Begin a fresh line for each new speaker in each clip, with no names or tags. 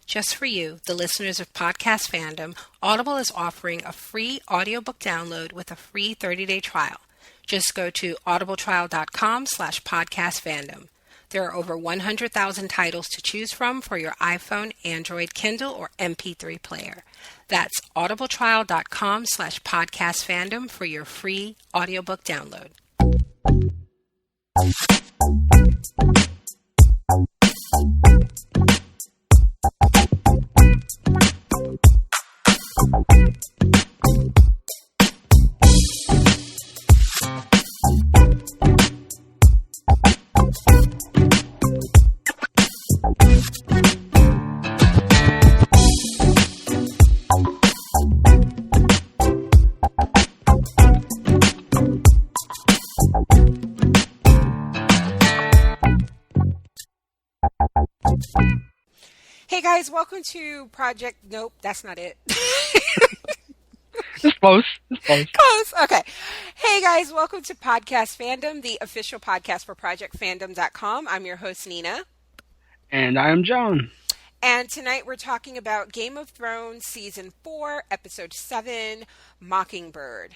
Just for you, the listeners of Podcast Fandom, Audible is offering a free audiobook download with a free 30-day trial. Just go to audibletrial.com/podcastfandom. There are over 100,000 titles to choose from for your iPhone, Android, Kindle, or MP3 player. That's audibletrial.com/podcastfandom for your free audiobook download. Hey guys, welcome to Project... Nope, that's not it.
It's close. It's close.
Close. Okay. Hey guys, welcome to Podcast Fandom, the official podcast for ProjectFandom.com. I'm your host, Nina.
And I am John.
And tonight we're talking about Game of Thrones Season 4, Episode 7, Mockingbird.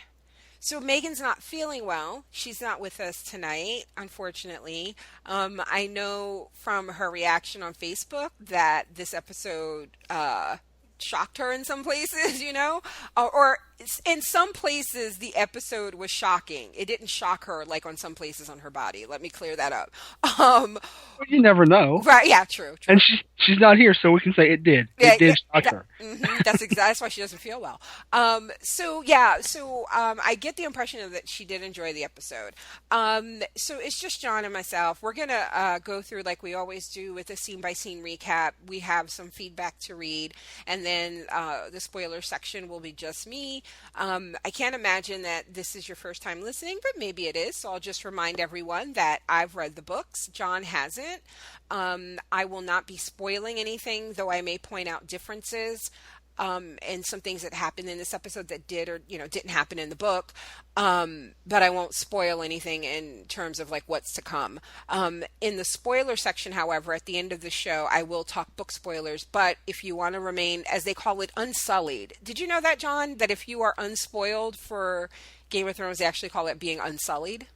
So Megan's not feeling well. She's not with us tonight, unfortunately. I know from her reaction on Facebook that this episode shocked her in some places, you know? Or in some places, the episode was shocking. It didn't shock her like on some places on her body. Let me clear that up.
Well, you never know.
Right, yeah, true.
And she's not here, so we can say it did. It did shock her.
That's why she doesn't feel well. So I get the impression that she did enjoy the episode. So it's just John and myself. We're going to go through like we always do with a scene-by-scene recap. We have some feedback to read, and then the spoiler section will be just me. I can't imagine that this is your first time listening, but maybe it is. So I'll just remind everyone that I've read the books. John hasn't. I will not be spoiling anything, though I may point out differences and some things that happened in this episode that did or didn't happen in the book. But I won't spoil anything in terms of like what's to come. In the spoiler section, however, at the end of the show, I will talk book spoilers. But if you want to remain, as they call it, unsullied. Did you know that, John, that if you are unspoiled for Game of Thrones, they actually call it being unsullied?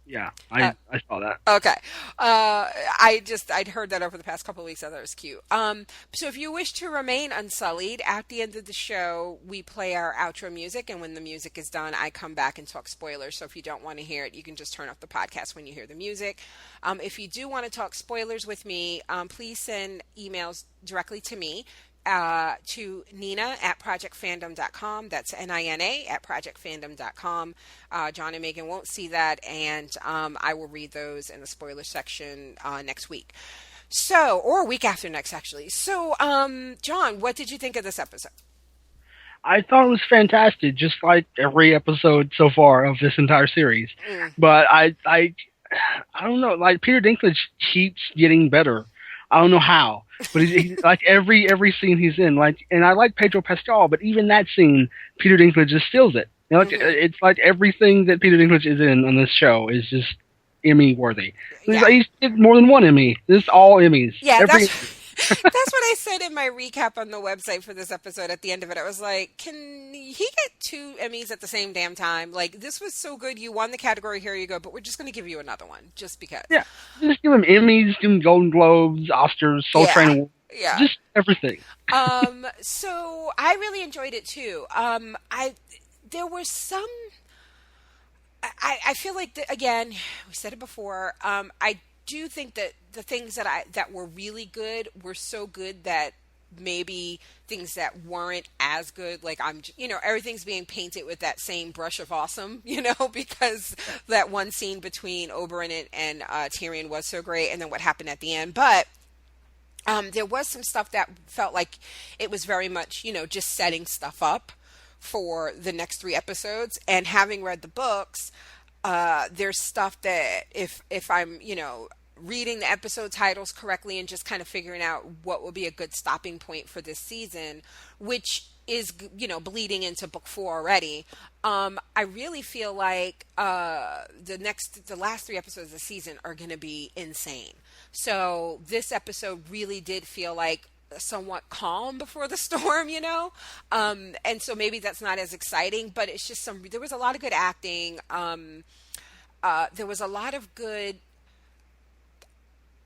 Yeah, I saw that.
Okay. I'd heard that over the past couple of weeks. I thought it was cute. So if you wish to remain unsullied, at the end of the show, we play our outro music. And when the music is done, I come back and talk spoilers. So if you don't want to hear it, you can just turn off the podcast when you hear the music. If you do want to talk spoilers with me, please send emails directly to me. To Nina at projectfandom.com. That's NINA at projectfandom.com. John and Megan won't see that, and I will read those in the spoiler section next week. So, or a week after next, actually. So, John, what did you think of this episode?
I thought it was fantastic, just like every episode so far of this entire series. But I don't know, like Peter Dinklage keeps getting better. I don't know how, but he's like every scene he's in, like, and I like Pedro Pascal, but even that scene, Peter Dinklage just steals it. You know, it's like everything that Peter Dinklage is in on this show is just Emmy worthy. Yeah. He's more than one Emmy. This is all Emmys.
Yeah, that's what I said in my recap on the website for this episode. At the end of it, I was like, can he get 2 Emmys at the same damn time? Like, this was so good. You won the category. Here you go. But we're just going to give you another one just because.
Yeah. Just give him Emmys, give him Golden Globes, Oscars, Soul Train Awards.
Yeah.
Just everything.
So I really enjoyed it too. There were some, I feel like, again, we said it before, I do think that the things that were really good were so good that maybe things that weren't as good, like everything's being painted with that same brush of awesome, because that one scene between Oberyn and Tyrion was so great, and then what happened at the end. But there was some stuff that felt like it was very much, just setting stuff up for the next 3 episodes. And having read the books, there's stuff that if I'm, reading the episode titles correctly and just kind of figuring out what would be a good stopping point for this season, which is, bleeding into book 4 already. I really feel like the last 3 episodes of the season are going to be insane. So this episode really did feel like somewhat calm before the storm, and so maybe that's not as exciting, but it's just there was a lot of good acting. There was a lot of good.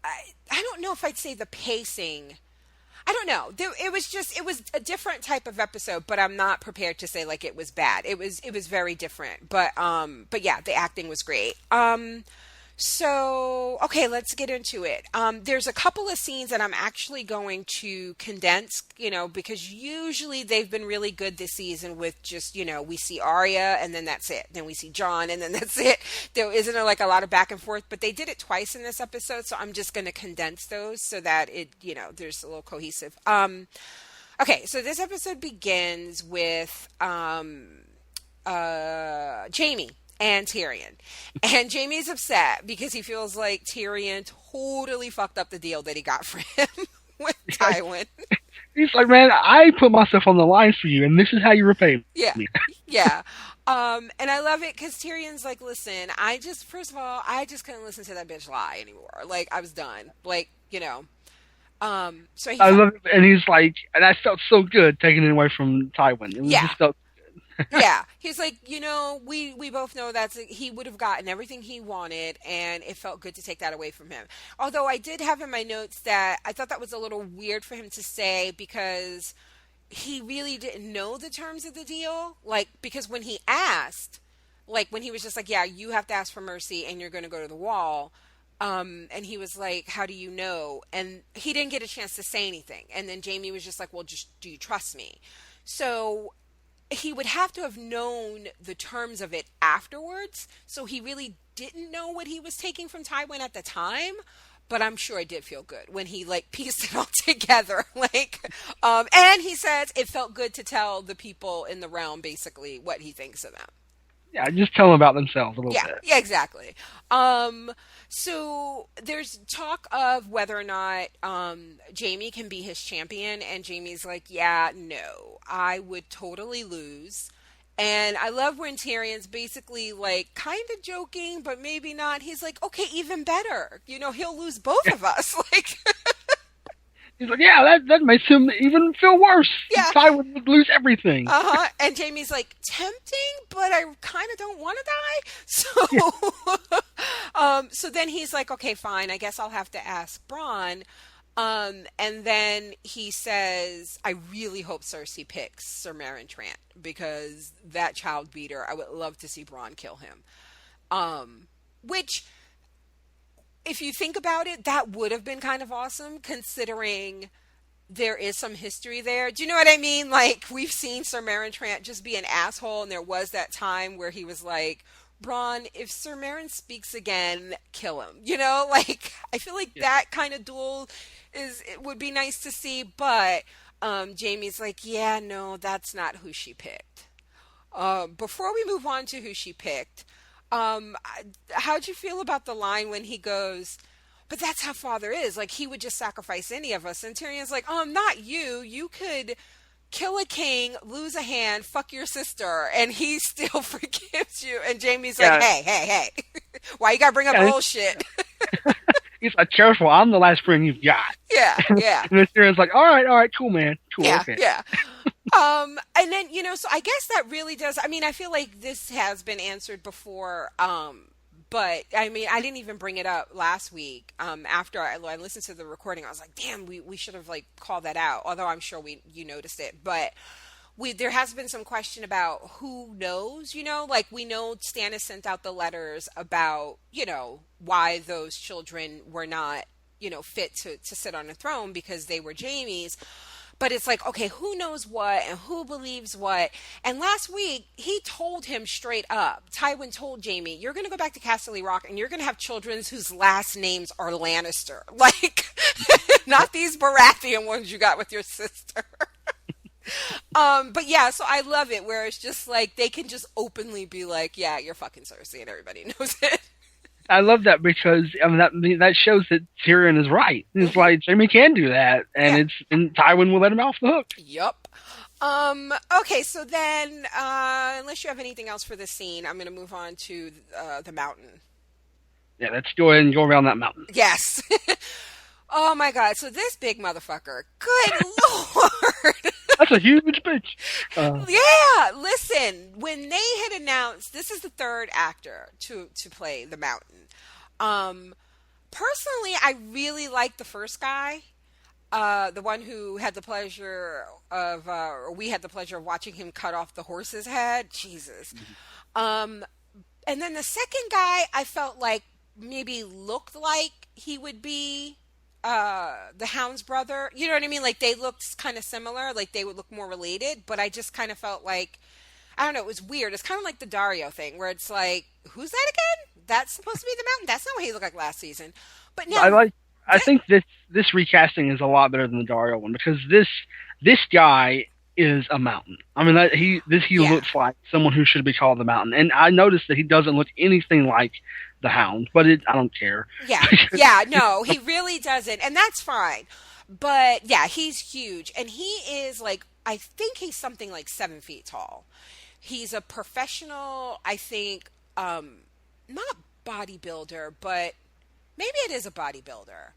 I don't know if I'd say the pacing. I don't know. It was a different type of episode, but I'm not prepared to say like it was bad. It was very different, but yeah, the acting was great. So, okay, let's get into it. There's a couple of scenes that I'm actually going to condense, because usually they've been really good this season with just, we see Arya and then that's it. Then we see Jon and then that's it. There isn't like a lot of back and forth, but they did it twice in this episode. So I'm just going to condense those so that there's a little cohesive. Okay, so this episode begins with Jaime and Tyrion. And Jaime's upset because he feels like Tyrion totally fucked up the deal that he got for him with Tywin.
He's like, man, I put myself on the line for you, and this is how you repay me.
Yeah. And I love it because Tyrion's like, listen, first of all, I just couldn't listen to that bitch lie anymore. Like, I was done. Like, so
I love it, and he's like, and I felt so good taking it away from Tywin. It just felt
yeah, he's like, we both know he would have gotten everything he wanted, and it felt good to take that away from him. Although I did have in my notes that I thought that was a little weird for him to say because he really didn't know the terms of the deal. Like, because when he asked, like when he was just like, yeah, you have to ask for mercy and you're going to go to the wall. And he was like, how do you know? And he didn't get a chance to say anything. And then Jaime was just like, well, just do you trust me? So he would have to have known the terms of it afterwards. So he really didn't know what he was taking from Tywin at the time. But I'm sure it did feel good when he like pieced it all together. And he says it felt good to tell the people in the realm basically what he thinks of them.
Yeah, just tell them about themselves a little bit.
Yeah, exactly. So there's talk of whether or not Jaime can be his champion, and Jaime's like, yeah, no, I would totally lose. And I love when Tyrion's basically like kind of joking, but maybe not. He's like, okay, even better. He'll lose both of us. Like,
he's like, yeah, that makes him even feel worse.
Yeah.
Tywin would lose everything.
And Jaime's like, tempting, but I kind of don't want to die. So, so then he's like, okay, fine. I guess I'll have to ask Bronn. And then he says, I really hope Cersei picks Sir Trant because that child beater, I would love to see Bronn kill him. Which, if you think about it, that would have been kind of awesome considering there is some history there. Do you know what I mean? Like, we've seen Sir Trant just be an asshole, and there was that time where he was like, Bronn, if Sir Meryn speaks again, kill him. Like, I feel like that kind of duel it would be nice to see, but Jaime's like, yeah, no, that's not who she picked. Before we move on to who she picked, how'd you feel about the line when he goes, but that's how father is. Like, he would just sacrifice any of us. And Tyrion's like, not you. You could kill a king, lose a hand, fuck your sister, and he still forgives you. And Jaime's like, hey. Why you gotta bring up bullshit?
He's like, careful, I'm the last friend you've got.
Yeah.
And Tyrion's like, all right, cool, man. Cool,
yeah,
okay.
Yeah. And then, so I guess that really does, I feel like this has been answered before, but I didn't even bring it up last week. After I listened to the recording, I was like, damn, we should have like called that out. Although I'm sure you noticed it, but there has been some question about who knows, like we know Stannis sent out the letters about, why those children were not, fit to sit on a throne because they were Jaime's. But it's like, okay, who knows what and who believes what? And last week, he told him straight up. Tywin told Jaime, you're going to go back to Casterly Rock and you're going to have children whose last names are Lannister. Like, not these Baratheon ones you got with your sister. But yeah, so I love it where it's just like, they can just openly be like, yeah, you're fucking Cersei and everybody knows it.
I love that because that shows that Tyrion is right. It's like Jaime can do that, and and Tywin will let him off the hook.
Yup. Okay, so then unless you have anything else for this scene, I'm going to move on to the mountain.
Yeah, let's go ahead and go around that mountain.
Yes. Oh my God. So this big motherfucker, good Lord.
That's a huge bitch.
Yeah, listen, when they had announced this is the third actor to play the Mountain. Um Personally, I really like the first guy. The one who had the pleasure of, or we had the pleasure of watching him cut off the horse's head. Jesus. Um, and then the second guy, I felt like maybe looked like he would be the Hound's brother. You know what I mean? Like they looked kind of similar, like they would look more related. But I just kind of felt like I don't know. It was weird. It's kind of like the Dario thing, where it's like, who's that again? That's supposed to be the Mountain. That's not what he looked like last season. But
I
now,
like. I think this recasting is a lot better than the Dario one because this guy is a mountain. I mean, he
yeah.
looks like someone who should be called the Mountain, and I noticed that he doesn't look anything like the Hound, but I don't care.
Yeah, yeah, no, he really doesn't, and that's fine. But yeah, he's huge, and he is like, I think he's something like 7 feet tall. He's a professional, I think, not bodybuilder, but maybe it is a bodybuilder.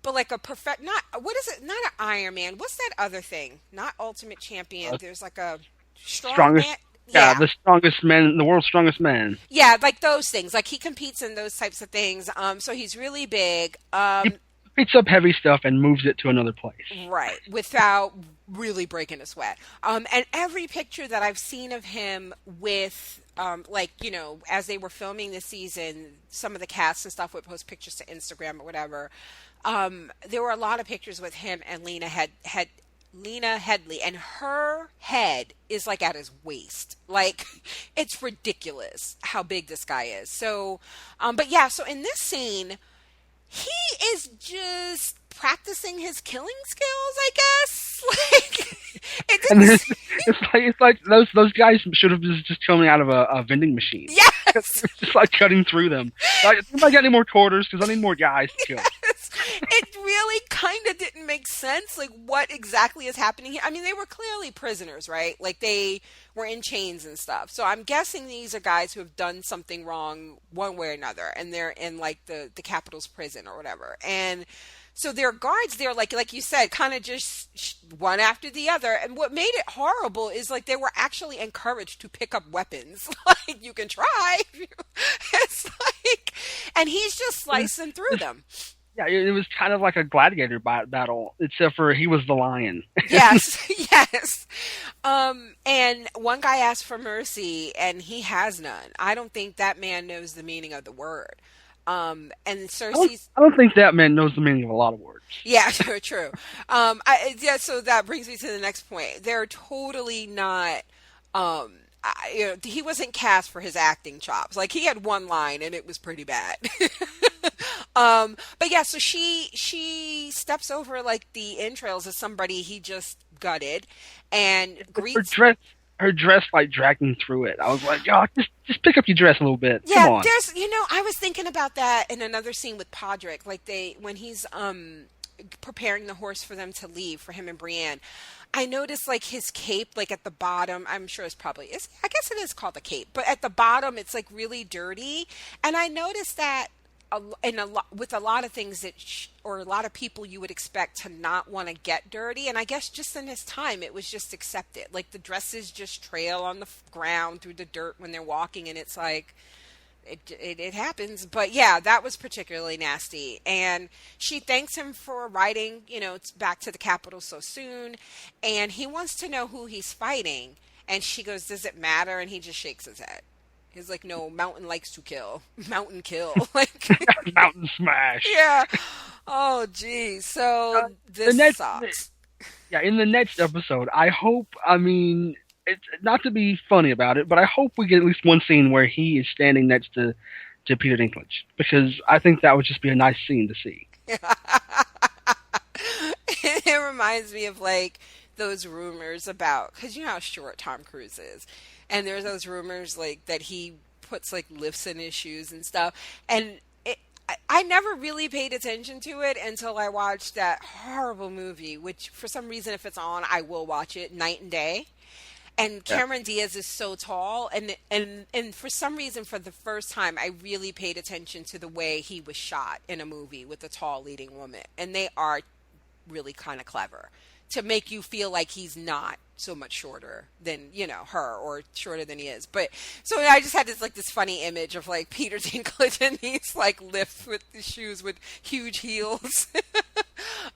But like a perfect, not what is it? Not an Iron Man. What's that other thing? Not Ultimate Champion.
Uh,
There's like a strong
strongest,
man.
yeah,
Yeah,
the strongest man, the world's strongest man.
yeah, like those things. Like he competes in those types of things. So he's really big.
He picks up heavy stuff and moves it to another place.
Right, without really breaking a sweat. And every picture that I've seen of him with, like, you know, as they were filming this season, some of the cast and stuff would post pictures to Instagram or whatever. There were a lot of pictures with him and Lena Headley, and her head is like at his waist. Like, it's ridiculous how big this guy is. So, but yeah, so in this scene, he is just practicing his killing skills, I guess. Like it
And
didn't.
it's like those guys should have just coming out of a vending machine.
Yes,
It's just like cutting through them. Like, anybody got any more quarters? Because I need more guys to kill.
yes. It really kind of didn't make sense. Like what exactly is happening here? I mean, they were clearly prisoners, right? Like they were in chains and stuff. So I'm guessing these are guys who have done something wrong one way or another, and they're in like the capital's prison or whatever. And so their guards there, like you said, kind of just one after the other. And what made it horrible is like they were actually encouraged to pick up weapons. Like you can try. It's like, and he's just slicing through them.
Yeah, it was kind of like a gladiator battle, except for he was the lion.
Yes, yes. And one guy asked for mercy, and he has none. I don't think that man knows the meaning of the word. And Cersei's
I don't think that man knows the meaning of a lot of words.
yeah, true, true. Yeah, so that brings me to the next point. They're totally not. You know, he wasn't cast for his acting chops. Like he had one line, and it was pretty bad. But yeah, so she steps over like the entrails of somebody he just gutted, and
Her
greets.
dress, her dress, like dragging through it. I was like, "Yo, just pick up your dress a little bit. Come
Yeah,
on."
there's, you know, I was thinking about that in another scene with Podrick, like when he's preparing the horse for them to leave for him and Brienne. I noticed like his cape, like at the bottom. I'm sure it's probably is. I guess it is called a cape, but at the bottom it's like really dirty. And I noticed that in a lot with a lot of things that or a lot of people you would expect to not want to get dirty. And I guess just in his time, it was just accepted. Like the dresses just trail on the ground through the dirt when they're walking, and it's like it happens. But yeah, that was particularly nasty. And she thanks him for riding, you know, back to the capital so soon. And he wants to know who he's fighting. And she goes, "Does it matter?" And he just shakes his head. He's like, "No, Mountain likes to kill. Mountain kill." Like,
Mountain smash.
yeah. Oh, geez. So
The
this
next,
sucks.
yeah, in the next episode, I hope. I mean, it's not to be funny about it, but I hope we get at least one scene where he is standing next to Peter Dinklage because I think that would just be a nice scene to see.
It reminds me of like those rumors about because you know how short Tom Cruise is, and there's those rumors like that he puts like lifts in his shoes and stuff, and I never really paid attention to it until I watched that horrible movie, which for some reason if it's on I will watch it, Night and Day. and
Yeah.
Cameron Diaz is so tall, and for some reason, for the first time, I really paid attention to the way he was shot in a movie with a tall leading woman, and they are really kind of clever to make you feel like he's not so much shorter than her, or shorter than he is. But so I just had this funny image of like Peter Dinklage and he's like lifts with the shoes with huge heels.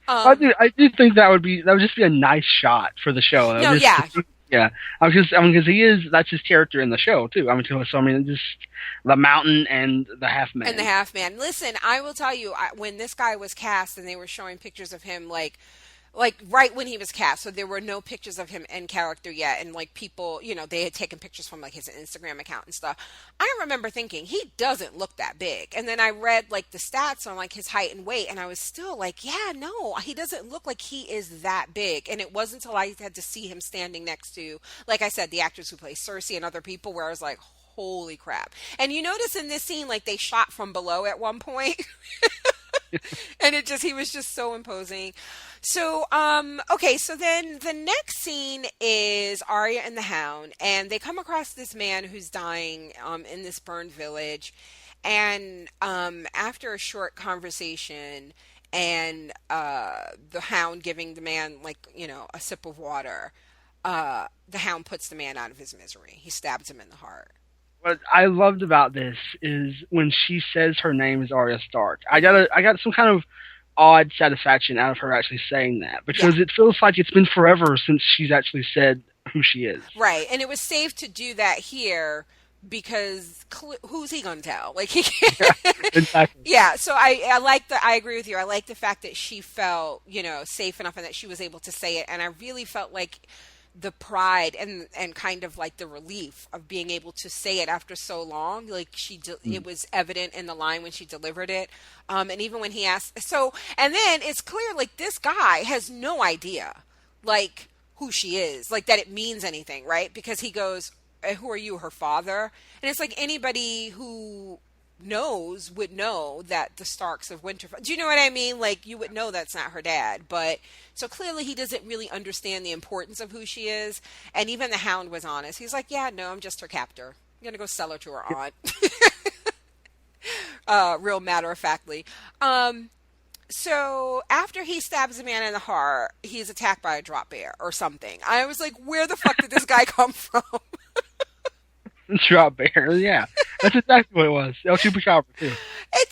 I do think that would just be a nice shot for the show.
No, yeah.
Yeah, because that's his character in the show too. Just the mountain and the half man.
And the half man. Listen, I will tell you, when this guy was cast and they were showing pictures of him, like right when he was cast, so there were no pictures of him in character yet, and like people, they had taken pictures from like his Instagram account and stuff. I remember thinking he doesn't look that big, and then I read like the stats on like his height and weight, and I was still like, yeah, no, he doesn't look like he is that big. And it wasn't until I had to see him standing next to, like I said, the actors who play Cersei and other people, where I was like, holy crap. And you notice in this scene, like they shot from below at one point. And he was just so imposing. So, okay, so then the next scene is Arya and the Hound, and they come across this man who's dying, in this burned village. And, after a short conversation and, the Hound giving the man, like, a sip of water, the Hound puts the man out of his misery. He stabs him in the heart.
What I loved about this is when she says her name is Arya Stark. I got some kind of odd satisfaction out of her actually saying that, because it feels like it's been forever since she's actually said who she is.
Right, and it was safe to do that here because who's he gonna tell? Like he can't.
Yeah, exactly.
Yeah, so I agree with you. I like the fact that she felt safe enough and that she was able to say it, and I really felt like the pride and kind of like the relief of being able to say it after so long. Like it was evident in the line when she delivered it. And even when he asked, and then it's clear like this guy has no idea like who she is, like that it means anything, right? Because he goes, who are you, her father? And it's like anybody who would know that the Starks of Winterfell. Do you know what I mean? Like you would know that's not her dad, but so clearly he doesn't really understand the importance of who she is. And even the Hound was honest. He's like, yeah, no, I'm just her captor. I'm gonna go sell her to her aunt. Real matter of factly. So after he stabs a man in the heart, he's attacked by a drop bear or something. I was like, where the fuck did this guy come from?
Drop bear, yeah. That's exactly what it was. El Chupacabra, too.
It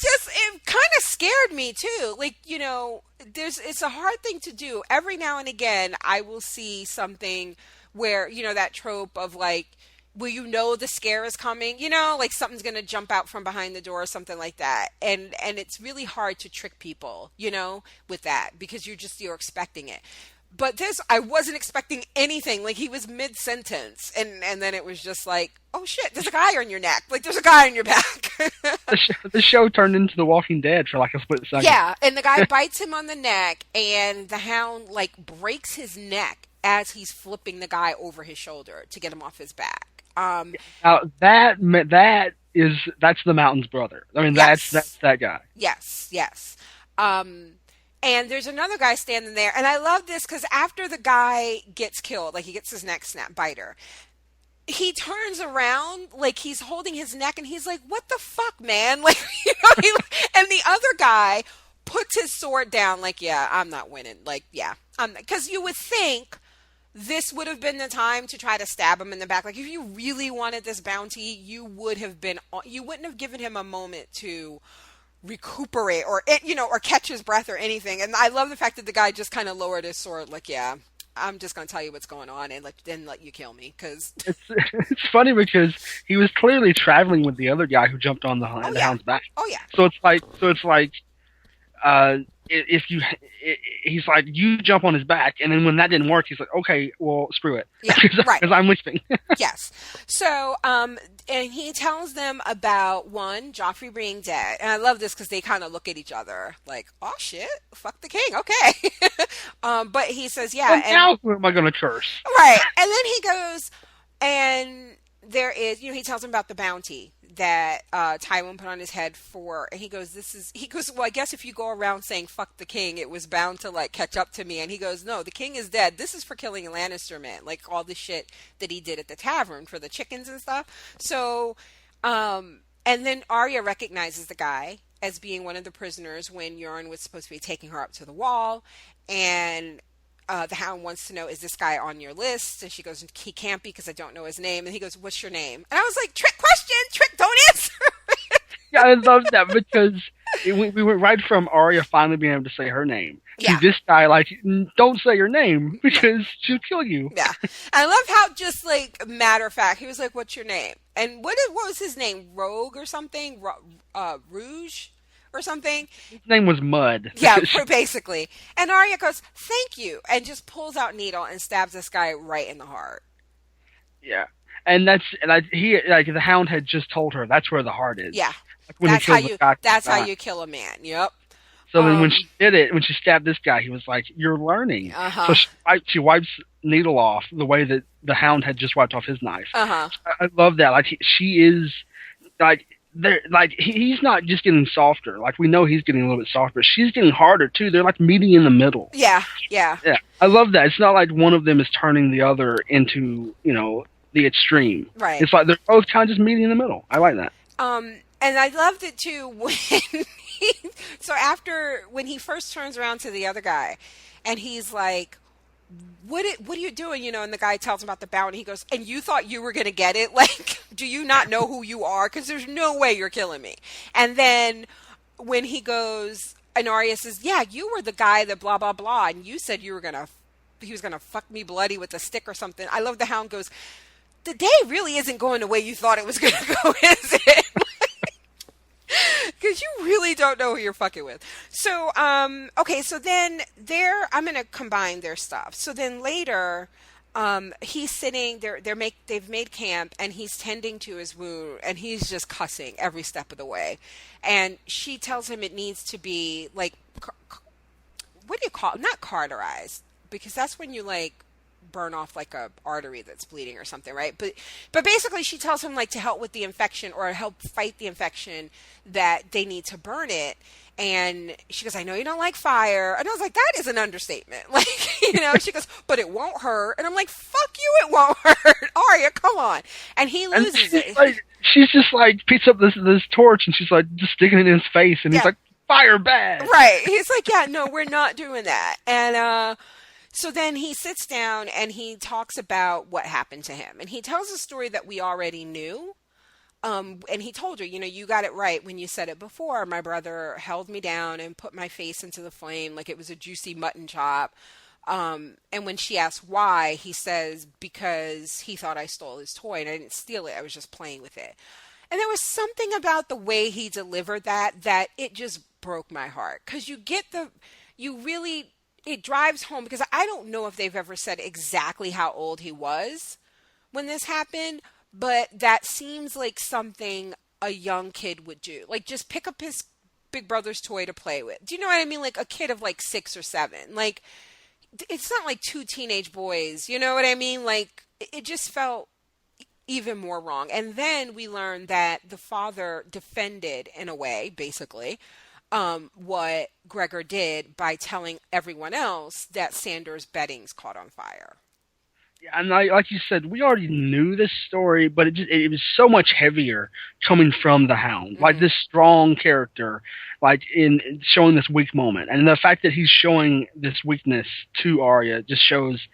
kind of scared me, too. Like, it's a hard thing to do. Every now and again, I will see something where, that trope of like, will the scare is coming, like something's going to jump out from behind the door or something like that. And it's really hard to trick people, with that because you're expecting it. But I wasn't expecting anything. Like he was mid-sentence, and then it was just like, oh shit, there's a guy on your neck. Like there's a guy on your back.
The show turned into The Walking Dead for like a split second.
Yeah, and the guy bites him on the neck, and the Hound like breaks his neck as he's flipping the guy over his shoulder to get him off his back.
Now that's the Mountain's brother. I mean,
yes.
that's that guy.
Yes. And there's another guy standing there. And I love this because after the guy gets killed, like he gets his neck snapped, biter, he turns around, like he's holding his neck and he's like, what the fuck, man? Like, and the other guy puts his sword down like, yeah, I'm not winning. Like, yeah, because you would think this would have been the time to try to stab him in the back. Like if you really wanted this bounty, you wouldn't have given him a moment to recuperate or catch his breath or anything. And I love the fact that the guy just kind of lowered his sword like, yeah, I'm just going to tell you what's going on and then let you kill me. Cause
it's funny because he was clearly traveling with the other guy who jumped on the Hound's back.
Oh yeah.
So it's like he's like, you jump on his back, and then when that didn't work, he's like, okay, well, screw it.
Yeah, right.
Because I'm leaving.
Yes. So, and he tells them about Joffrey being dead. And I love this because they kind of look at each other like, oh shit, fuck the king. Okay. But he says, yeah.
Well, now who am I going to curse?
Right. And then he goes, and there is, he tells him about the bounty that Tywin put on his head for, and he goes, well, I guess if you go around saying fuck the king, it was bound to like catch up to me. And he goes, no, the king is dead. This is for killing a Lannister man, like all the shit that he did at the tavern for the chickens and stuff. So, and then Arya recognizes the guy as being one of the prisoners when Euron was supposed to be taking her up to the wall, and the Hound wants to know, is this guy on your list? And she goes, he can't be because I don't know his name. And he goes, what's your name? And I was like, trick question, trick, don't answer.
Yeah, I love that because we went right from Arya finally being able to say her name to this guy like, don't say your name because she'll kill you.
Yeah, I love how just like matter of fact, he was like, what's your name? And what was his name? Rogue or something? Rouge? Or something.
His name was Mud.
Yeah, basically. And Arya goes, thank you, and just pulls out needle and stabs this guy right in the heart.
Yeah. And he the Hound had just told her that's where the heart is.
Yeah.
Like when
that's how you kill a man. Yep.
So then when she did it, when she stabbed this guy, he was like, you're learning. So she wipes needle off the way that the Hound had just wiped off his knife. I love that. Like she is like he's not just getting softer. Like we know he's getting a little bit softer, but she's getting harder too. They're like meeting in the middle.
Yeah.
I love that. It's not like one of them is turning the other into, the extreme.
Right.
It's like they're both kind of just meeting in the middle. I like that.
And I loved it too when when he first turns around to the other guy and he's like, what are you doing? And the guy tells him about the bounty. He goes, and you thought you were going to get it? Like, do you not know who you are? Because there's no way you're killing me. And then when he goes, and Arya says, yeah, you were the guy that blah, blah, blah. And you said he was going to fuck me bloody with a stick or something. I love the Hound goes, the day really isn't going the way you thought it was going to go, is it? Because you really don't know who you're fucking with. So, okay, so then I'm going to combine their stuff. So then later, he's sitting, they've made camp, and he's tending to his wound, and he's just cussing every step of the way. And she tells him it needs to be, like, what do you call it? Not cauterized, because that's when you, like, burn off like a artery that's bleeding or something, right? But basically she tells him like to help with the infection or help fight the infection that they need to burn it. And she goes, I know you don't like fire. And I was like, that is an understatement. Like, she goes, but it won't hurt. And I'm like, fuck you, it won't hurt. Arya, come on. And he loses it.
Like, she's just like picks up this torch and she's like just sticking it in his face and he's like, fire bad.
Right. He's like, yeah, no, we're not doing that. And so then he sits down and he talks about what happened to him. And he tells a story that we already knew. And he told her, you got it right when you said it before. My brother held me down and put my face into the flame like it was a juicy mutton chop. And when she asks why, he says, because he thought I stole his toy and I didn't steal it. I was just playing with it. And there was something about the way he delivered that it just broke my heart. Because it drives home, because I don't know if they've ever said exactly how old he was when this happened, but that seems like something a young kid would do. Like just pick up his big brother's toy to play with. Do you know what I mean? Like a kid of like 6 or 7. Like it's not like 2 teenage boys. You know what I mean? Like it just felt even more wrong. And then we learned that the father defended, in a way, basically, what Gregor did by telling everyone else that Sandor's bedding's caught on fire.
Yeah, and like you said, we already knew this story, but it was so much heavier coming from the Hound. Mm-hmm. Like this strong character, like in showing this weak moment. And the fact that he's showing this weakness to Arya just shows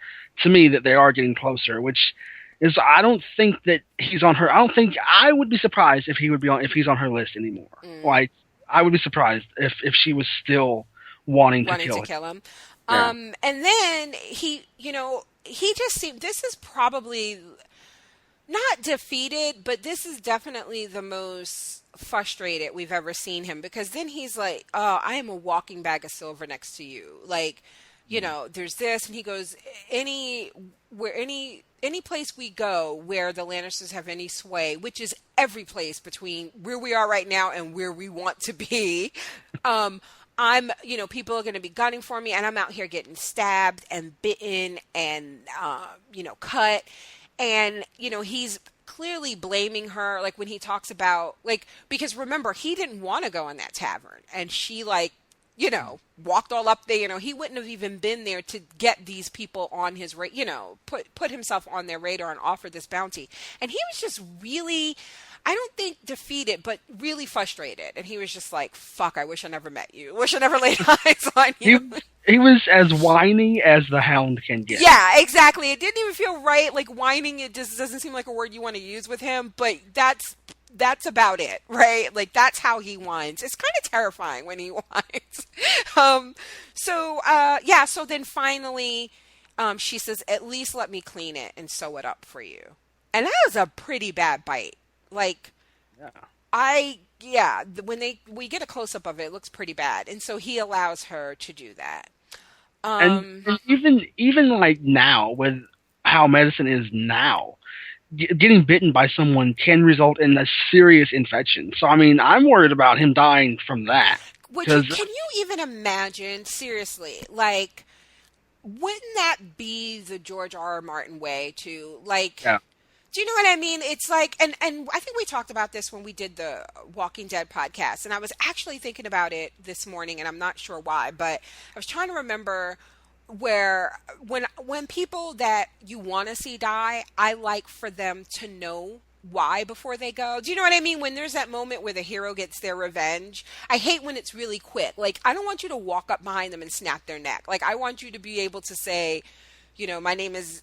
to me that they are getting closer, which is, I don't think that he's on her. I would be surprised if he's on her list anymore. Mm. Like, I would be surprised if she was still wanting to kill him.
Yeah. And then he just seemed, this is probably not defeated, but this is definitely the most frustrated we've ever seen him, because then he's like, oh, I am a walking bag of silver next to you. Like, there's this, and he goes, any place we go where the Lannisters have any sway, which is every place between where we are right now and where we want to be, people are going to be gunning for me, and I'm out here getting stabbed and bitten and, cut. And, he's clearly blaming her, like when he talks about, like, because remember, he didn't want to go in that tavern, and she, like, walked all up there. He wouldn't have even been there to get these people on his put himself on their radar and offer this bounty. And he was just really, I don't think defeated, but really frustrated. And he was just like, fuck, I wish I never met you. Wish I never laid eyes on you.
He was as whiny as the Hound can get.
Yeah, exactly. It didn't even feel right. Like, whining, it just doesn't seem like a word you want to use with him, but that's about it, right? Like, that's how he whines. It's kind of terrifying when he whines. So then finally, she says, at least let me clean it and sew it up for you. And that was a pretty bad bite. Like, when we get a close-up of it, it looks pretty bad. And so he allows her to do that.
And even like now, with how medicine is now, getting bitten by someone can result in a serious infection. So, I mean, I'm worried about him dying from that.
Can you even imagine, seriously, like, wouldn't that be the George R.R. Martin way to, like, do you know what I mean? It's like, and I think we talked about this when we did the Walking Dead podcast, and I was actually thinking about it this morning, and I'm not sure why, but I was trying to remember where when people that you want to see die, I like for them to know why before they go. Do you know what I mean? When there's that moment where the hero gets their revenge, I hate when it's really quick. Like, I don't want you to walk up behind them and snap their neck. Like, I want you to be able to say, my name is,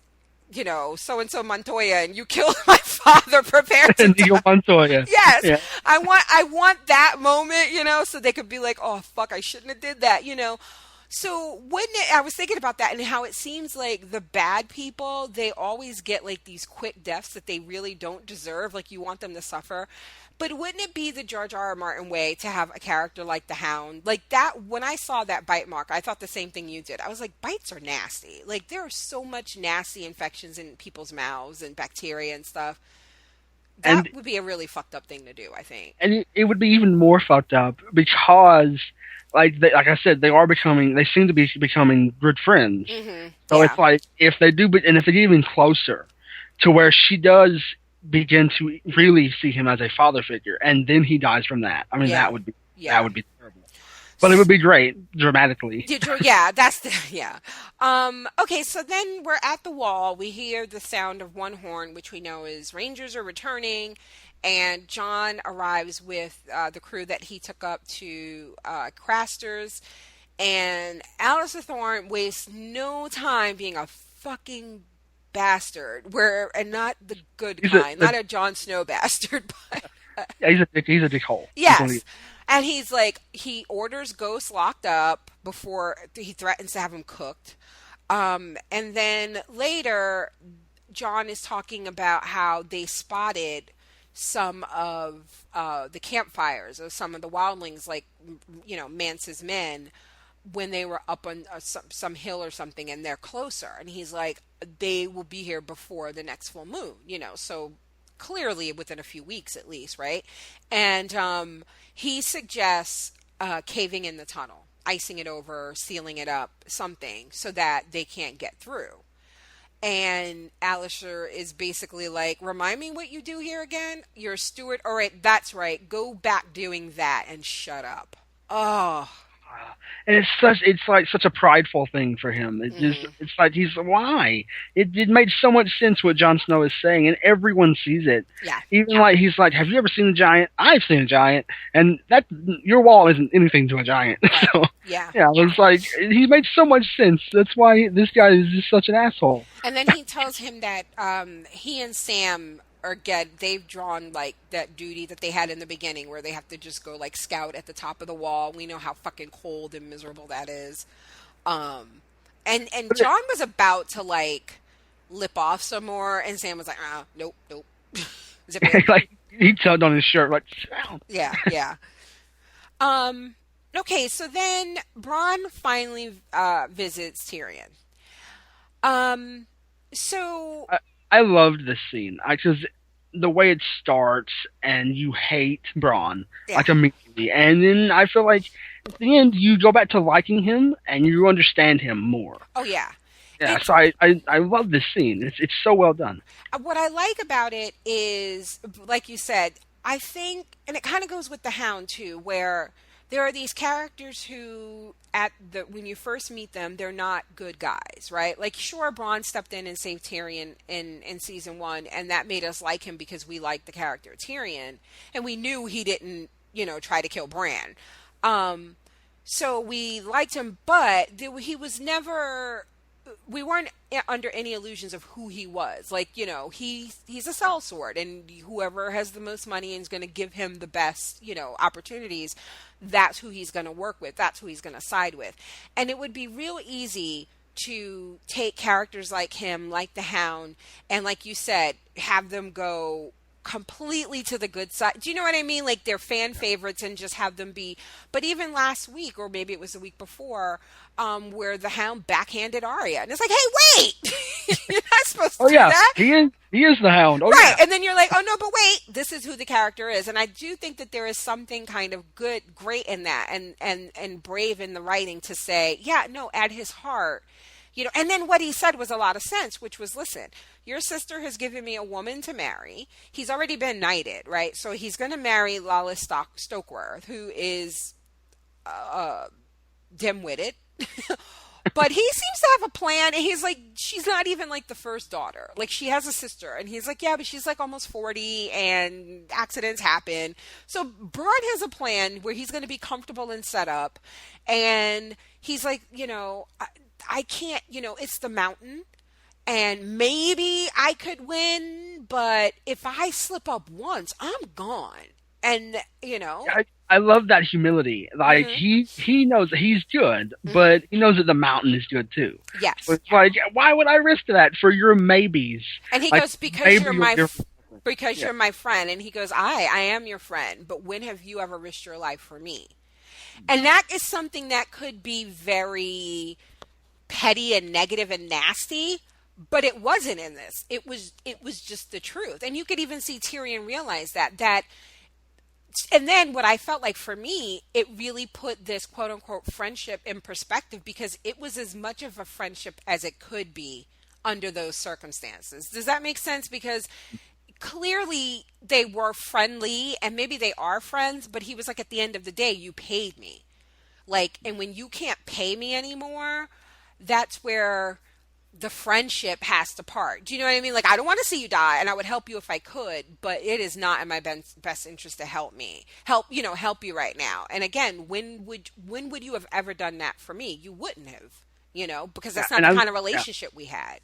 so-and-so Montoya, and you killed my father, prepare to die.
Montoya.
Yes. Yeah. I want that moment, so they could be like, oh, fuck, I shouldn't have did that, So I was thinking about that and how it seems like the bad people, they always get like these quick deaths that they really don't deserve. Like, you want them to suffer. But wouldn't it be the George R.R. Martin way to have a character like the Hound? Like that, when I saw that bite mark, I thought the same thing you did. I was like, bites are nasty. Like, there are so much nasty infections in people's mouths and bacteria and stuff. That would be a really fucked up thing to do, I think.
And it would be even more fucked up because, like I said, they seem to be becoming good friends.
Mm-hmm.
So it's like, if they get even closer to where she does begin to really see him as a father figure, and then he dies from that. I mean, that would be terrible. But it would be great dramatically.
Yeah, okay, so then we're at the wall. We hear the sound of one horn, which we know is Rangers are returning, and Jon arrives with the crew that he took up to Craster's, and Alistair Thorne wastes no time being a fucking bastard, and not the good kind, not a Jon Snow bastard, but
he's a dickhole.
Yes. And he's like, he orders Ghost locked up before he threatens to have him cooked. And then later, Jon is talking about how they spotted some of the campfires of some of the wildlings, like, Mance's men, when they were up on some hill or something, and they're closer. And he's like, they will be here before the next full moon, so clearly within a few weeks at least, right? And he suggests caving in the tunnel, icing it over, sealing it up, something, so that they can't get through. And Alistair is basically like, remind me what you do here again? You're a steward? All right, that's right. Go back doing that and shut up. Oh.
And it's like such a prideful thing for him. It's like why? It made so much sense what Jon Snow is saying, and everyone sees it.
Yeah.
Even like he's like, have you ever seen a giant? I've seen a giant, and that your wall isn't anything to a giant.
Right.
So
yeah,
it's like he made so much sense. That's why this guy is just such an asshole.
And then he tells him that he and Sam they've drawn like that duty that they had in the beginning where they have to just go like scout at the top of the wall. We know how fucking cold and miserable that is. And Jon was about to like lip off some more, and Sam was like, nope. Zip it.
Like he tugged on his shirt like, down.
Yeah. Okay, so then Bronn finally visits Tyrion. So
I loved this scene because the way it starts, and you hate Bronn like immediately, and then I feel like at the end you go back to liking him and you understand him more.
Oh yeah,
Yeah,
It's
so I love this scene. It's so well done.
what I like about it is, like you said, I think, and it kind of goes with the Hound too, where there are these characters who, at the when you first meet them, they're not good guys, right? Like, sure, Bronn stepped in and saved Tyrion in season one, and that made us like him because we liked the character Tyrion, and we knew he didn't, try to kill Bran. Um, so we liked him, but he was never, we weren't under any illusions of who he was. Like, he's a sellsword, and whoever has the most money and is going to give him the best, opportunities, that's who he's going to work with. That's who he's going to side with. And it would be real easy to take characters like him, like the Hound, and like you said, have them go completely to the good side. Do you know what I mean? Like, they're fan favorites and just have them be. But even last week, or maybe it was the week before, where the Hound backhanded Arya, and it's like, hey, wait, you're not supposed to
Oh
do
yeah,
that.
he is the Hound. Oh
Right.
yeah.
And then you're like, oh no, but wait, this is who the character is. And I do think that there is something kind of great in that, and brave in the writing to say, yeah, no, at his heart, and then what he said was a lot of sense, which was, listen, your sister has given me a woman to marry. He's already been knighted, right? So he's going to marry Lala Stokeworth, who is dim-witted. But he seems to have a plan, and he's like, she's not even like the first daughter. Like, she has a sister, and he's like, yeah, but she's like almost 40, and accidents happen. So Bron has a plan where he's going to be comfortable and set up, and he's like, I can't, it's the mountain, and maybe I could win, but if I slip up once, I'm gone. And,
I love that humility. Like,
mhm,
he knows that he's good,
mhm,
but he knows that the mountain is good too. So
yes.
it's like, why would I risk that for your maybes?
And he
Like,
goes, because
maybe
you're
you'll
my
get.
because
Yeah,
you're my friend. And he goes, I am your friend, but when have you ever risked your life for me? And that is something that could be very petty and negative and nasty, but it wasn't in this. It was just the truth. And you could even see Tyrion realize that, and then what I felt like, for me, it really put this quote unquote friendship in perspective, because it was as much of a friendship as it could be under those circumstances. Does that make sense? Because clearly they were friendly, and maybe they are friends, but he was like, at the end of the day, you paid me. Like, and when you can't pay me anymore, that's where the friendship has to part. Do you know what I mean? Like, I don't want to see you die, and I would help you if I could, but it is not in my best interest to help you right now. And again, when would you have ever done that for me? You wouldn't have, because
yeah,
that's not
and
the
I
kind of
yeah,
relationship we had.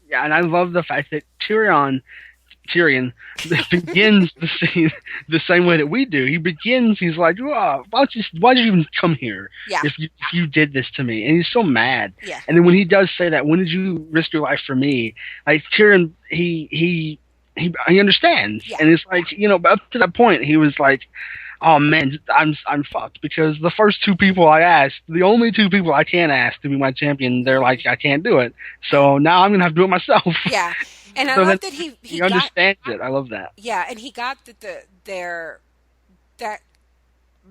yeah, and I love the fact that Tyrion begins the scene the same way that we do. He begins, he's like, oh, why did you even come here
Yeah.
if you did this to me? And he's so mad.
Yeah.
And then when he does say that, when did you risk your life for me? Like, Tyrion, he understands.
Yeah.
And it's like, but up to that point, he was like, oh man, I'm fucked, because the first two people I asked, the only two people I can ask to be my champion, they're like, I can't do it. So now I'm gonna have to do it myself.
Yeah. And I
So
love
then
that he
he
got,
understands it. I love that.
yeah, and he got that that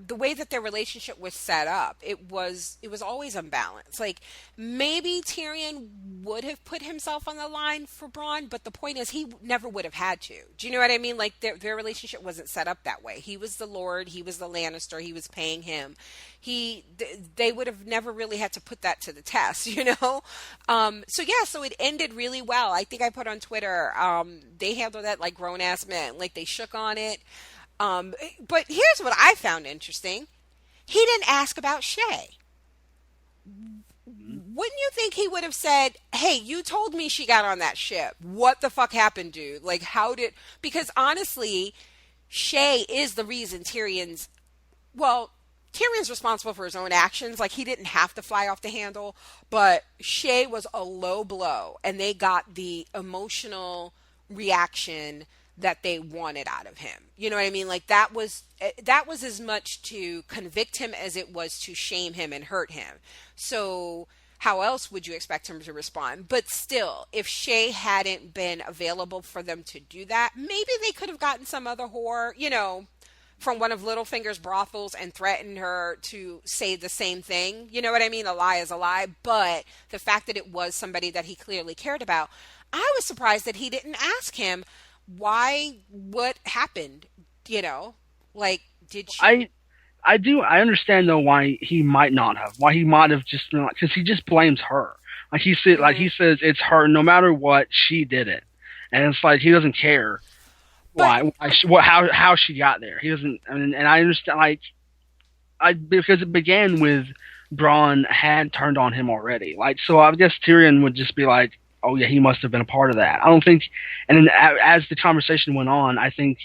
the way that their relationship was set up, it was always unbalanced. Like, maybe Tyrion would have put himself on the line for Bronn, but the point is, he never would have had to. Do you know what I mean? Like, their relationship wasn't set up that way. He was the Lord, he was the Lannister, he was paying him. They would have never really had to put that to the test, So yeah, so it ended really well. I think I put on Twitter, they handled that like grown ass men, like they shook on it. But here's what I found interesting. He didn't ask about Shay. Wouldn't you think he would have said, hey, you told me she got on that ship. What the fuck happened, dude? Like, because honestly, Shay is the reason Tyrion's responsible for his own actions. Like, he didn't have to fly off the handle, but Shay was a low blow, and they got the emotional reaction that they wanted out of him. You know what I mean? Like, that was as much to convict him as it was to shame him and hurt him. So how else would you expect him to respond? But still, if Shay hadn't been available for them to do that, maybe they could have gotten some other whore, from one of Littlefinger's brothels and threatened her to say the same thing. You know what I mean? A lie is a lie. But the fact that it was somebody that he clearly cared about, I was surprised that he didn't ask him why, what happened, you know? Like, did she?
I understand though why he might not have, why he might have just not, because he just blames her. Like he says it's her, no matter what, she did it, and it's like he doesn't care how she got there. He doesn't, and I understand, because it began with Bronn had turned on him already. Like, so I guess Tyrion would just be like, oh yeah, he must have been a part of that. I don't think, and then as the conversation went on, I think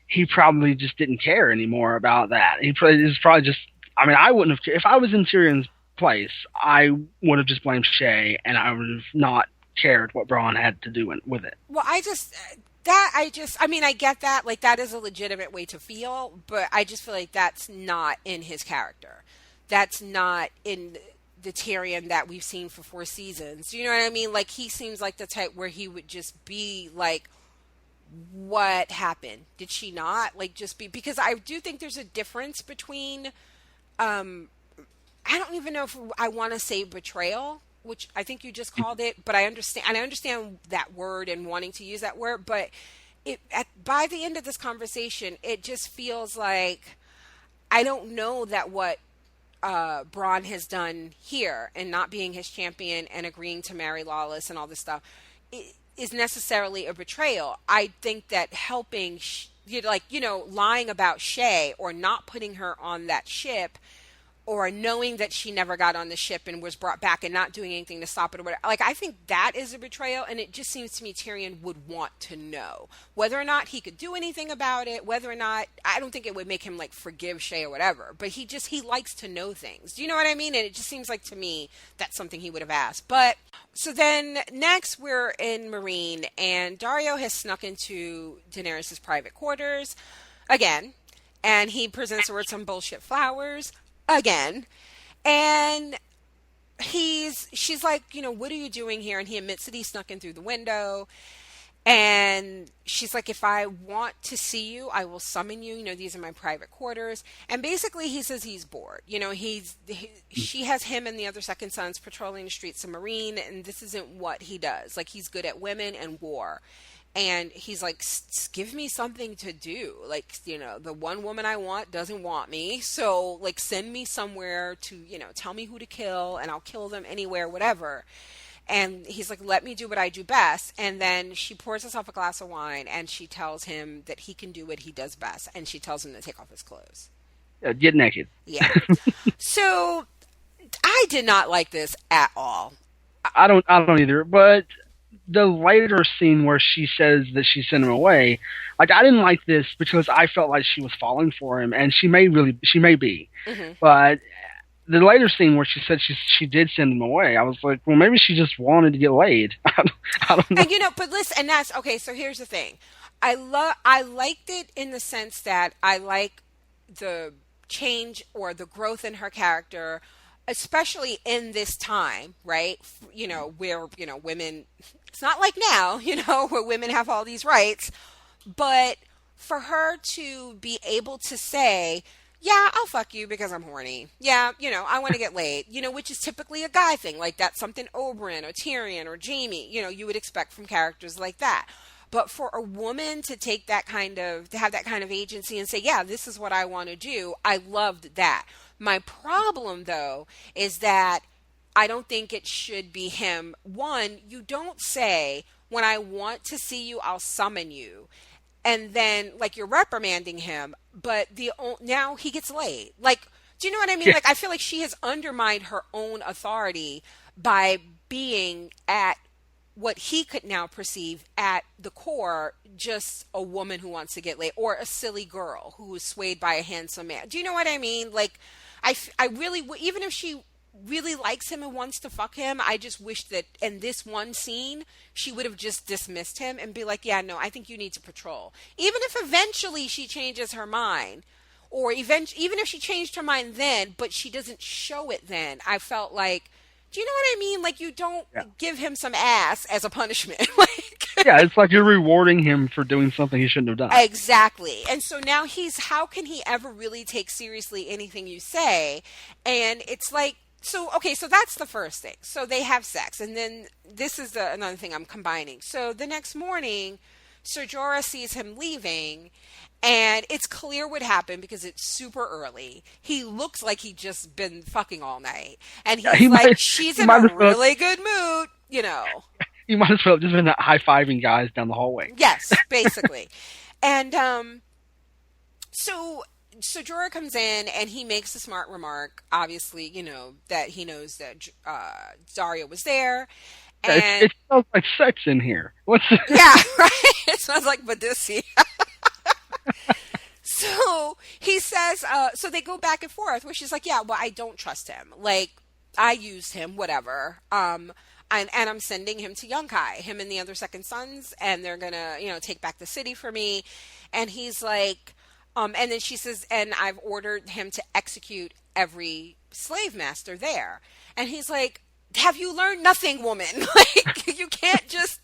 he probably just didn't care anymore about that. He probably just, I mean, I wouldn't have, if I was in Tyrion's place, I would have just blamed Shay, and I would have not cared what Bronn had to do with it.
Well, I mean, I get that. Like, that is a legitimate way to feel, but I just feel like that's not in his character. That's not in the Tyrion that we've seen for 4 seasons. You know what I mean? Like, he seems like the type where he would just be like, what happened? Did she not? Like, just be, because I do think there's a difference between, I don't even know if I want to say betrayal, which I think you just called it, but I understand that word and wanting to use that word, but by the end of this conversation, it just feels like I don't know that what Bronn has done here and not being his champion and agreeing to marry Lawless and all this stuff is necessarily a betrayal. I think that helping, lying about Shay or not putting her on that ship, or knowing that she never got on the ship and was brought back and not doing anything to stop it or whatever. Like, I think that is a betrayal, and it just seems to me Tyrion would want to know whether or not he could do anything about it, whether or not, I don't think it would make him, like, forgive Shay or whatever, but he likes to know things. Do you know what I mean? And it just seems like, to me, that's something he would have asked. But, so then, next we're in Meereen, and Daario has snuck into Daenerys' private quarters, again, and he presents her with some bullshit flowers, again, and she's like, what are you doing here? And he admits that he snuck in through the window, and she's like, if I want to see you, I will summon you, these are my private quarters. And basically he says he's bored, she has him and the other second sons patrolling the streets of Meereen, and this isn't what he does. Like, he's good at women and war. And he's like, give me something to do. Like, the one woman I want doesn't want me. So, like, send me somewhere to, tell me who to kill, and I'll kill them anywhere, whatever. And he's like, let me do what I do best. And then she pours herself a glass of wine, and she tells him that he can do what he does best. And she tells him to take off his clothes.
Get naked.
Yeah. So, I did not like this at all.
I don't either, but the later scene where she says that she sent him away, like, I didn't like this because I felt like she was falling for him, and she may be, mm-hmm. But the later scene where she said she did send him away, I was like, well, maybe she just wanted to get laid. I don't know.
And but listen, and that's okay. So here's the thing, I liked it in the sense that I like the change or the growth in her character, especially in this time, right? Where, women, it's not like now, where women have all these rights, but for her to be able to say, yeah, I'll fuck you because I'm horny. Yeah, I want to get laid, which is typically a guy thing. Like, that's something Oberyn or Tyrion or Jaime, you would expect from characters like that. But for a woman to to have that kind of agency and say, yeah, this is what I want to do, I loved that. My problem, though, is that I don't think it should be him. One, you don't say, when I want to see you, I'll summon you. And then, like, you're reprimanding him, but now he gets laid. Like, do you know what I mean? Yeah. Like, I feel like she has undermined her own authority by being at what he could now perceive at the core, just a woman who wants to get laid, or a silly girl who is swayed by a handsome man. Do you know what I mean? Like, I really, even if she really likes him and wants to fuck him, I just wish that in this one scene, she would have just dismissed him and be like, yeah, no, I think you need to patrol. Even if eventually she changes her mind, or even if she changed her mind then, but she doesn't show it then, I felt like, do you know what I mean? Like, you don't give him some ass as a punishment. Like,
Yeah, it's like you're rewarding him for doing something he shouldn't have done.
Exactly. And so now how can he ever really take seriously anything you say? And it's like, so, okay, so that's the first thing. So they have sex. And then this is another thing I'm combining. So the next morning, Ser Jorah sees him leaving. And it's clear what happened because it's super early. He looks like he just been fucking all night. And
Yeah,
he's like, she's
he
in a
might as well
really good mood, you know.
he might as well have just been high fiving guys down the hallway.
Yes, basically. And so Jorah comes in and he makes a smart remark. Obviously, that he knows that Daria was there,
Yeah,
and
it smells like sex in here. What's
yeah, right. It smells like Badissi. So he says, so they go back and forth where she's like, yeah, well, I don't trust him. Like, I used him, whatever. And I'm sending him to Yunkai, him and the other second sons, and they're gonna, take back the city for me. And he's like, and then she says, and I've ordered him to execute every slave master there. And he's like, have you learned nothing, woman? Like, you can't just,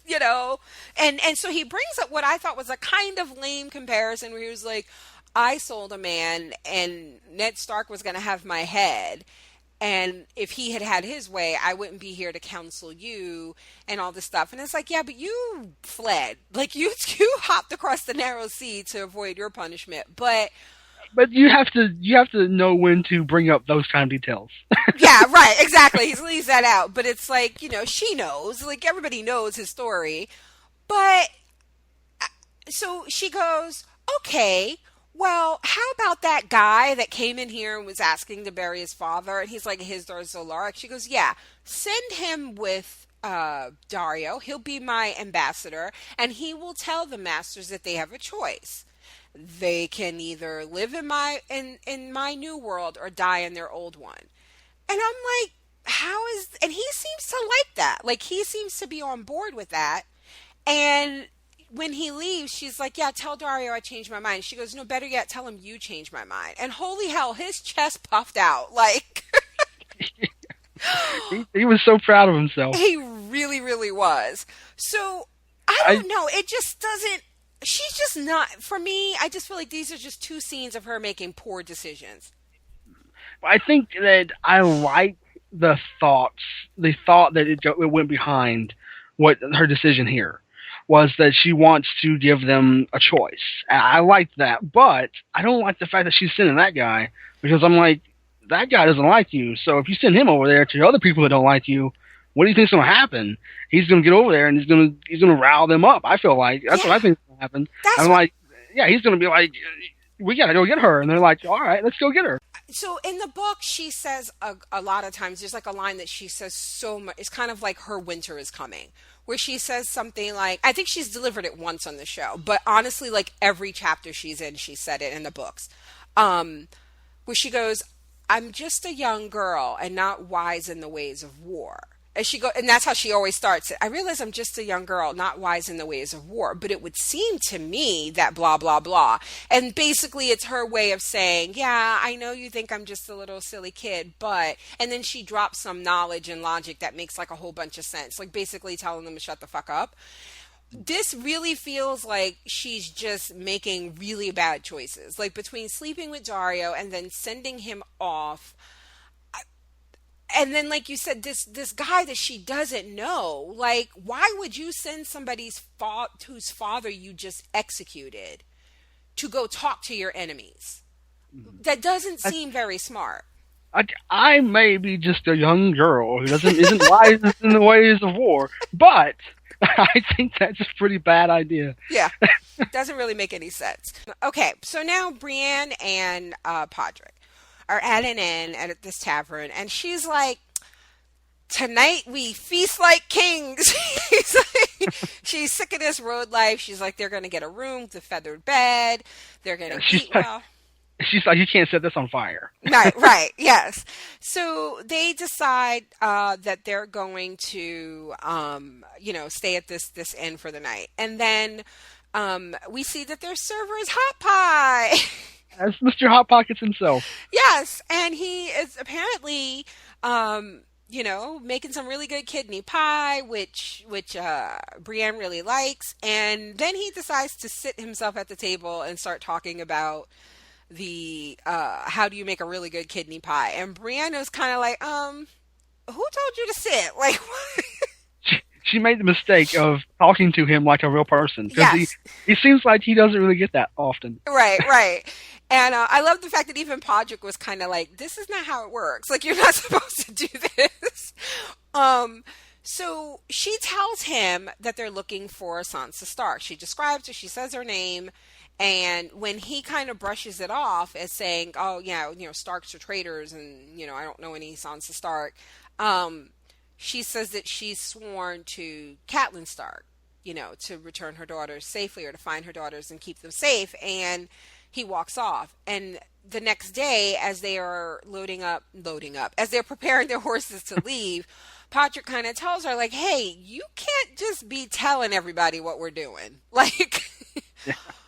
and so he brings up what I thought was a kind of lame comparison where he was like, I sold a man and Ned Stark was going to have my head. And if he had had his way, I wouldn't be here to counsel you and all this stuff. And it's like, yeah, but you fled. Like, you hopped across the narrow sea to avoid your punishment.
But you have to know when to bring up those kind of details.
Yeah, right, exactly. He leaves that out. But it's like, she knows. Like, everybody knows his story. But so she goes, okay, well, how about that guy that came in here and was asking to bury his father? And he's like, his daughter's Zolara. She goes, yeah, send him with Dario. He'll be my ambassador, and he will tell the masters that they have a choice. They can either live in my new world or die in their old one. And I'm like, and he seems to like that. Like, he seems to be on board with that. And when he leaves, she's like, yeah, tell Dario I changed my mind. She goes, no, better yet, tell him you changed my mind. And holy hell, his chest puffed out. Like,
he was so proud of himself.
he really, really was. So, I don't know. It just doesn't, she's just not, for me, I just feel like these are just two scenes of her making poor decisions.
I think that I like the thought that it went behind what her decision here was, that she wants to give them a choice. And I like that, but I don't like the fact that she's sending that guy, because I'm like, that guy doesn't like you. So if you send him over there to other people that don't like you, what do you think's going to happen? He's going to get over there and he's going to rile them up. I feel like that's what I think is going to happen. I'm like, yeah, he's going to be like, we got to go get her. And they're like, all right, let's go get her.
So in the book, she says a lot of times, there's like a line that she says so much. It's kind of like her winter is coming, where she says something like, I think she's delivered it once on the show, but honestly, like every chapter she's in, she said it in the books, where she goes, I'm just a young girl and not wise in the ways of war. And that's how she always starts it. I realize I'm just a young girl, not wise in the ways of war, but it would seem to me that blah, blah, blah. And basically it's her way of saying, yeah, I know you think I'm just a little silly kid, but, and then she drops some knowledge and logic that makes like a whole bunch of sense, like basically telling them to shut the fuck up. This really feels like she's just making really bad choices, like between sleeping with Dario and then sending him off. And then, like you said, this guy that she doesn't know, like, why would you send somebody's whose father you just executed to go talk to your enemies? That doesn't seem very smart.
I may be just a young girl who isn't wise in the ways of war, but I think that's a pretty bad idea.
Yeah, doesn't really make any sense. Okay, so now Brienne and Podrick are at an inn at this tavern, and she's like, tonight we feast like kings. She's sick of this road life. She's like, they're going to get a room, the feathered bed. They're going to eat well.
She's like, you can't set this on fire.
Right, yes. So they decide that they're going to, stay at this inn for the night. And then we see that their server is Hot Pie. That's
Mr. Hot Pockets himself.
Yes, and he is apparently making some really good kidney pie, which Brienne really likes. And then he decides to sit himself at the table and start talking about the how do you make a really good kidney pie. And Brienne was kind of like, who told you to sit? Like,
She made the mistake of talking to him like a real person because
yes.
he seems like he doesn't really get that often.
Right, right. And I love the fact that even Podrick was kind of like, this is not how it works. Like, you're not supposed to do this. Um, so she tells him that they're looking for Sansa Stark. She describes her, she says her name, and when he kind of brushes it off as saying, oh, yeah, Starks are traitors, and, I don't know any Sansa Stark, um, she says that she's sworn to Catelyn Stark, to return her daughters safely or to find her daughters and keep them safe. And he walks off. And the next day, as they are loading up, as they're preparing their horses to leave, Patrick kind of tells her, like, hey, you can't just be telling everybody what we're doing. Like,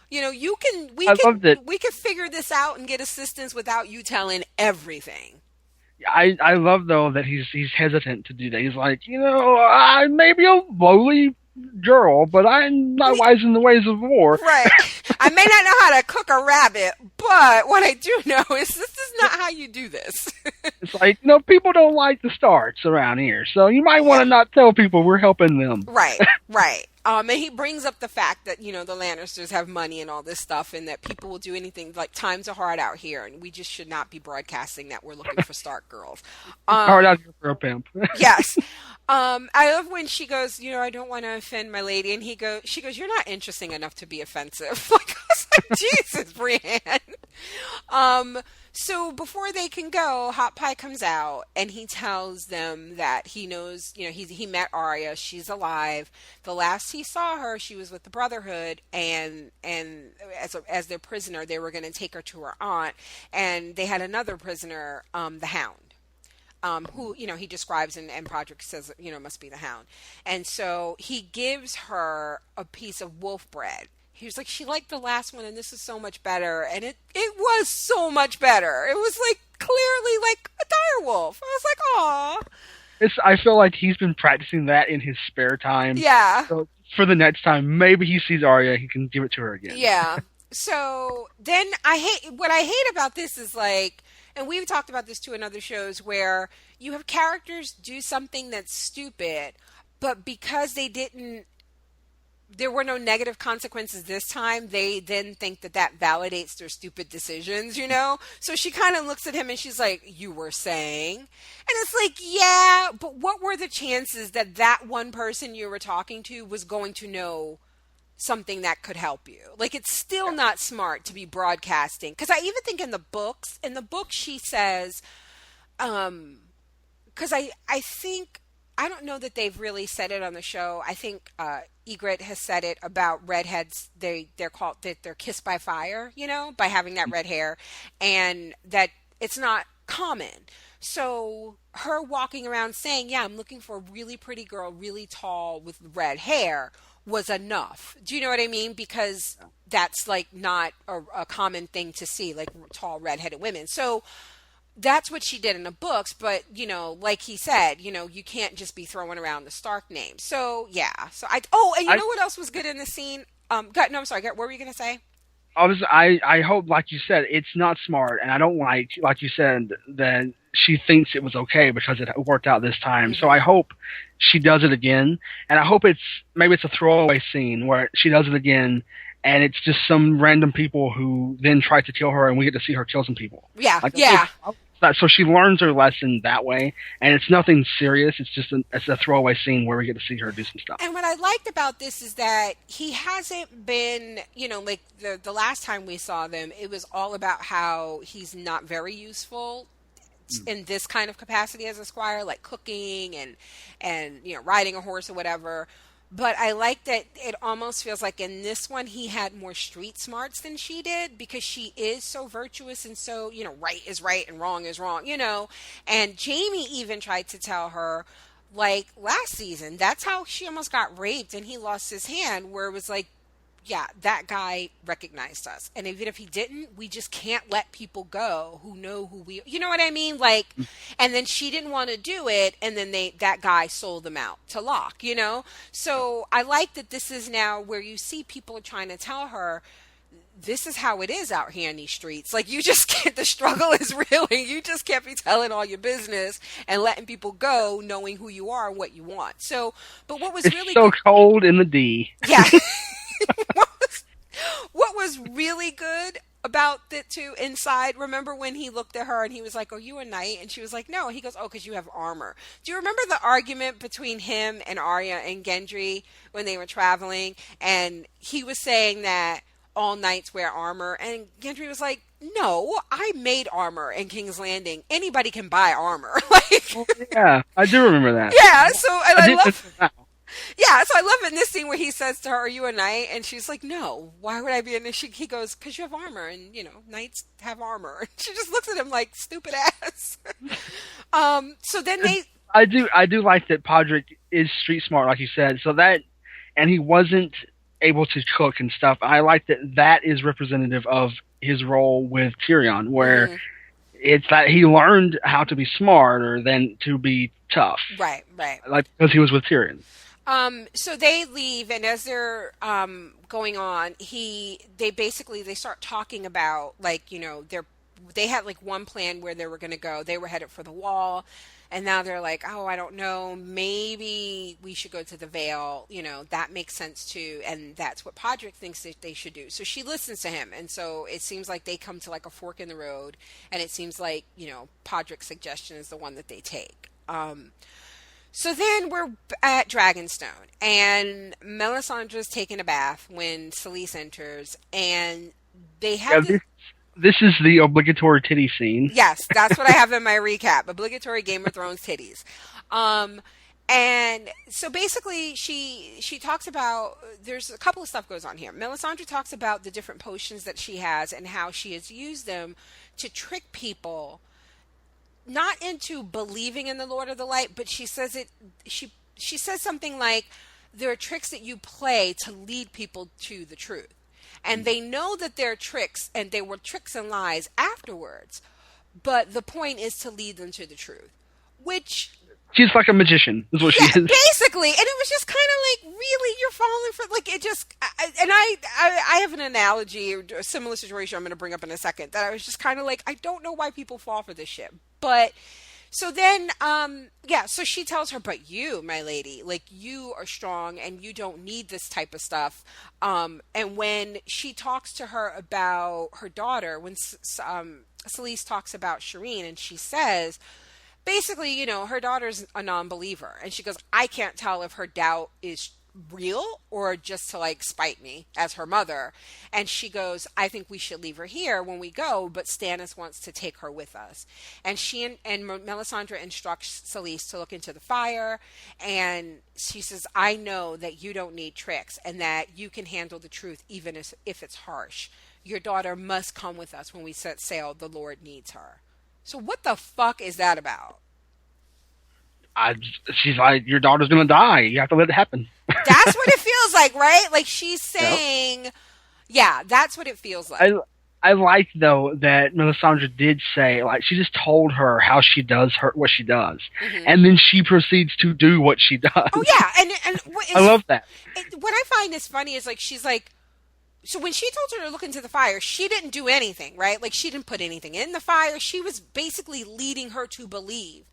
I loved it.
we can figure this out and get assistance without you telling everything.
I love though that he's hesitant to do that. He's like, I may be a lowly girl, but I'm not wise in the ways of war.
Right. I may not know how to cook a rabbit, but what I do know is this is not how you do this.
It's like, people don't like the Starks around here, so you might want to not tell people we're helping them.
Right, right. And he brings up the fact that, the Lannisters have money and all this stuff, and that people will do anything. Like, times are hard out here, and we just should not be broadcasting that we're looking for Stark girls.
Hard out here for a pimp.
Yes. I love when she goes, I don't want to offend my lady, and she goes, you're not interesting enough to be offensive. Like, I was like, Jesus, Brienne. So before they can go, Hot Pie comes out and he tells them that he knows, he met Arya, she's alive. The last he saw her, she was with the Brotherhood, and as their prisoner, they were going to take her to her aunt, and they had another prisoner, the Hound. Who, he describes and Podrick says, must be the Hound. And so he gives her a piece of wolf bread. He was like, she liked the last one and this is so much better. And it was so much better. It was like clearly like a dire wolf. I was like, aw.
I feel like he's been practicing that in his spare time.
Yeah.
So for the next time, maybe he sees Arya, he can give it to her again.
Yeah. So then what I hate about this is like, and we've talked about this too in other shows, where you have characters do something that's stupid, but because there were no negative consequences this time, they then think that validates their stupid decisions, So she kind of looks at him and she's like, you were saying? And it's like, yeah, but what were the chances that one person you were talking to was going to know something that could help you? Like, it's still not smart to be broadcasting. Because I even think in the book she says, because I think, I don't know that they've really said it on the show. I think Egret has said it about redheads. They're called, they're kissed by fire, by having that red hair, and that it's not common. So her walking around saying, yeah, I'm looking for a really pretty girl, really tall with red hair, was enough. Do you know what I mean? Because that's like not a common thing to see, like tall redheaded women. So that's what she did in the books, but like he said, you can't just be throwing around the Stark name. So yeah. So and know what else was good in the scene? No, I'm sorry. What were you gonna say?
I hope, like you said, it's not smart, and I don't like you said, that she thinks it was okay because it worked out this time. Mm-hmm. So I hope she does it again, and I hope maybe it's a throwaway scene where she does it again, and it's just some random people who then try to kill her, and we get to see her kill some people.
Yeah, yeah.
So she learns her lesson that way, and it's nothing serious. It's just a throwaway scene where we get to see her do some stuff.
And what I liked about this is that he hasn't been, like the last time we saw them, it was all about how he's not very useful in this kind of capacity as a squire, like cooking and riding a horse or whatever. But I like that it almost feels like in this one he had more street smarts than she did, because she is so virtuous and so, right is right and wrong is wrong, And Jamie even tried to tell her, like last season, that's how she almost got raped and he lost his hand, where it was like, yeah, that guy recognized us. And even if he didn't, we just can't let people go who know who we, you know what I mean? Like, and then she didn't want to do it. And then that guy sold them out to Locke, you know? So I like that this is now where you see people are trying to tell her, this is how it is out here in these streets. Like, you just can't, the struggle is real, and you just can't be telling all your business and letting people go knowing who you are and what you want. So, but what was
It's
really
so
good,
cold in the D.
yeah. What was really good about it too inside, remember when he looked at her and he was like, "Are you a knight?" And she was like, "No." He goes, "Oh, because you have armor." Do you remember the argument between him and Arya and Gendry when they were traveling? And he was saying that all knights wear armor. And Gendry was like, "No, I made armor in King's Landing. Anybody can buy armor." Like,
Oh, yeah, I do remember that.
yeah, so, and
I
I
didn't
love,
miss that.
yeah, so I love it in this scene where he says to her, "Are you a knight?" And she's like, "No, why would I be a knight?" He goes, "Because you have armor, and, you know, knights have armor." And she just looks at him like, stupid ass. So then they,
I do like that Podrick is street smart, like you said. So that, and he wasn't able to cook and stuff. I like that is representative of his role with Tyrion, where
mhm,
it's that he learned how to be smarter than to be tough,
right, right.
like because he was with Tyrion.
So they leave, and as they're going on, they start talking about, like, you know, they had like one plan where they were going to go. They were headed for the wall, and now they're like, "Oh, I don't know, maybe we should go to the Vale." You know, that makes sense too, and that's what Podrick thinks that they should do. So she listens to him, and so it seems like they come to like a fork in the road, and it seems like, you know, Podrick's suggestion is the one that they take. So then we're at Dragonstone, and Melisandre's taking a bath when Selyse enters, and they
Yeah,
have this.
this is the obligatory titty scene.
Yes, that's what I have in my recap. Obligatory Game of Thrones titties. And so basically she talks about, there's a couple of stuff goes on here. Melisandre talks about the different potions that she has and how she has used them to trick people not into believing in the Lord of the Light, but she says it. She says something like, "There are tricks that you play to lead people to the truth," and they know that they're tricks, and they were tricks and lies afterwards. But the point is to lead them to the truth, which,
She's like a magician, is what she
yeah,
is.
basically, and it was just kind of like, really, you're falling for, like, it just, I have an analogy or a similar situation I'm going to bring up in a second, that I was just kind of like, I don't know why people fall for this shit. But so then, yeah, so she tells her, "But you, my lady, like, you are strong and you don't need this type of stuff." And when she talks to her about her daughter, when Selyse talks about Shireen, and she says, basically, you know, her daughter's a non-believer, and she goes, "I can't tell if her doubt is real or just to, like, spite me as her mother." And she goes, "I think we should leave her here when we go, but Stannis wants to take her with us." And Melisandre instructs Selyse to look into the fire, and she says, "I know that you don't need tricks and that you can handle the truth even if it's harsh. Your daughter must come with us when we set sail. The Lord needs her." So what the fuck is that about?
I, she's like, your daughter's gonna die. You have to let it happen.
That's what it feels like, right? Like, she's
Yep.
saying, yeah, that's what it feels like.
I like though that Melisandre did say, like, she just told her how she does what she does,
Hmm.
and then she proceeds to do what she does.
Oh yeah, and
I love that.
what I find is funny is, like, she's like, so when she told her to look into the fire, she didn't do anything, right? Like, she didn't put anything in the fire. She was basically leading her to believe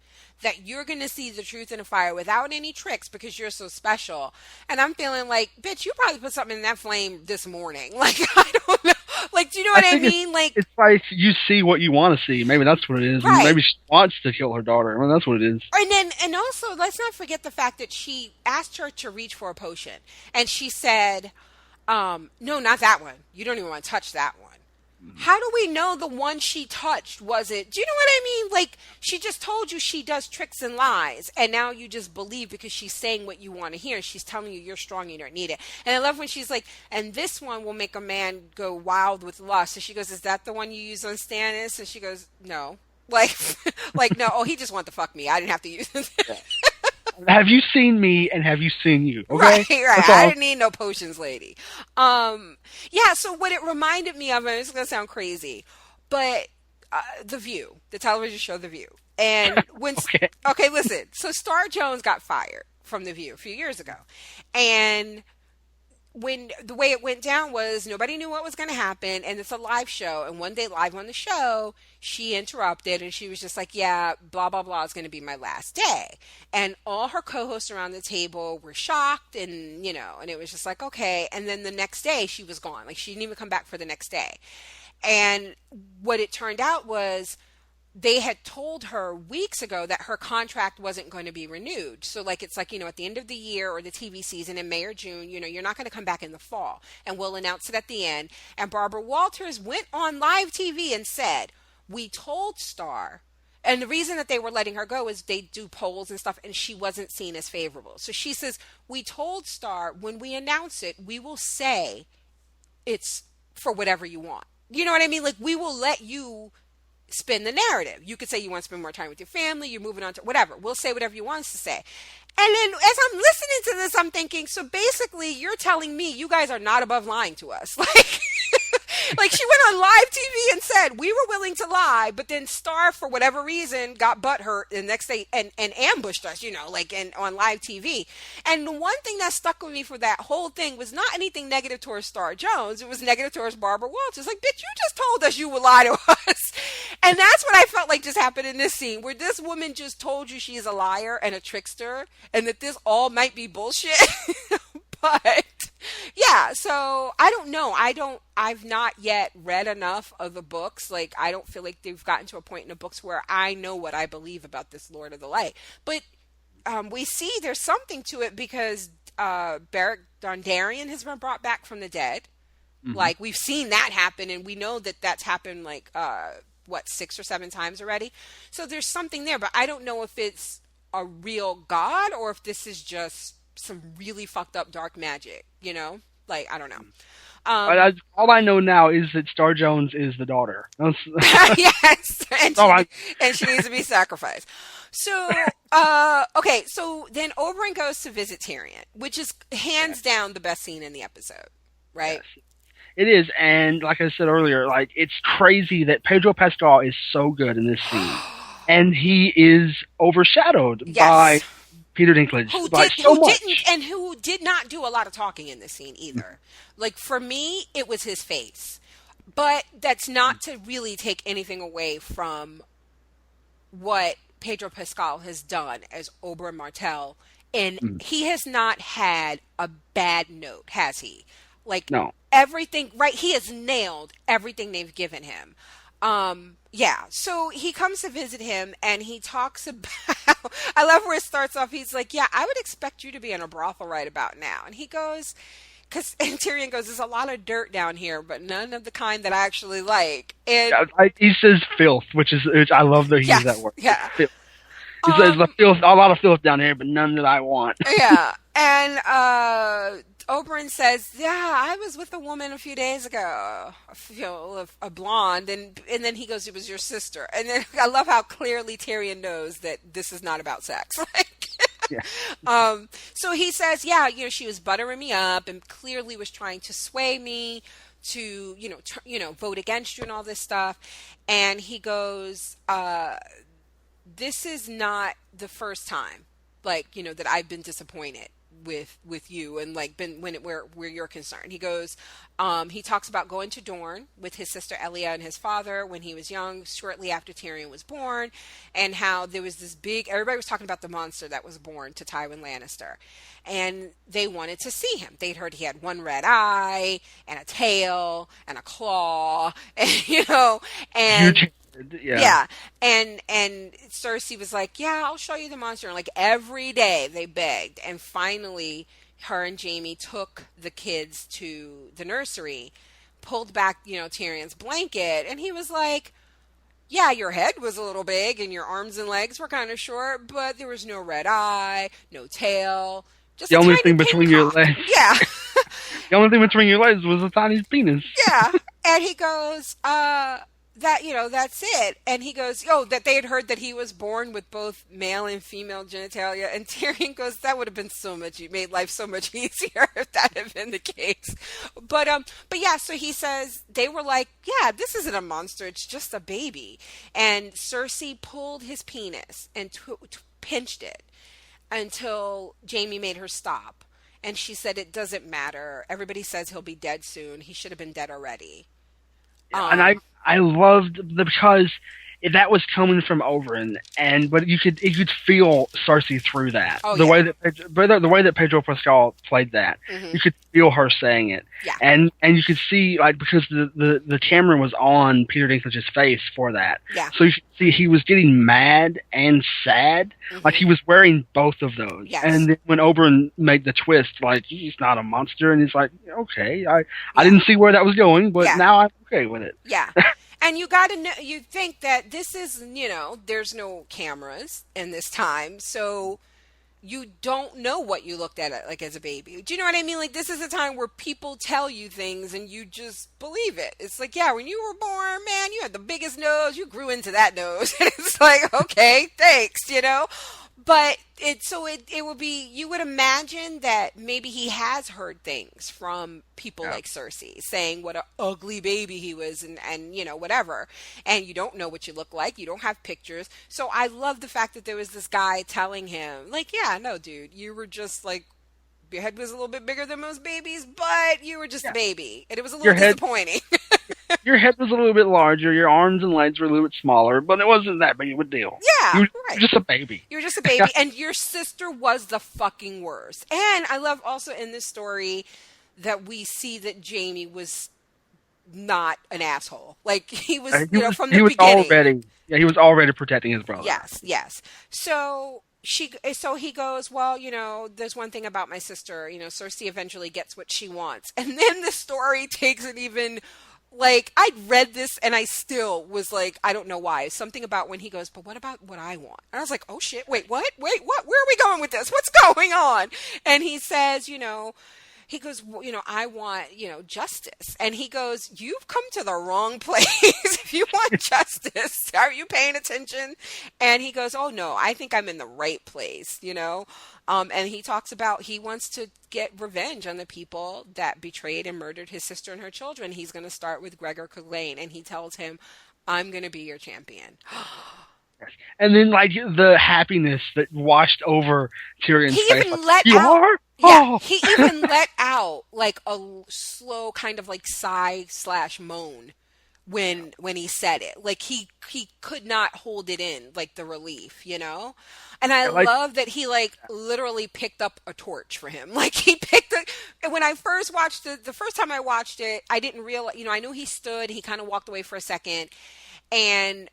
that you're going to see the truth in a fire without any tricks because you're so special. And I'm feeling like, bitch, you probably put something in that flame this morning. Like, I don't know. Like, do you know what I
think
mean? Like,
It's like you see what you want to see. Maybe that's what it is.
Right.
Maybe she wants to kill her daughter. I mean, that's what it is.
and also, let's not forget the fact that she asked her to reach for a potion, and she said, "No, not that one. You don't even want to touch that one." How do we know the one she touched wasn't? Do you know what I mean? Like, she just told you she does tricks and lies, and now you just believe because she's saying what you want to hear. She's telling you you're strong, you don't need it. And I love when she's like, "And this one will make a man go wild with lust." So she goes, "Is that the one you use on Stannis?" And she goes, "No." Like, like, no. Oh, he just wanted to fuck me. I didn't have to use it.
Have you seen me and have you seen you?
Right,
Okay?
right.
That's
I
all.
didn't need no potions, lady. Yeah. So what it reminded me of, and it's gonna sound crazy, but The View, the television show The View, and
Okay.
okay, listen. So Star Jones got fired from The View a few years ago, and when the way it went down was nobody knew what was going to happen, and it's a live show, and one day live on the show she interrupted and she was just like, yeah, blah blah blah is going to be my last day. And all her co-hosts around the table were shocked, and and it was just like, okay. And then the next day she was gone, like she didn't even come back for the next day. And what it turned out was they had told her weeks ago that her contract wasn't going to be renewed. So, like, it's like, at the end of the year or the TV season in May or June, you're not going to come back in the fall. And we'll announce it at the end. And Barbara Walters went on live TV and said, we told Star. And the reason that they were letting her go is they do polls and stuff, and she wasn't seen as favorable. So she says, we told Star when we announce it, we will say it's for whatever you want. You know what I mean? Like, we will let you spin the narrative. You could say you want to spend more time with your family, you're moving on to whatever. We'll say whatever you want us to say. And then as I'm listening to this, I'm thinking, so basically you're telling me you guys are not above lying to us. Like she went on live TV and said, we were willing to lie, but then Star, for whatever reason, got butthurt the next day and ambushed us, on live TV. And the one thing that stuck with me for that whole thing was not anything negative towards Star Jones. It was negative towards Barbara Walters. Like, bitch, you just told us you would lie to us. And that's what I felt like just happened in this scene, where this woman just told you she's a liar and a trickster and that this all might be bullshit. But yeah, so I don't know. I've not yet read enough of the books. Like, I don't feel like they've gotten to a point in the books where I know what I believe about this Lord of the Light. But we see there's something to it because Beric Dondarrion has been brought back from the dead.
Mm-hmm.
Like, we've seen that happen, and we know that that's happened, like, 6 or 7 times already. So there's something there, but I don't know if it's a real god or if this is just some really fucked up dark magic, Like, I don't know.
All I know now is that Star Jones is the daughter.
Yes, and she needs to be sacrificed. So, okay, so then Oberyn goes to visit Tyrion, which is hands down the best scene in the episode, right?
Yes. It is, and like I said earlier, like, it's crazy that Pedro Pascal is so good in this scene, and he is overshadowed by Peter Dinklage,
who did not do a lot of talking in this scene either. Like, for me, it was his face, but that's not to really take anything away from what Pedro Pascal has done as Oberyn Martell, and he has not had a bad note, has he? Like,
no.
Everything, right? He has nailed everything they've given him. Yeah, so he comes to visit him and he talks about, I love where it starts off. He's like, yeah, I would expect you to be in a brothel right about now. And he goes, and Tyrion goes, there's a lot of dirt down here, but none of the kind that I actually like. And
he says filth, which I love that he uses that word.
Yeah.
Filth. He says filth, a lot of filth down here, but none that I want.
Yeah. And Oberyn says, yeah, I was with a woman a few days ago, a blonde, and then he goes, it was your sister. And then I love how clearly Tyrion knows that this is not about sex. Yeah. So he says, yeah, she was buttering me up and clearly was trying to sway me to, vote against you and all this stuff. And he goes, this is not the first time, that I've been disappointed with you and where you're concerned. He goes, he talks about going to Dorne with his sister Elia and his father when he was young, shortly after Tyrion was born, and how there was this everybody was talking about the monster that was born to Tywin Lannister, and they wanted to see him. They'd heard he had one red eye and a tail and a claw, and yeah. And Cersei was like, yeah, I'll show you the monster. And like every day they begged. And finally, her and Jaime took the kids to the nursery, pulled back, Tyrion's blanket. And he was like, yeah, your head was a little big and your arms and legs were kind of short, but there was no red eye, no tail. Just
the only thing between your legs.
Yeah.
The only thing between your legs was a tiny penis.
Yeah. And he goes, that's it. And he goes, oh, that they had heard that he was born with both male and female genitalia. And Tyrion goes, that would have been made life so much easier if that had been the case. But yeah, so he says, they were like, yeah, this isn't a monster, it's just a baby. And Cersei pulled his penis and pinched it until Jamie made her stop. And she said, it doesn't matter. Everybody says he'll be dead soon. He should have been dead already.
And I loved because that was coming from Oberyn, but you could feel Cersei through that.
Oh,
the
yeah.
way that Pedro Pascal played that, you could feel her saying it.
Yeah.
And you could see, like, because the camera was on Peter Dinklage's face for that.
Yeah.
So you could see he was getting mad and sad. Like, he was wearing both of those.
Yes.
And then when Oberyn made the twist, like, he's not a monster, and he's like, okay, I didn't see where that was going, but now I'm okay with it.
Yeah. And you got to know, you think that this is, there's no cameras in this time, so you don't know what you looked at like as a baby. Do you know what I mean? Like, this is a time where people tell you things and you just believe it. It's like, yeah, when you were born, man, you had the biggest nose, you grew into that nose. And it's like, okay, thanks, But it would be, you would imagine that maybe he has heard things from people like Cersei saying what an ugly baby he was and whatever. And you don't know what you look like. You don't have pictures. So I love the fact that there was this guy telling him, like, yeah, no, dude, you were just like, your head was a little bit bigger than most babies, but you were just a baby. And it was a little disappointing.
Your head was a little bit larger, your arms and legs were a little bit smaller, but it wasn't that big of a deal.
Yeah,
you were just a baby.
You were just a baby, and your sister was the fucking worst. And I love also in this story that we see that Jamie was not an asshole. Like, he was, from the beginning.
He was already protecting his brother.
Yes. So he goes, well, there's one thing about my sister, Cersei eventually gets what she wants. And then the story takes it even, like, I'd read this and I still was like, I don't know why. Something about when he goes, but what about what I want? And I was like, oh shit, wait, what? Where are we going with this? What's going on? And he says, he goes, well, I want, justice. And he goes, you've come to the wrong place. If you want justice, are you paying attention? And he goes, oh no, I think I'm in the right place, and he talks about he wants to get revenge on the people that betrayed and murdered his sister and her children. He's going to start with Gregor Clegane, and he tells him, I'm going to be your champion.
And then, like, the happiness that washed over Tyrion's face.
He even let out. Yeah, he even let out like a slow kind of like sigh/moan when he said it. Like, he could not hold it in, like the relief, And I love that he like literally picked up a torch for him. Like, he picked it. When I first watched it, the first time I watched it, I didn't realize, I knew he stood, he kind of walked away for a second, and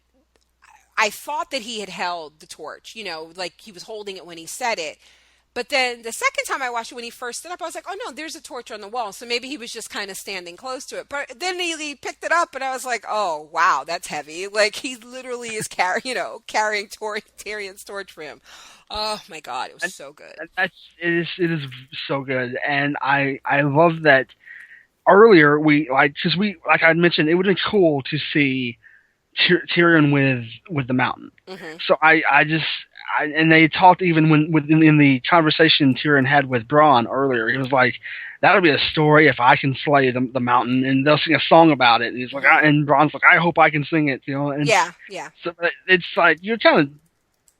I thought that he had held the torch, like he was holding it when he said it. But then the second time I watched it, when he first stood up, I was like, oh no, there's a torch on the wall. So maybe he was just kind of standing close to it. But then he picked it up and I was like, oh, wow, that's heavy. Like, he literally is carrying Tyrion's torch for him. Oh my God, it was so good.
It is so good. And I love that earlier because like I mentioned, it would have been cool to see Tyrion with the mountain. Mm-hmm. So and they talked even in the conversation Tyrion had with Bronn earlier. He was like, "That'll be a story if I can slay the mountain, and they'll sing a song about it." And he's like, and Bronn's like, "I hope I can sing it," And
yeah.
So it's like you're kind of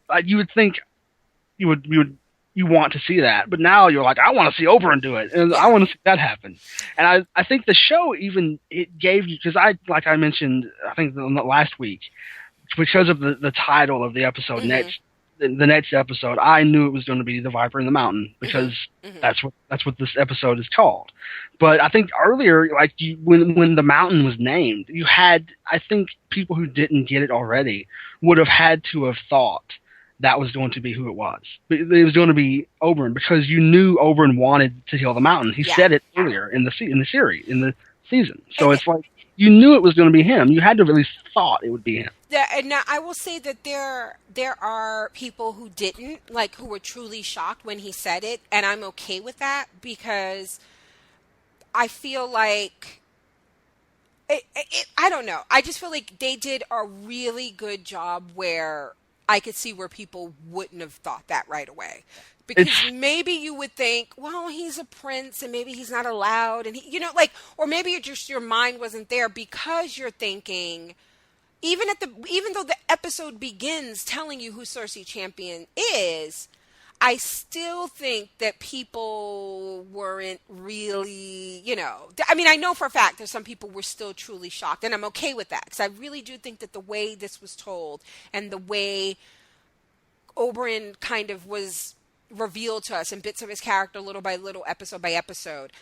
like you would think you want to see that, but now you're like, I want to see Oberyn do it, and I want to see that happen. And I think the show even it gave you, because like I mentioned, I think the last week, because of the title of the episode, mm-hmm. The next episode, I knew it was going to be The Viper in the Mountain, because mm-hmm. that's what this episode is called. But I think earlier, like when the mountain was named, you had, I think people who didn't get it already would have had to have thought that was going to be who it was. It was going to be Oberyn, because you knew Oberyn wanted to heal the mountain. He said it earlier in the series, in the season. So it's like you knew it was going to be him. You had to have at least thought it would be him.
And now I will say that there are people who didn't, like, who were truly shocked when he said it, and I'm okay with that, because I feel like I don't know. I just feel like they did a really good job where I could see where people wouldn't have thought that right away. Because
It's
maybe you would think, well, he's a prince and maybe he's not allowed. And, like, or maybe your mind wasn't there because you're thinking, even though the episode begins telling you who Cersei Champion is, I still think that people weren't really, I mean, I know for a fact that some people were still truly shocked, and I'm okay with that because I really do think that the way this was told and the way Oberyn kind of was revealed to us in bits of his character, little by little, episode by episode,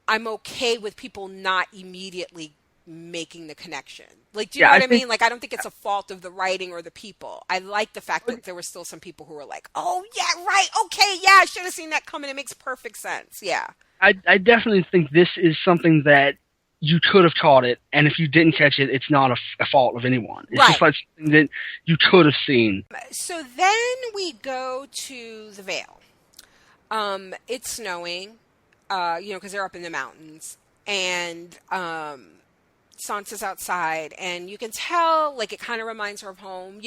I'm okay with people not immediately making the connection. Like, do you
yeah,
know
I
what I
think
mean? Like, I don't think it's a fault of the writing or the people. I like the fact that there were still some people who were like, oh, yeah, right. Okay. Yeah, I should have seen that coming. It makes perfect sense. Yeah.
I definitely think this is something that you could have caught it, and if you didn't catch it, it's not a fault of anyone. It's
Right.
just like something that you could have seen.
So then we go to the Vale. It's snowing, because they're up in the mountains. And Sansa's outside, and you can tell, like, it kind of reminds her of home,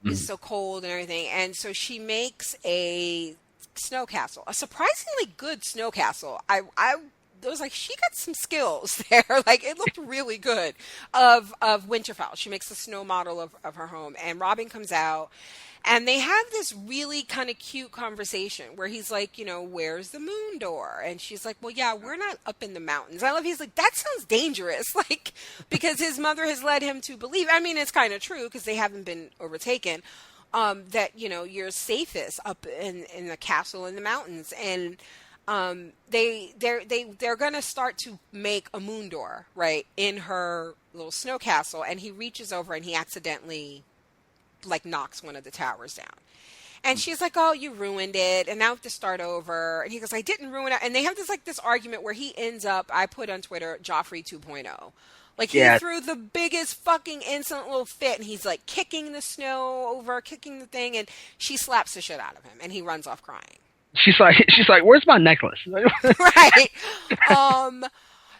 It's so cold and everything. And so she makes a snow castle, a surprisingly good snow castle. I was like, she got some skills there. Like, it looked really good of Winterfell. She makes a snow model of her home, and Robin comes out. And they have this really kind of cute conversation where he's like, where's the moon door? And she's like, well, yeah, we're not up in the mountains. I love, he's like, that sounds dangerous. Like, because his mother has led him to believe, I mean, it's kind of true because they haven't been overtaken, that, you're safest up in the castle in the mountains. And they're going to start to make a moon door, right, in her little snow castle. And he reaches over and he accidentally like knocks one of the towers down. And she's like, oh, you ruined it. And now I have to start over. And he goes, I didn't ruin it. And they have this argument where he ends up, I put on Twitter, Joffrey 2.0. Like, he
Yeah,
threw the biggest fucking insolent little fit. And he's like kicking the snow over, kicking the thing. And she slaps the shit out of him. And he runs off crying.
she's like, where's my necklace?
Right.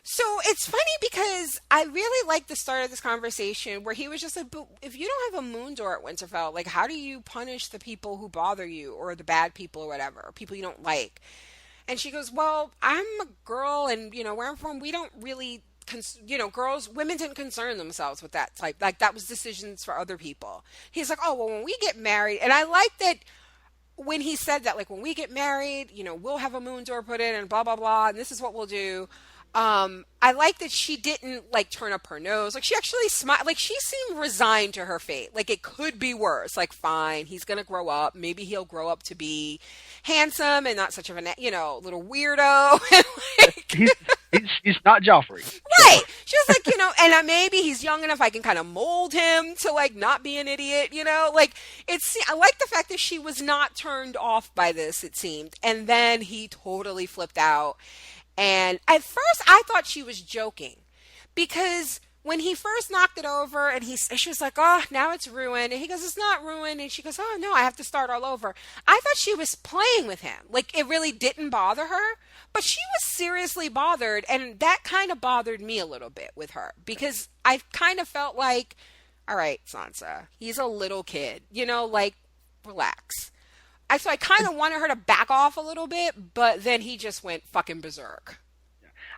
So it's funny because I really like the start of this conversation where he was just like, but if you don't have a moon door at Winterfell, like, how do you punish the people who bother you or the bad people or whatever, or people you don't like? And she goes, well, I'm a girl and, where I'm from, we don't really, women didn't concern themselves with that type. Like, that was decisions for other people. He's like, oh, well, when we get married, and I like that when he said that, like, when we get married, we'll have a moon door put in and blah, blah, blah, and this is what we'll do. I like that she didn't like turn up her nose. Like, she actually smiled. Like, she seemed resigned to her fate. Like, it could be worse. Like, fine, he's gonna grow up. Maybe he'll grow up to be handsome and not such of a little weirdo. Like,
He's not Joffrey.
right. She was like, and maybe he's young enough. I can kind of mold him to like not be an idiot. Like, I like the fact that she was not turned off by this. It seemed, and then he totally flipped out. And at first, I thought she was joking because when he first knocked it over and she was like, oh, now it's ruined. And he goes, it's not ruined. And she goes, oh, no, I have to start all over. I thought she was playing with him. Like, it really didn't bother her. But she was seriously bothered. And that kind of bothered me a little bit with her because I kind of felt like, all right, Sansa, he's a little kid, like, relax. So I kind of wanted her to back off a little bit, but then he just went fucking berserk.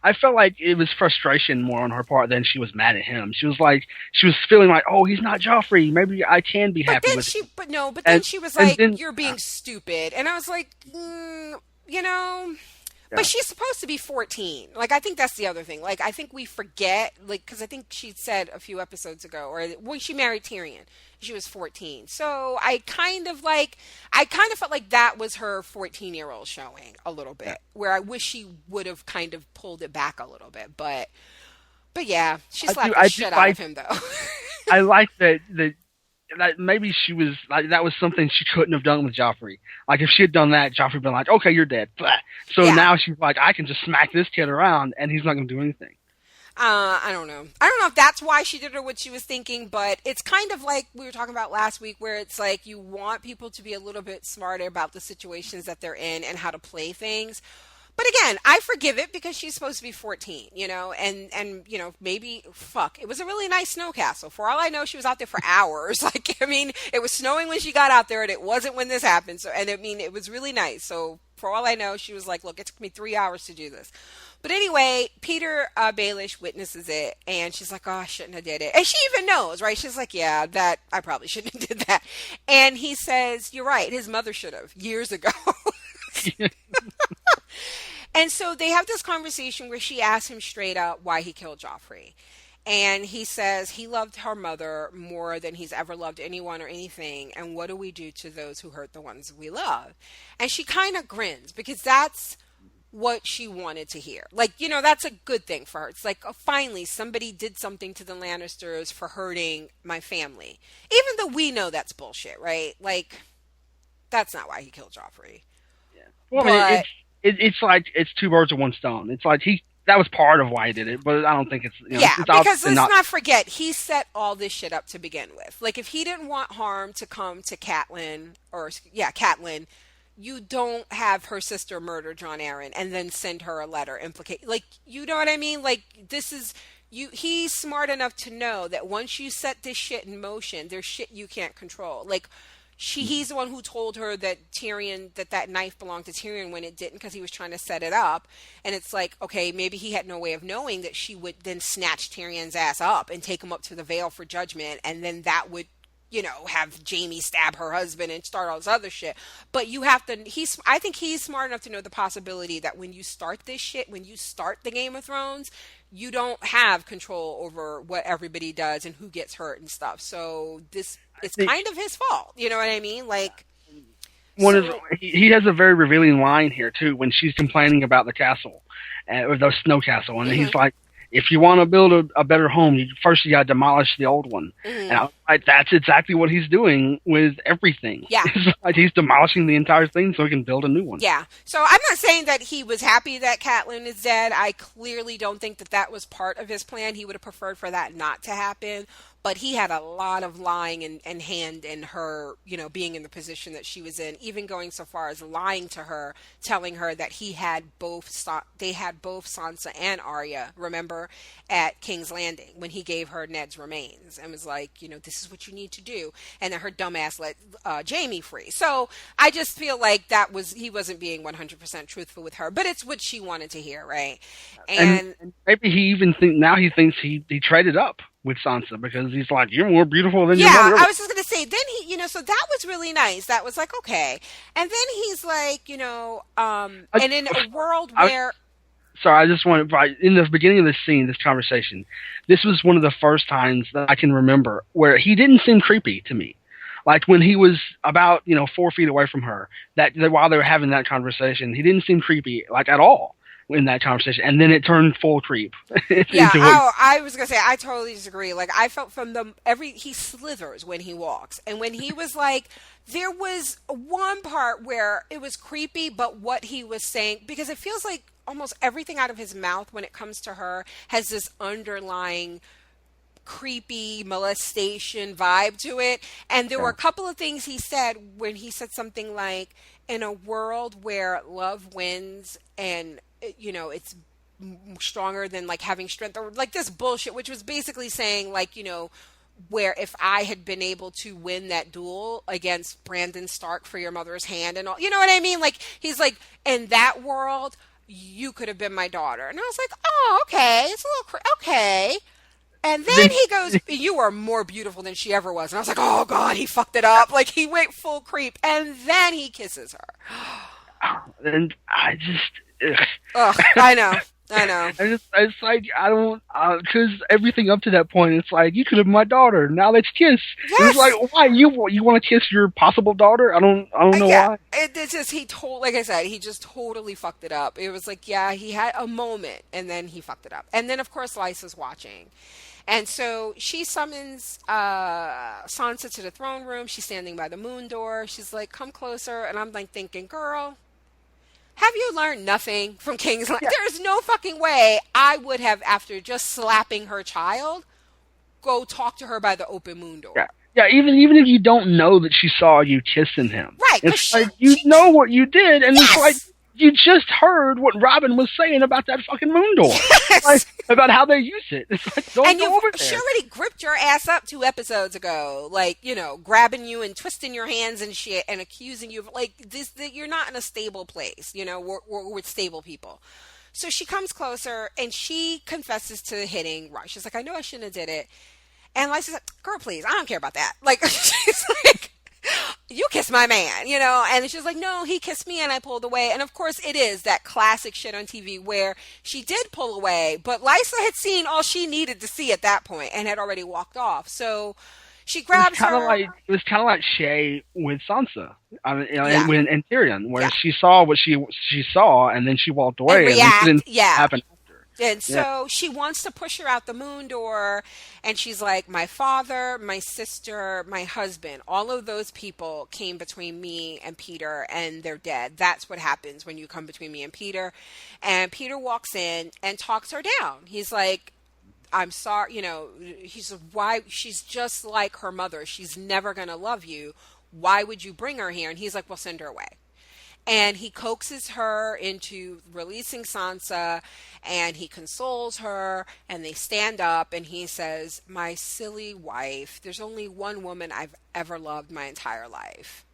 I felt like it was frustration more on her part than she was mad at him. She was feeling like, oh, he's not Joffrey. Maybe I can be happy with him.
But then she was like,
then,
you're being stupid. And I was like,
yeah.
But she's supposed to be 14. Like, I think that's the other thing. Like, I think we forget, like, because I think she said a few episodes ago, or when she married Tyrion, she was 14. So I kind of felt like that was her 14-year-old showing a little bit, where I wish she would have kind of pulled it back a little bit. But yeah, she slapped the shit out of him, though.
I like that maybe she was like, that was something she couldn't have done with Joffrey. Like, if she had done that, Joffrey would been like, okay, you're dead. So now she's like, I can just smack this kid around and he's not going to do anything.
I don't know. I don't know if that's why she did or what she was thinking, but it's kind of like we were talking about last week where it's like you want people to be a little bit smarter about the situations that they're in and how to play things. But again, I forgive it because she's supposed to be 14, and maybe fuck. It was a really nice snow castle. For all I know, she was out there for hours. Like, I mean, it was snowing when she got out there and it wasn't when this happened. So, and I mean, it was really nice. So, for all I know, she was like, "Look, it took me 3 hours to do this." But anyway, Peter Baelish witnesses it, and she's like, "Oh, I shouldn't have did it." And she even knows, right? She's like, "Yeah, that I probably shouldn't have did that." And he says, "You're right. His mother should have years ago." And so they have this conversation where she asks him straight up why he killed Joffrey. And he says he loved her mother more than he's ever loved anyone or anything. And what do we do to those who hurt the ones we love? And she kind of grins because that's what she wanted to hear. Like, that's a good thing for her. It's like, oh, finally, somebody did something to the Lannisters for hurting my family. Even though we know that's bullshit, right? Like, that's not why he killed Joffrey.
Yeah. Well, I mean, it's like it's two birds with one stone. It's like that was part of why he did it, but I don't think it's
yeah.
It's
because let's not forget he set all this shit up to begin with. Like if he didn't want harm to come to Catelyn, you don't have her sister murder Jon Arryn and then send her a letter implicate. Like you know what I mean? Like this is you. He's smart enough to know that once you set this shit in motion, there's shit you can't control. Like. He's the one who told her that Tyrion, that knife belonged to Tyrion when it didn't because he was trying to set it up. And it's like, okay, maybe he had no way of knowing that she would then snatch Tyrion's ass up and take him up to the Vale for judgment. And then that would, have Jaime stab her husband and start all this other shit. But you have to, I think he's smart enough to know the possibility that when you start this shit, when you start the Game of Thrones, you don't have control over what everybody does and who gets hurt and stuff. So it's kind of his fault. You know what I mean? Like,
he has a very revealing line here too when she's complaining about the castle, or the snow castle, and he's like, "If you want to build a better home, you got to demolish the old one." And I was like, that's exactly what he's doing with everything.
Yeah,
it's like he's demolishing the entire thing so he can build a new one.
Yeah. So I'm not saying that he was happy that Catelyn is dead. I clearly don't think that was part of his plan. He would have preferred for that not to happen. But he had a lot of lying and hand in her, being in the position that she was in, even going so far as lying to her, telling her that they had both Sansa and Arya, remember, at King's Landing when he gave her Ned's remains and was like, this is what you need to do. And then her dumbass let Jaime free. So I just feel like he wasn't being 100% truthful with her, but it's what she wanted to hear, right?
And maybe he even thinks he traded up with Sansa because he's like, you're more beautiful than your mother.
I was just gonna say. Then he, so that was really nice. That was like okay. And then he's like, and in a world where.
Sorry, I just want to. In the beginning of this scene, this conversation, this was one of the first times that I can remember where he didn't seem creepy to me. Like when he was about 4 feet away from her, that while they were having that conversation, he didn't seem creepy like at all in that conversation, and then it turned full creep.
I was gonna say I totally disagree. Like I felt from he slithers when he walks, and when he was like, there was one part where it was creepy, but what he was saying, because it feels like almost everything out of his mouth when it comes to her has this underlying creepy molestation vibe to it. And there were a couple of things he said when he said something like, in a world where love wins and it's stronger than like having strength, or like this bullshit, which was basically saying like, where if I had been able to win that duel against Brandon Stark for your mother's hand and all, you know what I mean? Like, he's like, in that world, you could have been my daughter. And I was like, oh, okay. It's a little, okay. And then he goes, you are more beautiful than she ever was. And I was like, oh God, he fucked it up. Like he went full creep. And then he kisses her.
And I just...
Ugh, I know.
It's like, I don't, because everything up to that point, it's like, you could have been my daughter, now let's kiss. Yes. It's like, why, you want to kiss your possible daughter? I don't know why.
It's just, like I said, he just totally fucked it up. It was like, yeah, he had a moment, and then he fucked it up. And then, of course, Lysa's watching. And so she summons Sansa to the throne room. She's standing by the moon door. She's like, come closer. And I'm like thinking, girl, have you learned nothing from King's Landing? Yeah. There's no fucking way I would have, after just slapping her child, go talk to her by the open moon door.
Yeah, even if you don't know that she saw you kissing him.
Right.
It's like, you know what you did, and
yes.
It's like, you just heard what Robin was saying about that fucking moon door. Like,
Yes.
about how they use it. It's like, don't
And
go over
she
there.
already gripped your ass up 2 episodes ago, like, grabbing you and twisting your hands and shit and accusing you of, like, this, that you're not in a stable place, we're with stable people. So she comes closer and she confesses to hitting Rock. She's like, I know I shouldn't have did it. And Lysa's like, girl, please, I don't care about that. Like, she's like, you kiss my man. And she's like, no, he kissed me and I pulled away. And of course it is that classic shit on TV where she did pull away, but Lysa had seen all she needed to see at that point and had already walked off. So she grabs her.
It was kind of like Shay with Sansa,
Yeah.
and Tyrion, where
Yeah.
she saw what she saw, and then she walked away,
And
and
react.
then
Yeah.
happen after.
And
Yeah.
so she wants to push her out the moon door. And she's like, my father, my sister, my husband, all of those people came between me and Peter and they're dead. That's what happens when you come between me and Peter. And Peter walks in and talks her down. He's like, I'm sorry, he's like, why? She's just like her mother. She's never going to love you. Why would you bring her here? And he's like, well, send her away. And he coaxes her into releasing Sansa and he consoles her and they stand up and he says, my silly wife, there's only one woman I've ever loved my entire life,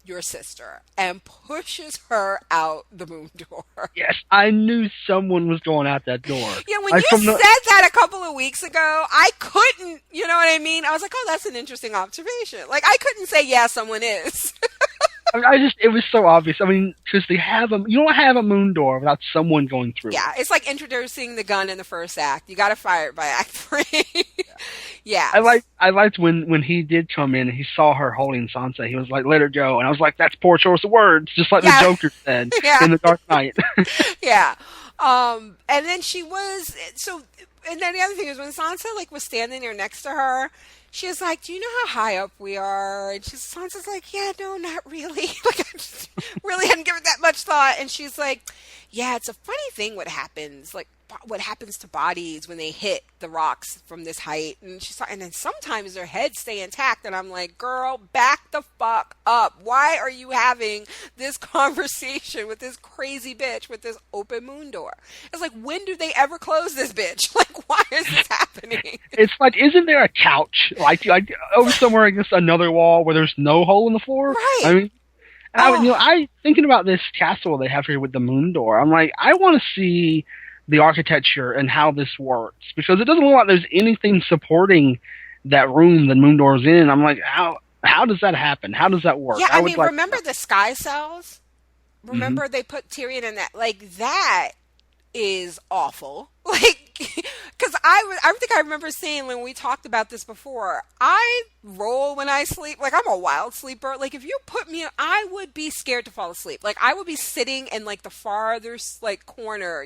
your sister, and pushes her out the moon door.
Yes, I knew someone was going out that door.
Yeah, when you said that a couple of weeks ago, I couldn't, you know what I mean? I was like, oh, that's an interesting observation. Like, I couldn't say, yeah, someone is.
It was so obvious. I mean, because you don't have a moon door without someone going through.
Yeah, it's like introducing the gun in the first act. You got to fire it by act 3. Yeah.
I liked when he did come in and he saw her holding Sansa. He was like, "Let her go," and I was like, "That's poor choice of words," just like the Joker said in The Dark Knight.
Yeah. And then and then the other thing is when Sansa was standing there next to her, she was like, do you know how high up we are? And Sansa's like, yeah, no, not really. I just really hadn't given that much thought. And she's like, yeah, it's a funny thing what happens to bodies when they hit the rocks from this height. And and then sometimes their heads stay intact. And I'm like, girl, back the fuck up. Why are you having this conversation with this crazy bitch with this open moon door? It's like, when do they ever close this bitch? Like, why is this happening?
It's like, isn't there a couch like over somewhere against another wall where there's no hole in the floor?
Right.
I mean, I thinking about this castle they have here with the moon door. I'm like, I want to see the architecture and how this works, because it doesn't look like there's anything supporting that room the moon door's in. I'm like, how does that happen? How does that work?
Yeah, I mean, remember the sky cells? Remember they put Tyrion in that? Like, that is awful. Like, because I think I remember saying when we talked about this before, I roll when I sleep. Like, I'm a wild sleeper. Like, if you put me, I would be scared to fall asleep. Like, I would be sitting in the farther corner,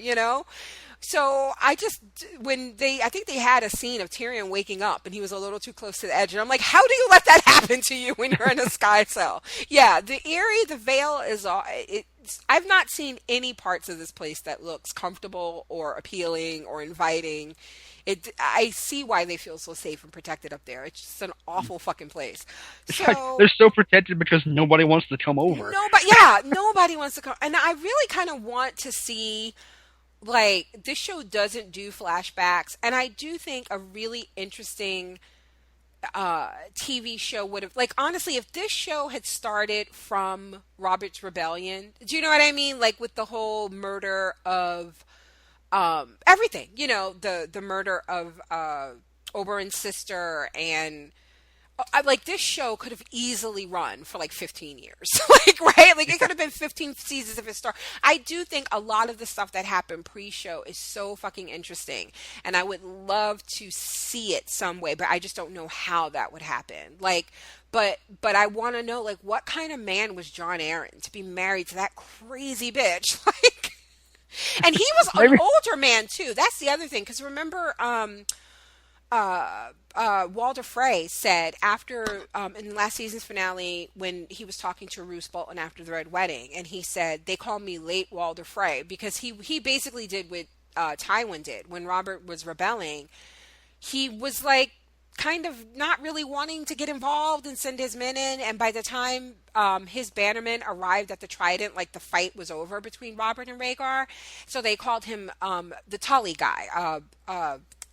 So I think they had a scene of Tyrion waking up and he was a little too close to the edge. And I'm like, how do you let that happen to you when you're in a sky cell? Yeah, the Vale is I've not seen any parts of this place that looks comfortable or appealing or inviting. I see why they feel so safe and protected up there. It's just an awful fucking place. So
they're so protected because nobody wants to come over.
Nobody wants to come. And I really kind of want to see, this show doesn't do flashbacks. And I do think a really interesting TV show would have, honestly, if this show had started from Robert's Rebellion, do you know what I mean? With the whole murder of everything, the murder of Oberyn's sister, and this show could have easily run for 15 years. Right? It could have been 15 seasons if it started. I do think a lot of the stuff that happened pre-show is so fucking interesting. And I would love to see it some way, but I just don't know how that would happen. But I want to know, what kind of man was John Aaron to be married to that crazy bitch? And he was an older man too. That's the other thing. Because remember, Walder Frey said after in last season's finale when he was talking to Roose Bolton after the Red Wedding, and he said they call me late Walder Frey because he basically did what Tywin did when Robert was rebelling. He was kind of not really wanting to get involved and send his men in. And by the time his bannermen arrived at the Trident, like the fight was over between Robert and Rhaegar. So they called him the Tully guy,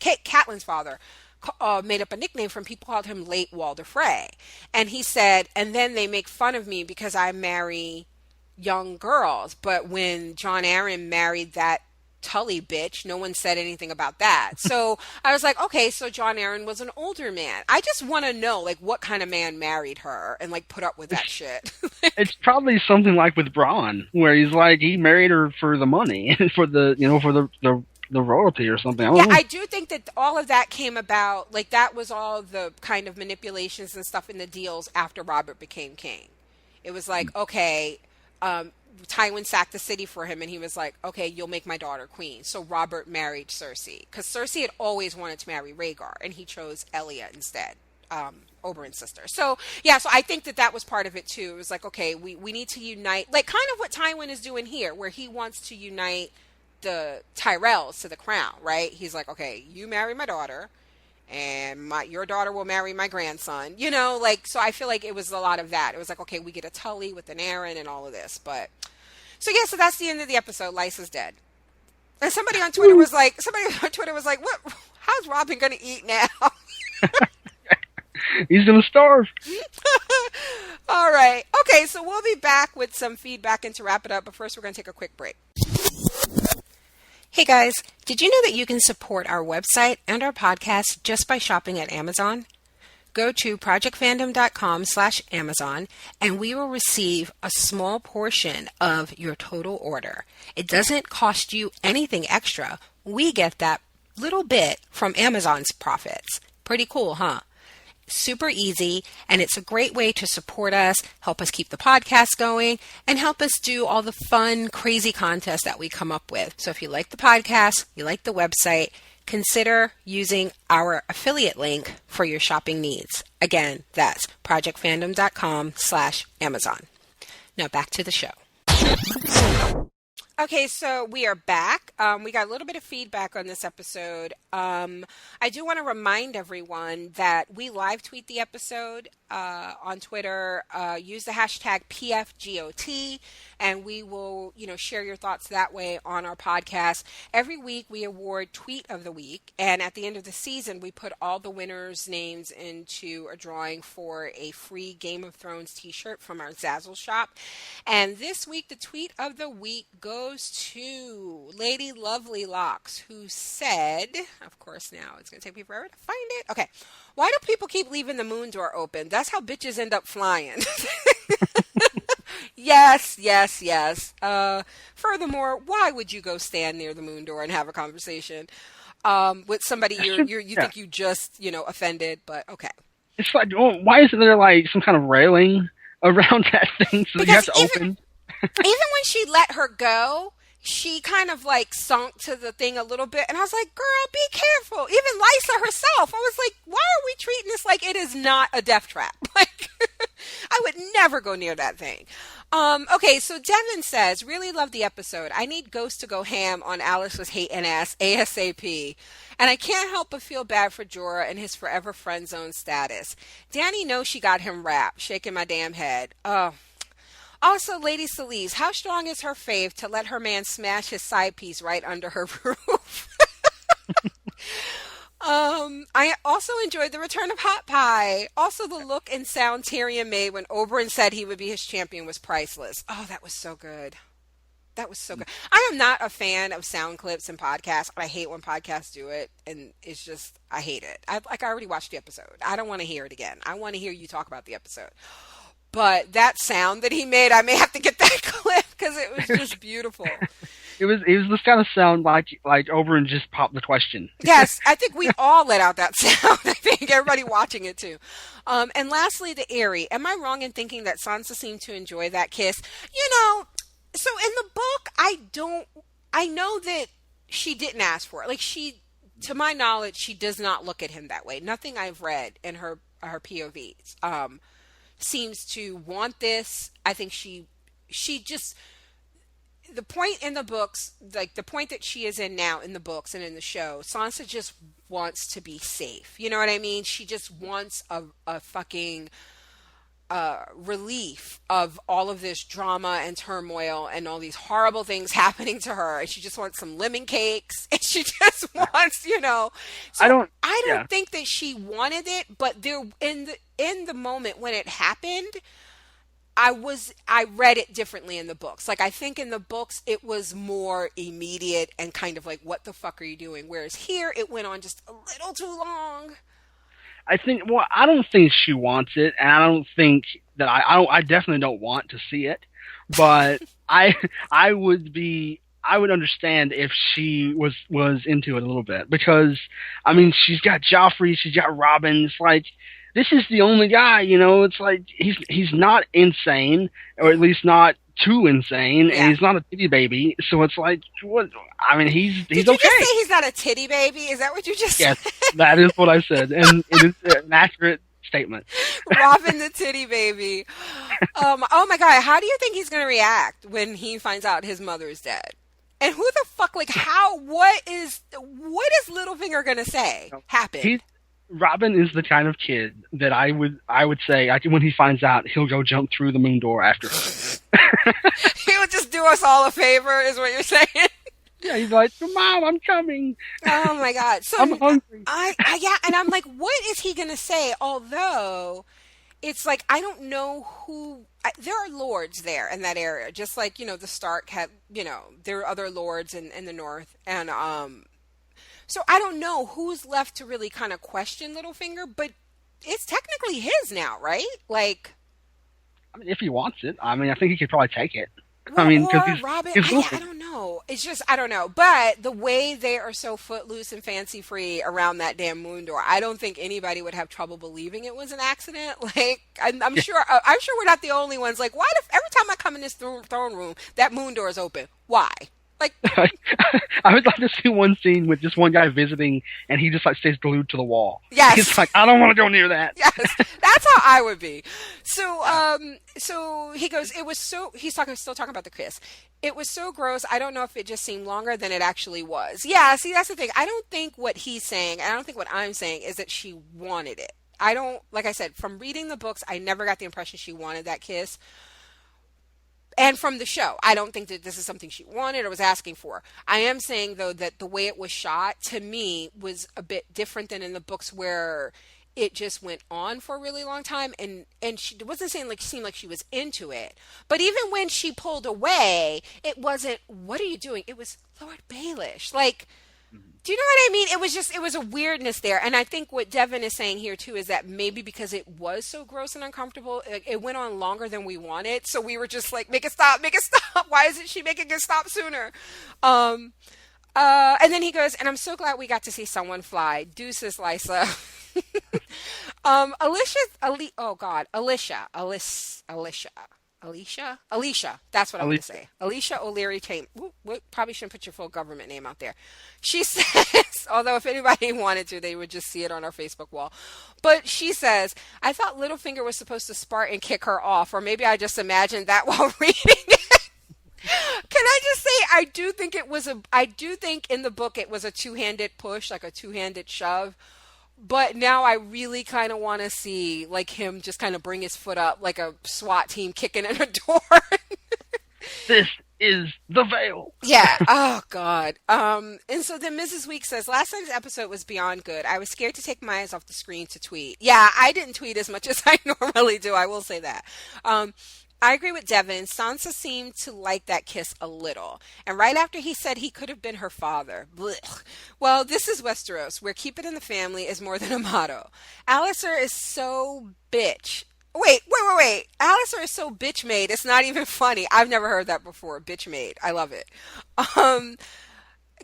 Catelyn's father. Made up a nickname from people called him Late Walder Frey. And he said, and then they make fun of me because I marry young girls. But when John Arryn married that Tully bitch, no one said anything about that. So I was like, okay, so John Arryn was an older man. I just want to know, like, what kind of man married her and, like, put up with that shit.
It's probably something like with Bronn, where he's like, he married her for the money, for the, for the royalty or something.
I do think that all of that came about, like, that was all the kind of manipulations and stuff in the deals after Robert became king. It was like, okay, Tywin sacked the city for him, and he was like, okay, you'll make my daughter queen. So Robert married Cersei, because Cersei had always wanted to marry Rhaegar, and he chose Elia instead, Oberyn's sister. So, yeah, so I think that was part of it, too. It was like, okay, we need to unite, like, kind of what Tywin is doing here, where he wants to unite the Tyrells to the crown, right? He's like, okay, you marry my daughter, and your daughter will marry my grandson, like, so I feel like it was a lot of that. It was like, okay, we get a Tully with an Arryn and all of this, but so yeah, so that's the end of the episode. Lysa's dead. And somebody on Twitter was like, what, how's Robin gonna eat now?
He's gonna starve.
All right, okay, so we'll be back with some feedback and to wrap it up, but first we're gonna take a quick break. Hey guys, did you know that you can support our website and our podcast just by shopping at Amazon? Go to projectfandom.com/Amazon and we will receive a small portion of your total order. It doesn't cost you anything extra. We get that little bit from Amazon's profits. Pretty cool, huh? Super easy, and it's a great way to support us, help us keep the podcast going, and help us do all the fun, crazy contests that we come up with. So if you like the podcast, you like the website, consider using our affiliate link for your shopping needs. Again, that's projectfandom.com/Amazon. Now back to the show. Okay, so we are back. We got a little bit of feedback on this episode. I do want to remind everyone that we live tweet the episode on Twitter. Use the hashtag PFGOT, and we will, share your thoughts that way on our podcast. Every week we award Tweet of the Week, and at the end of the season we put all the winners' names into a drawing for a free Game of Thrones t-shirt from our Zazzle shop. And this week the Tweet of the Week goes to Lady Lovely Locks, who said, of course now it's going to take me forever to find it. Okay. Why do people keep leaving the moon door open? That's how bitches end up flying. Yes. Furthermore, why would you go stand near the moon door and have a conversation with somebody you think you just, offended? But okay.
It's like, why isn't there like some kind of railing around that thing so that you have to open?
Even when she let her go, she kind of like sunk to the thing a little bit. And I was like, girl, be careful. Even Lysa herself, I was like, why are we treating this like it is not a death trap? Like, I would never go near that thing. Okay, so Devin says, really love the episode. I need Ghost to go ham on Alice's hating ass ASAP. And I can't help but feel bad for Jorah and his forever friend zone status. Danny knows she got him wrapped, shaking my damn head. Also, Lady Celise, how strong is her fave to let her man smash his side piece right under her roof? I also enjoyed the return of Hot Pie. Also, the look and sound Tyrion made when Oberyn said he would be his champion was priceless. Oh, that was so good. That was so good. I am not a fan of sound clips and podcasts. I hate when podcasts do it, and it's just, I hate it. I already watched the episode. I don't want to hear it again. I want to hear you talk about the episode. But that sound that he made, I may have to get that clip because it was just beautiful.
It was this kind of sound like Oberyn just popped the question.
Yes, I think we all let out that sound. I think everybody watching it too. And lastly, the Eyrie. Am I wrong in thinking that Sansa seemed to enjoy that kiss? So in the book, I know that she didn't ask for it. Like to my knowledge, she does not look at him that way. Nothing I've read in her POVs. Seems to want this. I think she just, the point in the books, like the point that she is in now in the books and in the show, Sansa just wants to be safe. You know what I mean? She just wants a fucking relief of all of this drama and turmoil and all these horrible things happening to her. And she just wants some lemon cakes. And she just wants, you know.
I
So
don't.
I
Yeah,
don't think that she wanted it, but there in the moment when it happened, I read it differently in the books. Like I think in the books it was more immediate and kind of like, what the fuck are you doing? Whereas here it went on just a little too long.
I think. Well, I don't think she wants it, and I don't think that I don't. I definitely don't want to see it. But I I would be. I would understand if she was into it a little bit because I mean she's got Joffrey, she's got Robin. It's like this is the only guy, you know. It's like he's not insane, or at least not too insane, and
Yeah.
he's not a titty baby. So it's like what? I mean, he's
Did you just
okay.
say he's not a titty baby? Is that what you just
Yes,
said?
that is what I said, and it is an accurate statement.
Robin the titty baby. Oh my god, how do you think he's gonna react when he finds out his mother is dead? And who the fuck, like, how, what is Littlefinger gonna say
He's
happened?
Robin is the kind of kid that I would say when he finds out he'll go jump through the moon door after her.
He would just do us all a favor, is what you're saying?
Yeah, he's like, Mom, I'm coming.
Oh my god. So,
I'm hungry.
yeah, and I'm like, what is he gonna say? Although, it's like, I don't know there are lords there in that area, just like, you know, the Stark had, you know, there are other lords in the north. And, so I don't know who's left to really kind of question Littlefinger, but it's technically his now, right? Like,
I mean, if he wants it, I mean, I think he could probably take it. I
well,
mean, because
or Robin,
he's
I
Wilford.
don't know. It's just, I don't know. But the way they are so footloose and fancy free around that damn moon door, I don't think anybody would have trouble believing it was an accident. Like, I'm sure, I'm sure we're not the only ones. Like, why every time I come in this throne room, that moon door is open? Why? Like,
I would like to see one scene with just one guy visiting, and he just like stays glued to the wall.
yes.
He's like, I don't want to go near that.
Yes, that's how I would be. So, so he goes, it was so, still talking about the kiss. It was so gross. I don't know if it just seemed longer than it actually was. Yeah, see, that's the thing. I don't think what he's saying, and I don't think what I'm saying is that she wanted it. I don't, like I said, from reading the books, I never got the impression she wanted that kiss. And from the show, I don't think that this is something she wanted or was asking for. I am saying, though, that the way it was shot, to me, was a bit different than in the books where it just went on for a really long time. And she wasn't saying like, seemed like she was into it. But even when she pulled away, it wasn't, what are you doing? It was Lord Baelish. Like, do you know what I mean? It was just, it was a weirdness there. And I think what Devin is saying here too is that maybe because it was so gross and uncomfortable, it went on longer than we wanted. So we were just like, make it stop, make it stop. Why isn't she making it stop sooner? Um, and then he goes, and I'm so glad we got to see someone fly. Deuces, Lysa. Oh God, Alicia. That's what I
At
want to
least,
say. Alicia O'Leary Tate. Probably shouldn't put your full government name out there. She says, although if anybody wanted to, they would just see it on our Facebook wall. But she says, I thought Littlefinger was supposed to Spartan kick her off, or maybe I just imagined that while reading it. Can I just say, I do think in the book it was a two-handed push, like a two-handed shove. But now I really kind of want to see like him just kind of bring his foot up like a SWAT team kicking in a door.
this is the veil.
Yeah. Oh God. And so then Mrs. Week says, last night's episode was beyond good. I was scared to take my eyes off the screen to tweet. Yeah, I didn't tweet as much as I normally do. I will say that. I agree with Devin. Sansa seemed to like that kiss a little. And right after he said he could have been her father. Blech. Well, this is Westeros, where keep it in the family is more than a motto. Alistair is so bitch. Wait. Alistair is so bitch made. It's not even funny. I've never heard that before. Bitch made. I love it. Um,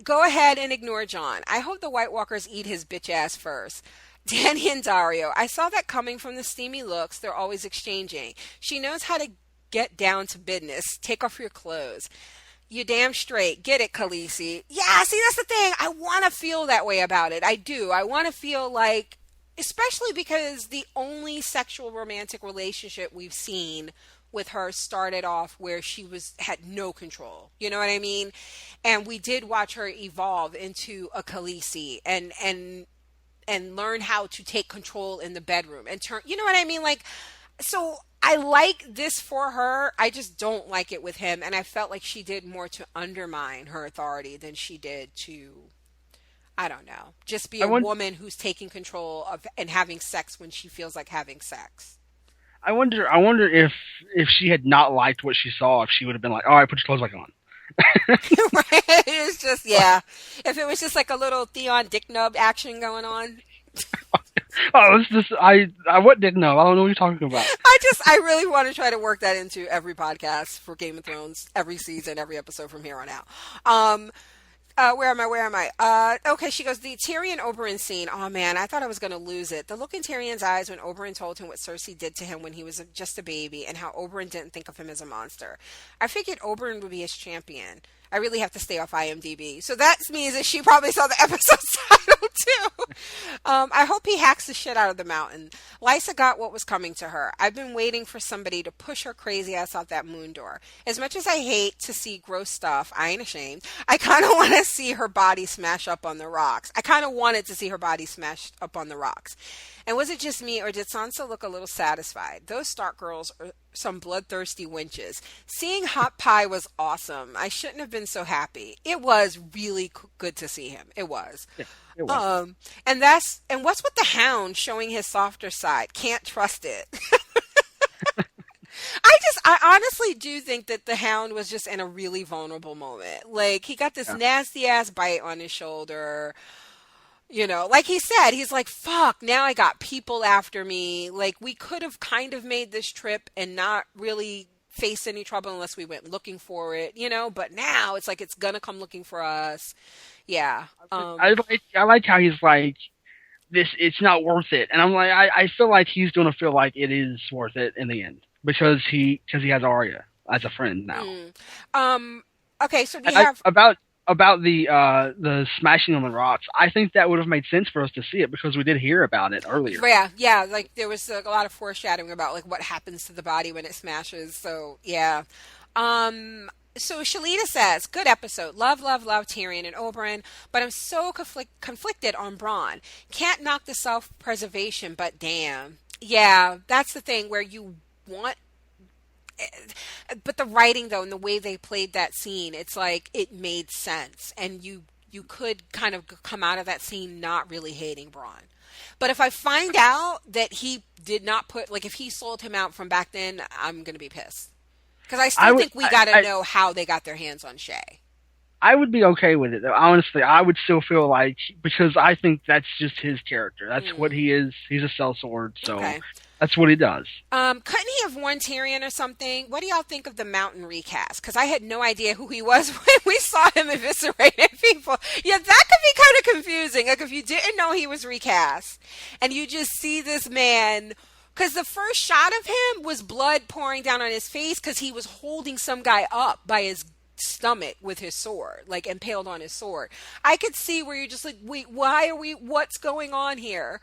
Go ahead and ignore John. I hope the White Walkers eat his bitch ass first. Danny and Dario. I saw that coming from the steamy looks they're always exchanging. She knows how to get down to business. Take off your clothes. You damn straight. Get it, Khaleesi. Yeah, see, that's the thing. I want to feel that way about it. I do. I want to feel like, especially because the only sexual romantic relationship we've seen with her started off where she had no control. You know what I mean? And we did watch her evolve into a Khaleesi, and and learn how to take control in the bedroom and turn, you know what I mean? Like, so I like this for her. I just don't like it with him. And I felt like she did more to undermine her authority than she did to, I don't know, just be
I
a
want.
woman who's taking control of and having sex when she feels like having sex.
I wonder. I wonder if she had not liked what she saw, if she would have been like, "All right, put your clothes back on."
Right? It's just, yeah. If it was just like a little Theon Dick Nub action going on.
Oh, it's just I what didn't know. I don't know what you're talking about.
I really want to try to work that into every podcast for Game of Thrones, every season, every episode from here on out. Where am I? Where am I? Okay, she goes, the Tyrion Oberyn scene. Oh man, I thought I was going to lose it. The look in Tyrion's eyes when Oberyn told him what Cersei did to him when he was just a baby and how Oberyn didn't think of him as a monster. I figured Oberyn would be his champion. I really have to stay off IMDb. So that means that she probably saw the episode title too. I hope he hacks the shit out of the mountain. Lysa got what was coming to her. I've been waiting for somebody to push her crazy ass out that moon door. As much as I hate to see gross stuff, I ain't ashamed. I kind of want to see her body smash up on the rocks. I kind of wanted to see her body smashed up on the rocks. And was it just me, or did Sansa look a little satisfied? Those Stark girls are some bloodthirsty wenches. Seeing Hot Pie was awesome. I shouldn't have been so happy. It was really good to see him. It was.
Yeah, it was.
And what's with the Hound showing his softer side? Can't trust it. I honestly do think that the Hound was just in a really vulnerable moment. Like, he got this
Yeah.
nasty ass bite on his shoulder. You know, like he said, he's like, fuck, now I got people after me. Like, we could have kind of made this trip and not really face any trouble unless we went looking for it, you know, but now it's like it's gonna come looking for us. Yeah.
I like how he's like this. It's not worth it, and I'm like I feel like he's gonna feel like it is worth it in the end because he has Arya as a friend now.
Okay, so we
And
have
about the smashing on the rocks. I think that would have made sense for us to see it because we did hear about it earlier.
yeah, like there was a lot of foreshadowing about like what happens to the body when it smashes. So yeah. So Shalita says, good episode. Love, love, love Tyrion and Oberyn, but I'm so conflicted on Bronn. Can't knock the self-preservation, but damn. Yeah, that's the thing where you want, but the writing though and the way they played that scene, it's like it made sense, and you could kind of come out of that scene not really hating Bronn. But if I find out that he did not put, like if he sold him out from back then, I'm gonna be pissed. Because I still think we got to know how they got their hands on Shay.
I would be okay with it, though. Honestly, I would still feel like, because I think that's just his character. That's what he is. He's a sellsword, so
Okay.
that's what he does.
Couldn't he have warned Tyrion or something? What do y'all think of the Mountain recast? Because I had no idea who he was when we saw him eviscerating people. Yeah, that could be kind of confusing. Like if you didn't know he was recast, and you just see this man. Because the first shot of him was blood pouring down on his face because he was holding some guy up by his stomach with his sword, like impaled on his sword. I could see where you're just like, wait, what's going on here?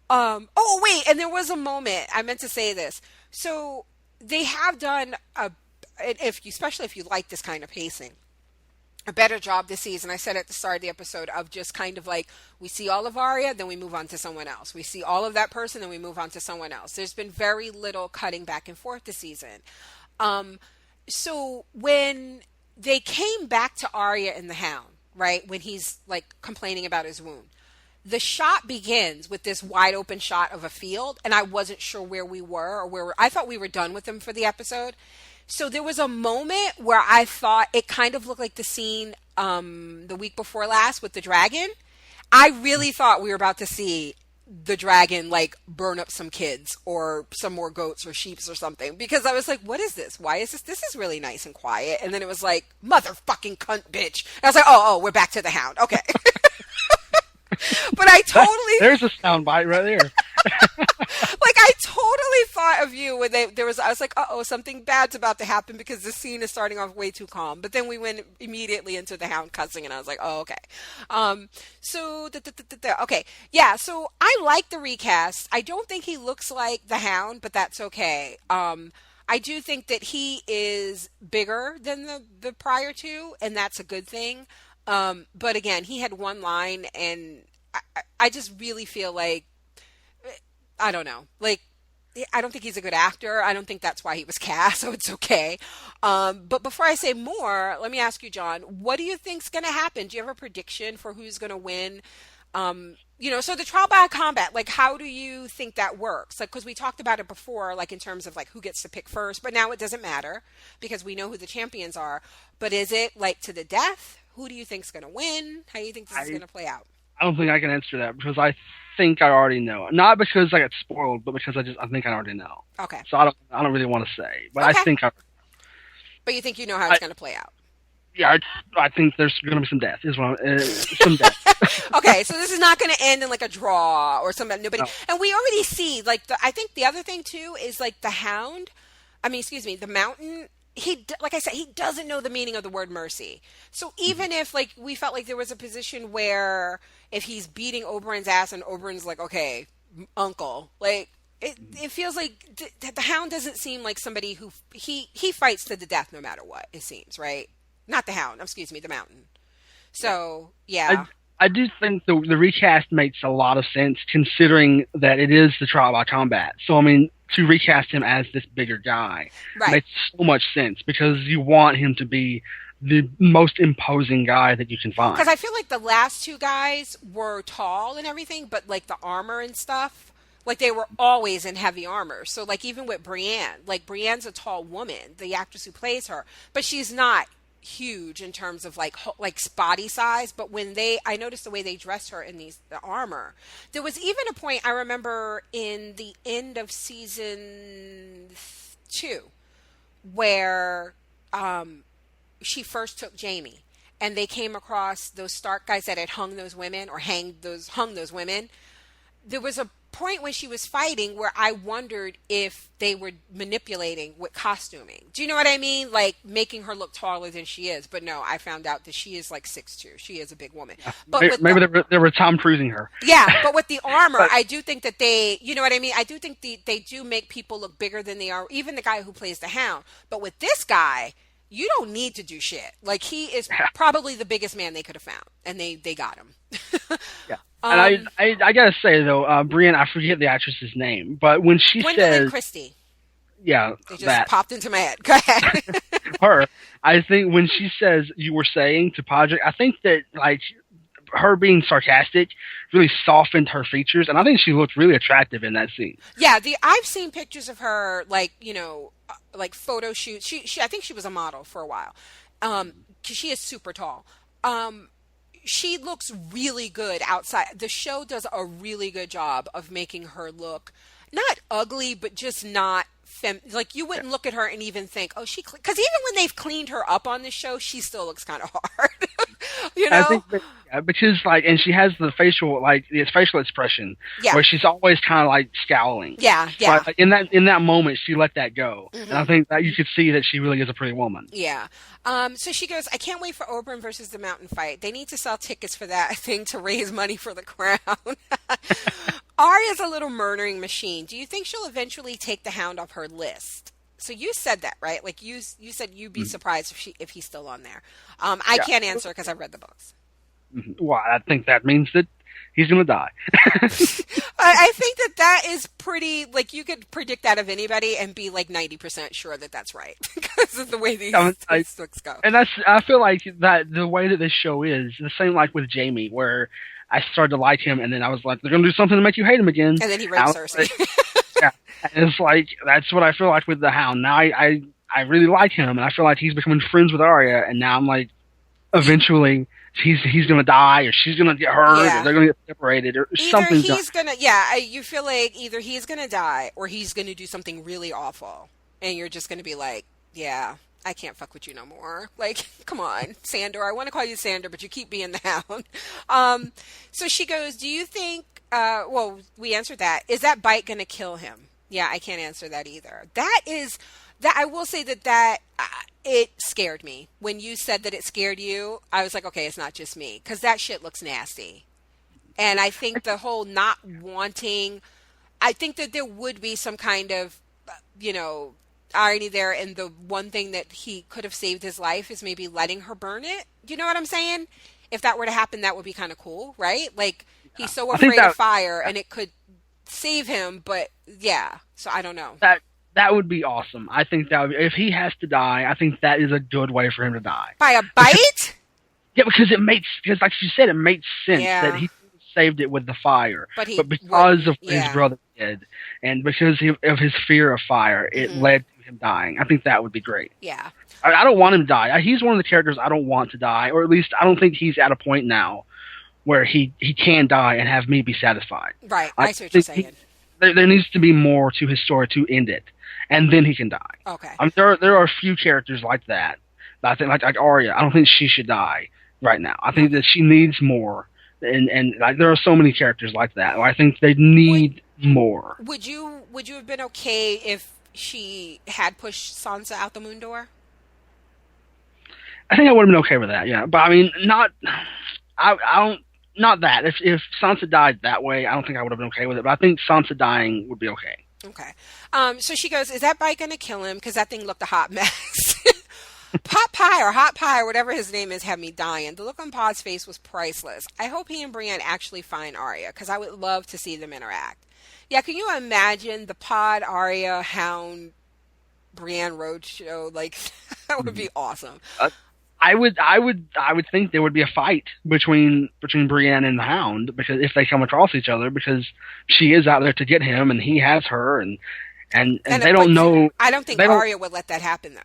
Oh, wait, and there was a moment, I meant to say this. So they have done, especially if you like this kind of pacing, a better job this season. I said at the start of the episode of just kind of like, we see all of Arya, then we move on to someone else. We see all of that person, then we move on to someone else. There's been very little cutting back and forth this season. So when they came back to Arya and the Hound, right, when he's like complaining about his wound, the shot begins with this wide open shot of a field, and I wasn't sure where we were or I thought we were done with them for the episode. So there was a moment where I thought it kind of looked like the scene the week before last with the dragon. I really thought we were about to see the dragon like burn up some kids or some more goats or sheeps or something, because I was like, what is this? Why is this? This is really nice and quiet. And then it was like, motherfucking cunt bitch. And I was like, oh, we're back to the Hound. Okay. But I totally...
There's a soundbite right there.
Like, I totally thought of you when I was like, uh-oh, something bad's about to happen because the scene is starting off way too calm. But then we went immediately into the Hound cussing, and I was like, oh, okay. Okay. Yeah, so I like the recast. I don't think he looks like the Hound, but that's okay. I do think that he is bigger than the prior two, and that's a good thing. But again, he had one line, and I just really feel like, I don't know. Like, I don't think he's a good actor. I don't think that's why he was cast, so it's okay. But before I say more, let me ask you, John, what do you think's going to happen? Do you have a prediction for who's going to win? So the trial by combat, like, how do you think that works? Like, because we talked about it before, like, in terms of, like, who gets to pick first, but now it doesn't matter because we know who the champions are. But is it, like, to the death? Who do you think's going to win? How do you think this is going to play out?
I don't think I can answer that because I think I already know. Not because I got spoiled, but because I think I already know.
Okay.
So I don't really want to say, but
Okay.
I think
But you think you know how it's going to play out?
Yeah, I think there's going to be some death. Some death.
Okay, so this is not going to end in like a draw or something. Nobody,
No.
and we already see like I think the other thing too is like the Hound. I mean, excuse me, the Mountain. Like I said, he doesn't know the meaning of the word mercy. So even if like we felt like there was a position where if he's beating Oberyn's ass and Oberyn's like, okay, uncle, like it feels like the Hound doesn't seem like somebody who he fights to the death no matter what. It seems right. Not the Hound. Excuse me, the Mountain. So yeah.
I do think the recast makes a lot of sense considering that it is the trial by combat. So I mean, to recast him as this bigger guy makes so much sense because you want him to be the most imposing guy that you can find.
Because I feel like the last two guys were tall and everything, but like the armor and stuff, like they were always in heavy armor. So like even with Brienne, like Brienne's a tall woman, the actress who plays her, but she's not huge in terms of like body size. But when I noticed the way they dressed her in the armor, there was even a point I remember in the end of season 2 where she first took Jamie and they came across those Stark guys that had hung those women or hung those women. There was a point when she was fighting where I wondered if they were manipulating with costuming. Do you know what I mean? Like making her look taller than she is. But no, I found out that she is like 6'2". She is a big woman. But
maybe they were Tom Cruising her.
Yeah, but with the armor, I do think that you know what I mean? I do think they do make people look bigger than they are. Even the guy who plays the Hound. But with this guy, you don't need to do shit. Like he is probably the biggest man they could have found. And they got him.
Yeah. And I gotta say though, Brienne, I forget the actress's name, but when she
Gwendolyn
says
Christie.
Yeah,
they just popped into my head. Go ahead.
Her, I think when she says "you were saying" to Podrick, I think that like her being sarcastic really softened her features, and I think she looked really attractive in that scene.
Yeah, I've seen pictures of her, like like photo shoots. She I think she was a model for a while. 'Cause she is super tall. She looks really good outside. The show does a really good job of making her look not ugly, but just not like you wouldn't look at her and even think, oh, because even when they've cleaned her up on the show, she still looks kind of hard. You know,
I think because like, and she has the facial expression where she's always kind of like scowling.
Yeah.
But in that moment, she let that go, and I think that you could see that she really is a pretty woman.
Yeah. So she goes, I can't wait for Oberyn versus the Mountain fight. They need to sell tickets for that thing to raise money for the crown. Arya's a little murdering machine. Do you think she'll eventually take the Hound off her list? So you said that, right? Like you said you'd be surprised if he's still on there. I can't answer because I've read the books.
Well, I think that means that he's going to die.
I think that is pretty, like, you could predict that of anybody and be like 90% sure that that's right because of the way these books go.
And I feel like that the way that this show is the same like with Jamie, where I started to like him and then I was like, they're going to do something to make you hate him again.
And then he rapes Cersei.
Yeah, and it's like that's what I feel like with the Hound. Now I really like him, and I feel like he's becoming friends with Arya, and now I'm like, eventually he's gonna die, or she's gonna get hurt, or they're gonna get separated, or something.
You feel like either he's gonna die or he's gonna do something really awful, and you're just gonna be like, yeah, I can't fuck with you no more. Like, come on, Sandor. I want to call you Sandor, but you keep being the Hound. So she goes, do you think, well, we answered that. Is that bite going to kill him? Yeah, I can't answer that either. I will say that it scared me. When you said that it scared you, I was like, okay, it's not just me. Because that shit looks nasty. And I think the whole not wanting, I think that there would be some kind of, irony there, and the one thing that he could have saved his life is maybe letting her burn it. You know what I'm saying? If that were to happen, that would be kind of cool, right? Like, He's so
I think
afraid of fire, and it could save him, but yeah. So I don't know.
that would be awesome. I think that if he has to die, I think that is a good way for him to die.
By a
Because,
bite?
yeah, because like you said, it makes sense that
Yeah.
he saved it with the fire,
But he
but because of
yeah.
his brother did, and because of his fear of fire, it led to him dying. I think that would be great.
Yeah.
I don't want him to die. He's one of the characters I don't want to die, or at least I don't think he's at a point now where he can die and have me be satisfied.
Right. I see what you're saying.
There needs to be more to his story to end it, and then he can die.
Okay.
There are a few characters like that. I think like Arya. I don't think she should die right now. I think that she needs more, and like there are so many characters like that. I think they need more.
Would you have been okay if she had pushed Sansa out the moon door?
I think I would have been okay with that. Yeah, but I mean, not. I don't. Not that. If Sansa died that way, I don't think I would have been okay with it. But I think Sansa dying would be okay.
Okay. So she goes, is that bike going to kill him? Because that thing looked a hot mess. Pot Pie or Hot Pie or whatever his name is had me dying. The look on Pod's face was priceless. I hope he and Brienne actually find Arya because I would love to see them interact. Yeah, can you imagine the Pod, Arya, Hound, Brienne roadshow? Like, that would be awesome.
I would think there would be a fight between Brienne and the Hound because if they come across each other because she is out there to get him and he has her and they don't know.
I don't think Arya would let that happen though.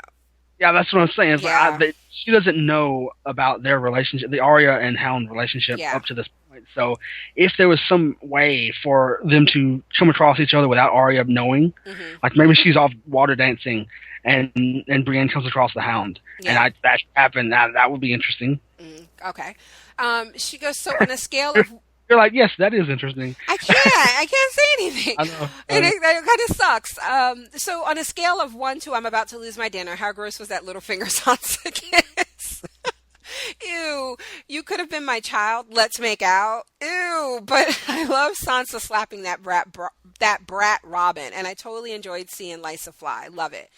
Yeah, that's what I'm saying. It's
Yeah.
like, she doesn't know about their relationship, the Arya and Hound relationship up to this point. So if there was some way for them to come across each other without Arya knowing, like maybe she's off water dancing and Brienne comes across the Hound, and that happened, that would be interesting.
Okay. She goes, so on a scale of...
You're like, yes, that is interesting.
I can't say anything.
I know.
It kind of sucks. So on a scale of 1 to I'm about to lose my dinner, how gross was that little finger Sansa kiss? Ew, you could have been my child. Let's make out. Ew, but I love Sansa slapping that brat Robin, and I totally enjoyed seeing Lysa fly. Love it.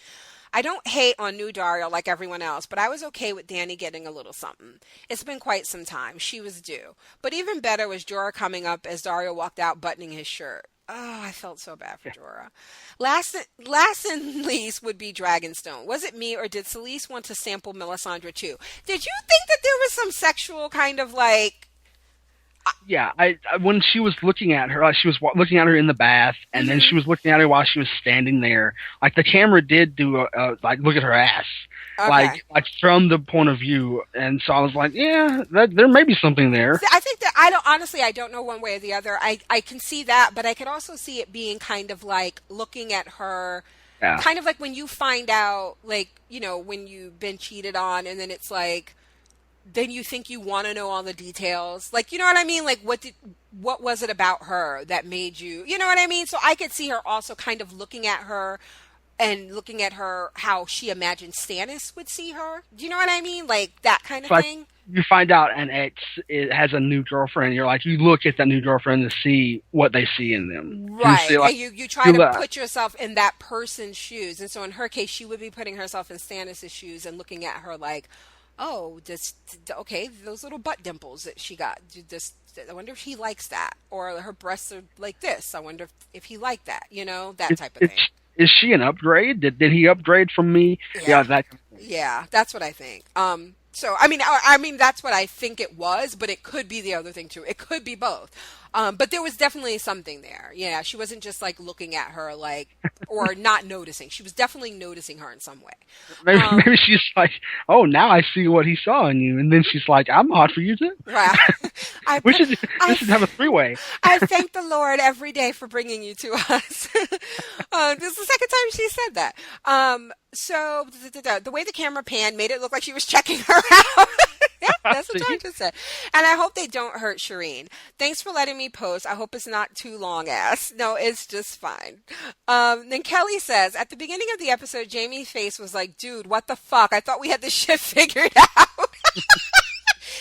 I don't hate on new Dario like everyone else, but I was okay with Dany getting a little something. It's been quite some time. She was due. But even better was Jorah coming up as Dario walked out buttoning his shirt. Oh, I felt so bad for Jorah. Last and least would be Dragonstone. Was it me or did Selyse want to sample Melisandre too? Did you think that there was some sexual kind of like...
Yeah, I when she was looking at her, like she was looking at her in the bath, and then she was looking at her while she was standing there. Like the camera did do like look at her ass, like from the point of view, and so I was like, yeah, there may be something there.
I think that I don't know one way or the other. I can see that, but I could also see it being kind of like looking at her. Yeah. Kind of like when you find out, like, you know, when you've been cheated on, and then it's like. Then you think you want to know all the details. Like, you know what I mean? Like, what was it about her that made you, you know what I mean? So I could see her also kind of looking at her and looking at her how she imagined Stannis would see her. Do you know what I mean? Like, that kind of thing.
You find out an ex has a new girlfriend. You're like, you look at that new girlfriend to see what they see in them.
Right. And you try to put yourself in that person's shoes. And so in her case, she would be putting herself in Stannis' shoes and looking at her like, oh, okay, those little butt dimples that she got. I wonder if he likes that. Or her breasts are like this. I wonder if he liked that, you know, that type of thing.
Is she an upgrade? Did he upgrade from me?
Yeah, yeah, that's what I think. So, I mean, that's what I think it was, but it could be the other thing too. It could be both. But there was definitely something there. Yeah, she wasn't just like looking at her like, or not noticing. She was definitely noticing her in some way.
Maybe she's like, oh, now I see what he saw in you. And then she's like, I'm hot for you too.
Right.
We should have a three-way.
I thank the Lord every day for bringing you to us. This is the second time she said that. So the way the camera panned made it look like she was checking her out. Yeah, that's what I just said. And I hope they don't hurt Shireen. Thanks for letting me post. I hope it's not too long ass. No, it's just fine. Then Kelly says, at the beginning of the episode, Jamie's face was like, dude, what the fuck? I thought we had this shit figured out.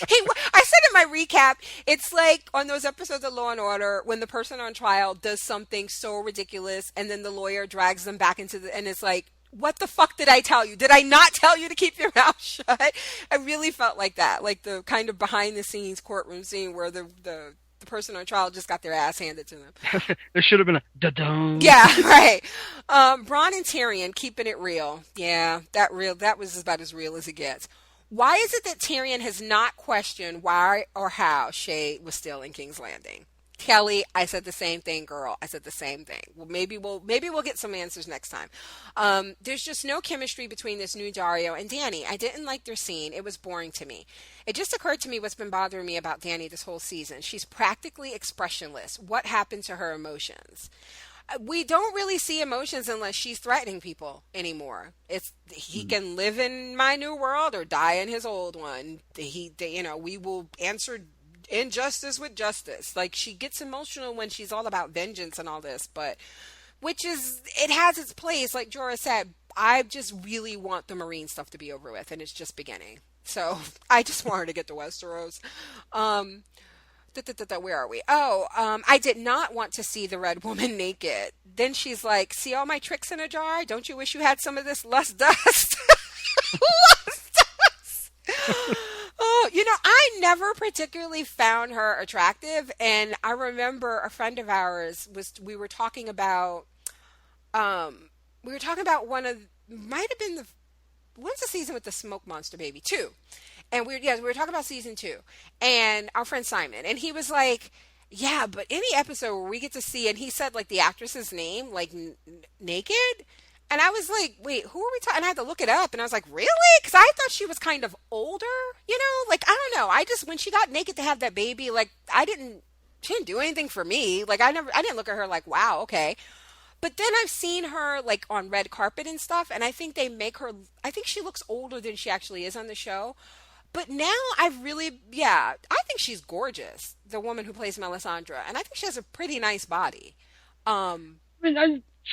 Hey, I said in my recap, it's like on those episodes of Law and Order when the person on trial does something so ridiculous and then the lawyer drags them back and it's like, what the fuck did I tell you? Did I not tell you to keep your mouth shut? I really felt like that, like the kind of behind the scenes courtroom scene where the the person on trial just got their ass handed to them.
There should have been a da-dum.
Yeah, right. Bronn and Tyrion keeping it real. Yeah, that was about as real as it gets. Why is it that Tyrion has not questioned why or how Shay was still in King's Landing? Kelly, I said the same thing, girl. I said the same thing. Well, maybe we'll get some answers next time. There's just no chemistry between this new Dario and Dany. I didn't like their scene. It was boring to me. It just occurred to me what's been bothering me about Dany this whole season. She's practically expressionless. What happened to her emotions? We don't really see emotions unless she's threatening people anymore. It's he can live in my new world or die in his old one. We will answer injustice with justice. Like, she gets emotional when she's all about vengeance and all this, but which is, it has its place. Like Jorah said, I just really want the Marine stuff to be over with, and it's just beginning. So I just want her to get to Westeros. Where are we? I did not want to see the Red Woman naked. Then she's like, see all my tricks in a jar? Don't you wish you had some of this lust dust? Lust dust! Oh, I never particularly found her attractive. And I remember a friend of ours we were talking about, one of, might have been when's the season with the smoke monster baby? 2. And we were talking about season 2, and our friend Simon, and he was like, yeah, but any episode where we get to see, and he said like the actress's name, like naked, and I was like, wait, who are we talking? And I had to look it up, and I was like, really? Because I thought she was kind of older, like, I don't know. I just, when she got naked to have that baby, like, she didn't do anything for me. Like, I didn't look at her like, wow, okay. But then I've seen her like on red carpet and stuff, and I think I think she looks older than she actually is on the show. But now I think she's gorgeous, the woman who plays Melisandre, and I think she has a pretty nice body.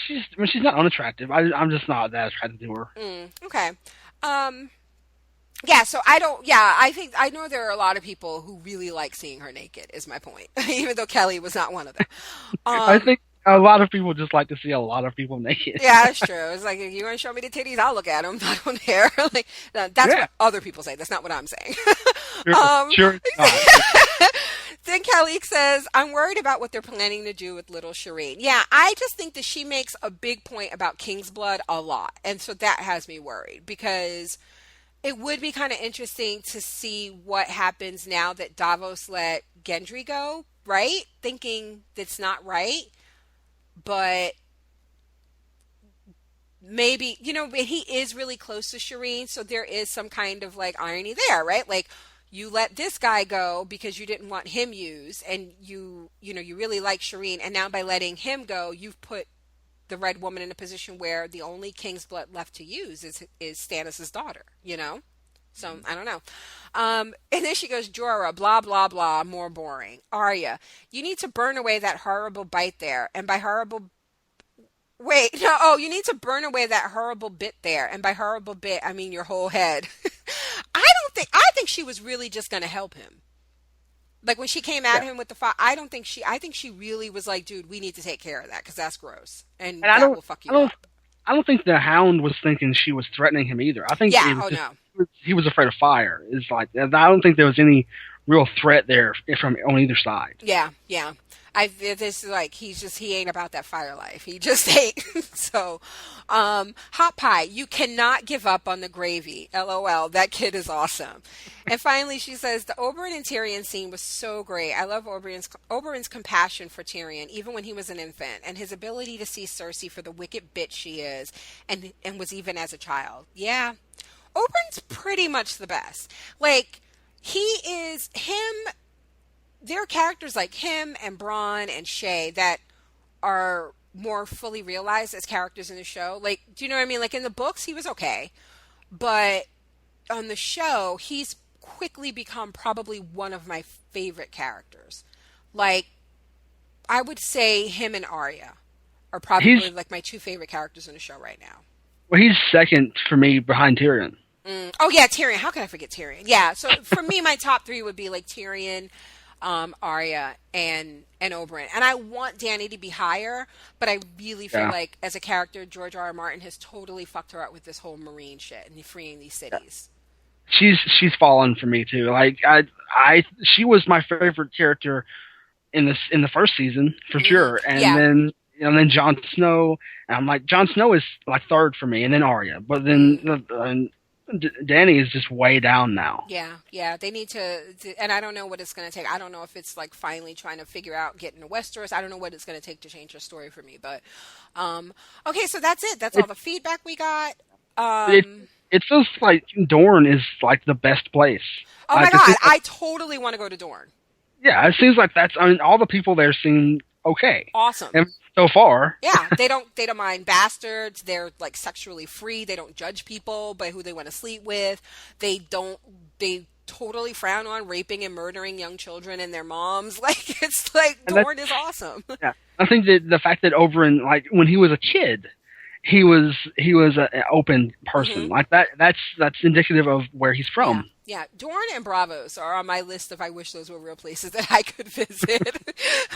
She's not unattractive. I'm just not that attracted to her.
Okay. Yeah, so I think, I know there are a lot of people who really like seeing her naked, is my point. Even though Kelly was not one of them.
I think a lot of people just like to see a lot of people naked.
Yeah, that's true. It's like, if you want to show me the titties, I'll look at them. I don't care. Like, that's what other people say. That's not what I'm saying.
Sure.
Then Kelly says, I'm worried about what they're planning to do with little Shireen. Yeah, I just think that she makes a big point about King's Blood a lot. And so that has me worried, because it would be kind of interesting to see what happens now that Davos let Gendry go, right? Thinking that's not right. But maybe, he is really close to Shireen, so there is some kind of like irony there, right? Like, you let this guy go because you didn't want him used, and you really like Shireen, and now by letting him go, you've put the Red Woman in a position where the only King's Blood left to use is Stannis' daughter, So, I don't know. And then she goes, Jorah, blah, blah, blah, more boring. Arya, you need to burn away that horrible bite there. And by horrible... Wait, no, you need to burn away that horrible bit there. And by horrible bit, I mean your whole head. I think she was really just going to help him. Like, when she came at him with the fire, I think she really was like, dude, we need to take care of that, because that's gross. And that will fuck you up.
I don't think the Hound was thinking she was threatening him either. I think he was afraid of fire. It's like, I don't think there was any real threat there from on either side.
Yeah. This is like, he ain't about that fire life. He just ain't. So, Hot Pie, you cannot give up on the gravy. LOL, that kid is awesome. And finally, she says, the Oberyn and Tyrion scene was so great. I love Oberyn's compassion for Tyrion, even when he was an infant, and his ability to see Cersei for the wicked bitch she is, and was even as a child. Yeah. Oberyn's pretty much the best. Like, there are characters like him and Bronn and Shay that are more fully realized as characters in the show. Like, do you know what I mean? Like, in the books, he was okay. But on the show, he's quickly become probably one of my favorite characters. Like, I would say him and Arya are probably like my 2 favorite characters in the show right now.
Well, he's second for me behind Tyrion.
Oh, yeah, Tyrion. How can I forget Tyrion? Yeah, so for me, my top 3 would be like Tyrion, Arya, and Oberyn. And I want Dany to be higher, but I really feel like, as a character, George R. R. Martin has totally fucked her up with this whole Marine shit and freeing these cities.
She's fallen for me too. Like, she was my favorite character in the first season for sure,
Yeah.
and then Jon Snow. And I'm like, Jon Snow is like third for me, and then Arya, but then Danny is just way down now.
Yeah, they need and I don't know what it's going to take. I don't know if it's like finally trying to figure out getting to Westeros. I don't know what it's going to take to change the story for me, but okay, so that's it. That's all
It
the feedback we got.
it it feels like Dorne is like the best place.
Oh my
Like it
God,
seems like,
I totally want to go to Dorne.
yeah, it seems like that's. I mean, all the people there seem okay,
Awesome.
and so far,
Yeah, they don't mind bastards. They're like sexually free. They don't judge people by who they want to sleep with. They totally frown on raping and murdering young children and their moms. Like it's like
and that's
Dorne is awesome.
yeah. I think that the fact that Oberyn, like when he was a kid, he was an open person.
Hmm.
Like that's indicative of where he's
Yeah.
from.
Yeah, Dorne and Bravos are on my list of I wish those were real places that I could visit.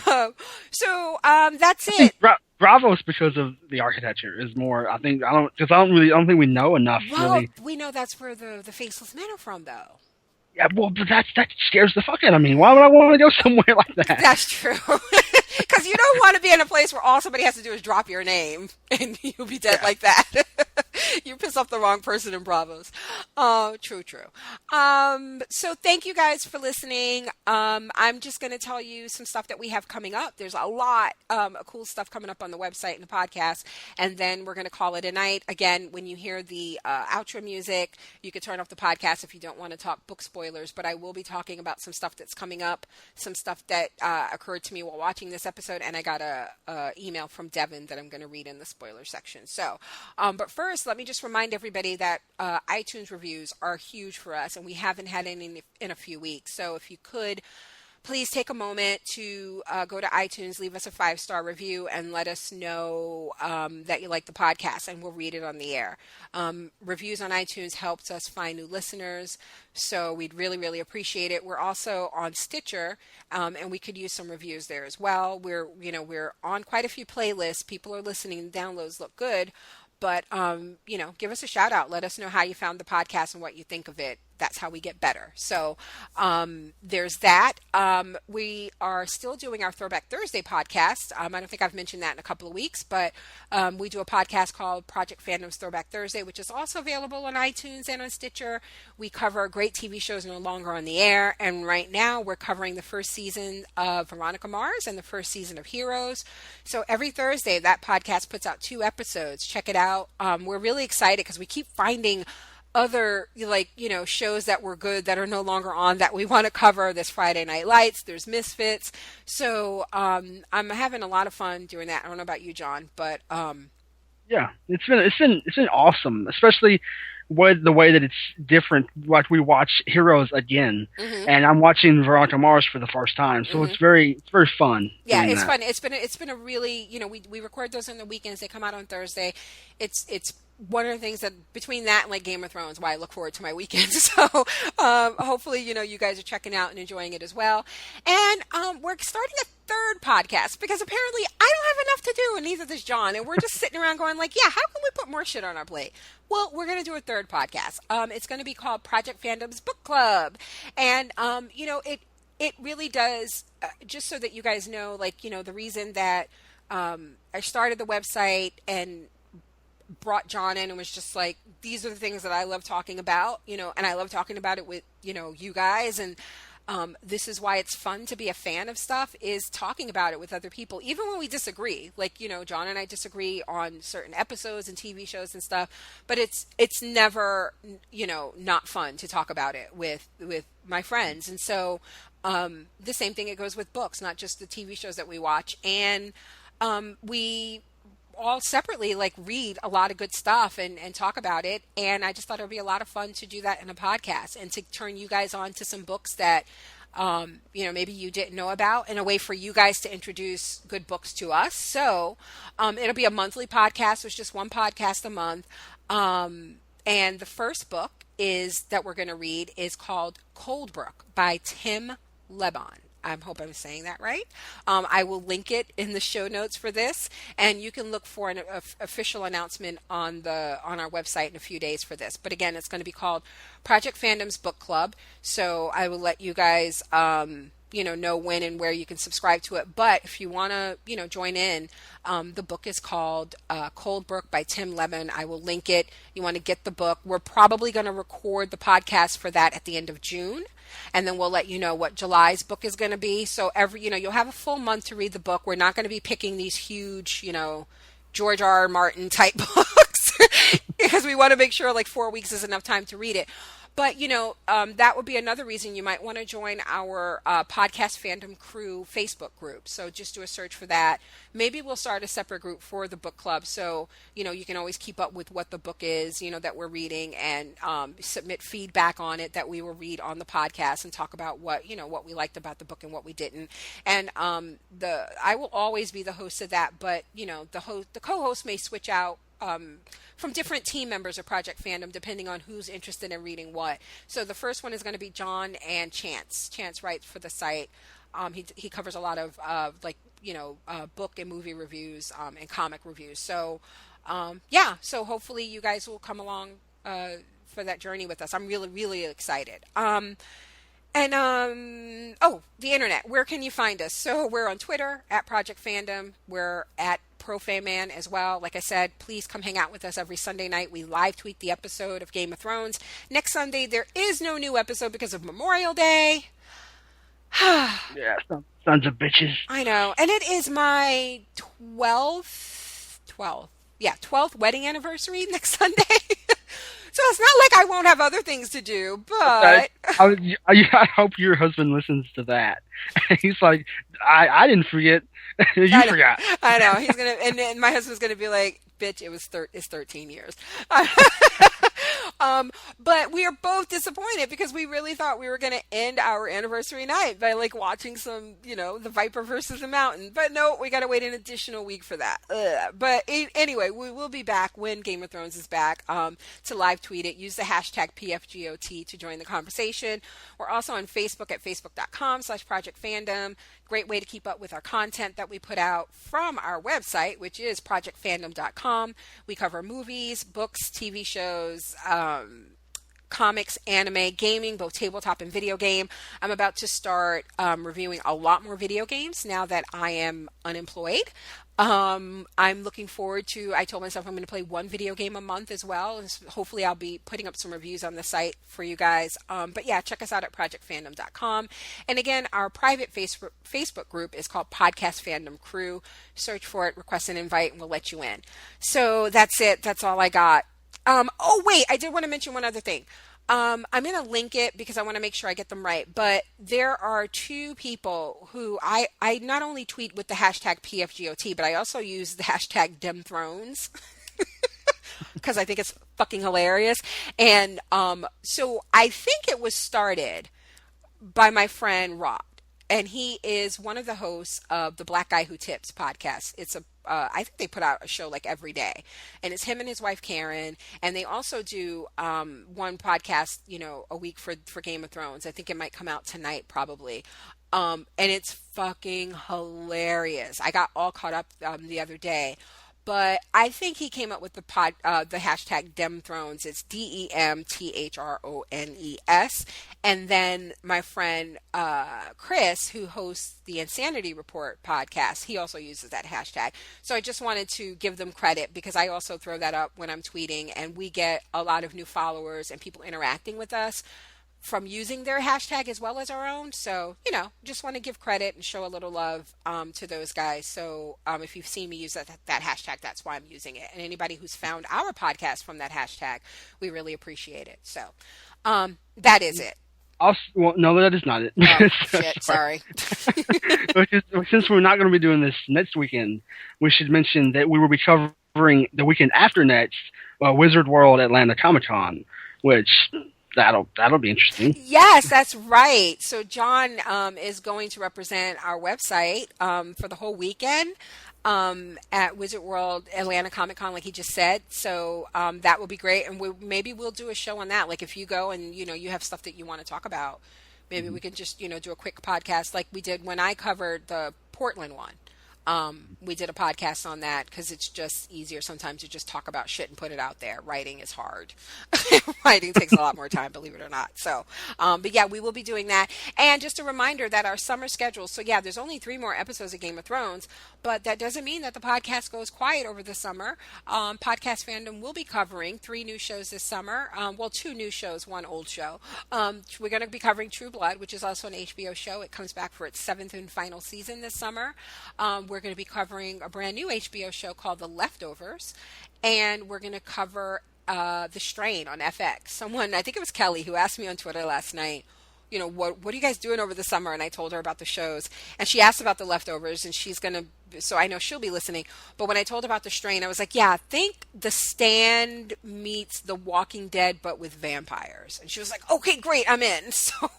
That's
I think
it.
Bravos because of the architecture is more. I don't think we know enough
Well,
really.
we know that's where the Faceless Men are from, though.
Yeah, well, but that scares the fuck out of me. Why would I want to go somewhere like that?
That's true. Because you don't want to be in a place where all somebody has to do is drop your name and you'll be dead
Yeah.
like that. You piss off the wrong person in Bravos. True, true. So thank you guys for listening. I'm just going to tell you some stuff that we have coming up. There's a lot of cool stuff coming up on the website and the podcast. And then we're going to call it a night. Again, when you hear the outro music, you can turn off the podcast if you don't want to talk book spoilers. But I will be talking about some stuff that's coming up, some stuff that occurred to me while watching this episode. And I got a email from Devin that I'm going to read in the spoiler section. So, but first, let me just remind everybody that iTunes reviews are huge for us, and we haven't had any in a few weeks. So if you could, please take a moment to go to iTunes, leave us a 5-star review, and let us know that you like the podcast, and we'll read it on the air. Reviews on iTunes helps us find new listeners, so we'd really, really appreciate it. We're also on Stitcher, and we could use some reviews there as well. We're on quite a few playlists. People are listening. Downloads look good. But, give us a shout out. Let us know how you found the podcast and what you think of it. That's how we get better. So there's that. We are still doing our Throwback Thursday podcast. I don't think I've mentioned that in a couple of weeks, but we do a podcast called Project Fandom's Throwback Thursday, which is also available on iTunes and on Stitcher. We cover great TV shows no longer on the air. And right now we're covering the first season of Veronica Mars and the first season of Heroes. So every Thursday, that podcast puts out 2 episodes. Check it out. We're really excited because we keep finding other shows that were good that are no longer on that we want to cover. There's Friday Night Lights, there's Misfits. So I'm having a lot of fun doing that. I don't know about you, John, but
Yeah, it's been awesome, especially with the way that it's different. Like we watch Heroes again, and I'm watching Veronica Mars for the first time, so it's very fun.
Yeah,
doing
it's
that.
fun. It's been a really, we record those on the weekends. They come out on Thursday. It's one of the things that between that and like Game of Thrones, why I look forward to my weekends. So hopefully, you guys are checking out and enjoying it as well. And we're starting a 3rd podcast because apparently I don't have enough to do, and neither does John. And we're just sitting around going like, yeah, how can we put more shit on our plate? Well, we're going to do a 3rd podcast. It's going to be called Project Fandom's Book Club. And, it really does, just so that you guys know, the reason that I started the website and brought John in and was just like, these are the things that I love talking about, and I love talking about it with, you guys. And this is why it's fun to be a fan of stuff, is talking about it with other people, even when we disagree. Like, John and I disagree on certain episodes and TV shows and stuff, but it's never, not fun to talk about it with my friends. And so the same thing, it goes with books, not just the TV shows that we watch. And we all separately read a lot of good stuff and talk about it. And I just thought it would be a lot of fun to do that in a podcast and to turn you guys on to some books that, maybe you didn't know about, and a way for you guys to introduce good books to us. So it'll be a monthly podcast. It's just one podcast a month. And the first book that we're going to read is called Coldbrook by Tim Lebon. I hope I'm saying that right. I will link it in the show notes for this, and you can look for an official announcement on our website in a few days for this. But again, it's going to be called Project Fandom's Book Club. So I will let you guys know when and where you can subscribe to it. But if you want to, join in, the book is called Cold Brook by Tim Lemon. I will link it. You want to get the book. We're probably going to record the podcast for that at the end of June. And then we'll let you know what July's book is going to be. So you'll have a full month to read the book. We're not going to be picking these huge, George R. R. Martin type books because we want to make sure like 4 weeks is enough time to read it. But, that would be another reason you might want to join our Podcast Fandom Crew Facebook group. So just do a search for that. Maybe we'll start a separate group for the book club. So, you can always keep up with what the book is, that we're reading and submit feedback on it that we will read on the podcast and talk about what we liked about the book and what we didn't. And I will always be the host of that. But, the co-host may switch out from different team members of Project Fandom, depending on who's interested in reading what. So the first one is going to be John and Chance. Chance writes for the site. He covers a lot of book and movie reviews and comic reviews. So so hopefully you guys will come along for that journey with us. I'm really, really excited. The internet. Where can you find us? So we're on Twitter at Project Fandom. We're at ProFanman as well. Like I said, please come hang out with us every Sunday night. We live tweet the episode of Game of Thrones. Next Sunday, there is no new episode because of Memorial Day.
Yeah, sons of bitches.
I know. And it is my 12th wedding anniversary next Sunday. So it's not like I won't have other things to do, but...
I hope your husband listens to that. He's like, I didn't forget. You forgot.
I know. He's gonna, and my husband's gonna be like, bitch, it's 13 years. But we are both disappointed because we really thought we were going to end our anniversary night by like watching some, the Viper versus the Mountain. But no, we got to wait an additional week for that. But anyway, we will be back when Game of Thrones is back to live tweet it. Use the hashtag PFGOT to join the conversation. We're also on Facebook at facebook.com/Project Fandom. Great way to keep up with our content that we put out from our website, which is projectfandom.com. We cover movies, books, TV shows, comics, anime, gaming, both tabletop and video game. I'm about to start reviewing a lot more video games now that I am unemployed. I'm looking forward to, I told myself I'm going to play one video game a month as well. And hopefully I'll be putting up some reviews on the site for you guys. But yeah, check us out at projectfandom.com. And again, our private Facebook group is called Podcast Fandom Crew. Search for it, request an invite, and we'll let you in. So that's it. That's all I got. Wait, I did want to mention one other thing. I'm going to link it because I want to make sure I get them right. But there are two people who I not only tweet with the hashtag PFGOT, but I also use the hashtag DemThrones because I think it's fucking hilarious. And so I think it was started by my friend Rod. And he is one of the hosts of the Black Guy Who Tips podcast. It's I think they put out a show like every day, and it's him and his wife Karen, and they also do one podcast, a week for Game of Thrones. I think it might come out tonight, probably, and it's fucking hilarious. I got all caught up the other day. But I think he came up with the hashtag DemThrones. It's DemThrones. And then my friend Chris, who hosts the Insanity Report podcast, he also uses that hashtag. So I just wanted to give them credit because I also throw that up when I'm tweeting, and we get a lot of new followers and people interacting with us from using their hashtag as well as our own. So, just want to give credit and show a little love to those guys. So if you've seen me use that hashtag, that's why I'm using it. And anybody who's found our podcast from that hashtag, we really appreciate it. So that is it.
No, that is not it.
Oh, shit, sorry.
Since we're not going to be doing this next weekend, we should mention that we will be covering the weekend after next, Wizard World Atlanta Comic-Con, which... That'll be interesting.
Yes, that's right. So John is going to represent our website for the whole weekend at Wizard World Atlanta Comic Con, like he just said. So that will be great, and maybe we'll do a show on that. Like if you go and you have stuff that you want to talk about, maybe we can just do a quick podcast like we did when I covered the Portland one. We did a podcast on that because it's just easier sometimes to just talk about shit and put it out there. Writing is hard. Writing takes a lot more time, believe it or not. So, but yeah, we will be doing that. And just a reminder that our summer schedule, so yeah, there's only 3 more episodes of Game of Thrones, but that doesn't mean that the podcast goes quiet over the summer. Podcast Fandom will be covering 3 new shows this summer. Well, 2 new shows, 1 old show. We're going to be covering True Blood, which is also an HBO show. It comes back for its 7th and final season this summer. We're going to be covering a brand new HBO show called The Leftovers, and we're going to cover The Strain on FX. Someone, I think it was Kelly, who asked me on Twitter last night, what are you guys doing over the summer? And I told her about the shows, and she asked about The Leftovers, and she's going to, so I know she'll be listening. But when I told her about The Strain, I was like, yeah, think The Stand meets The Walking Dead, but with vampires. And she was like, okay, great, I'm in. So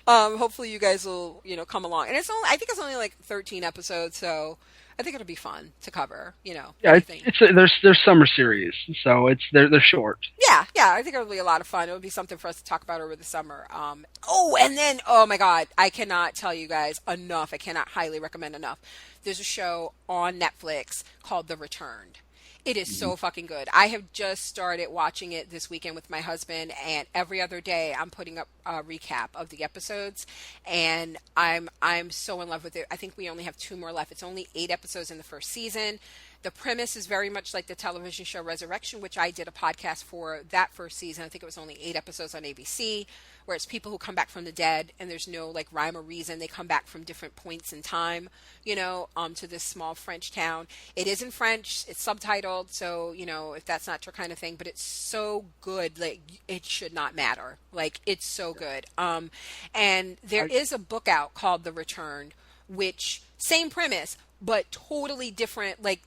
hopefully you guys will, come along. And I think it's only like 13 episodes, so I think it'll be fun to cover,
Yeah,
everything.
there's summer series, so they're short.
Yeah, I think it'll be a lot of fun. It'll be something for us to talk about over the summer. And then, oh my God, I cannot tell you guys enough. I cannot highly recommend enough. There's a show on Netflix called The Returned. It is so fucking good. I have just started watching it this weekend with my husband, and every other day I'm putting up a recap of the episodes, and I'm so in love with it. I think we only have 2 more left. It's only 8 episodes in the first season. The premise is very much like the television show Resurrection, which I did a podcast for that first season. I think it was only 8 episodes on ABC, where it's people who come back from the dead, and there's no like rhyme or reason. They come back from different points in time, to this small French town. It is in French. It's subtitled, so if that's not your kind of thing, but it's so good, like it should not matter. Like it's so good. And there is a book out called The Return, which same premise, but totally different. Like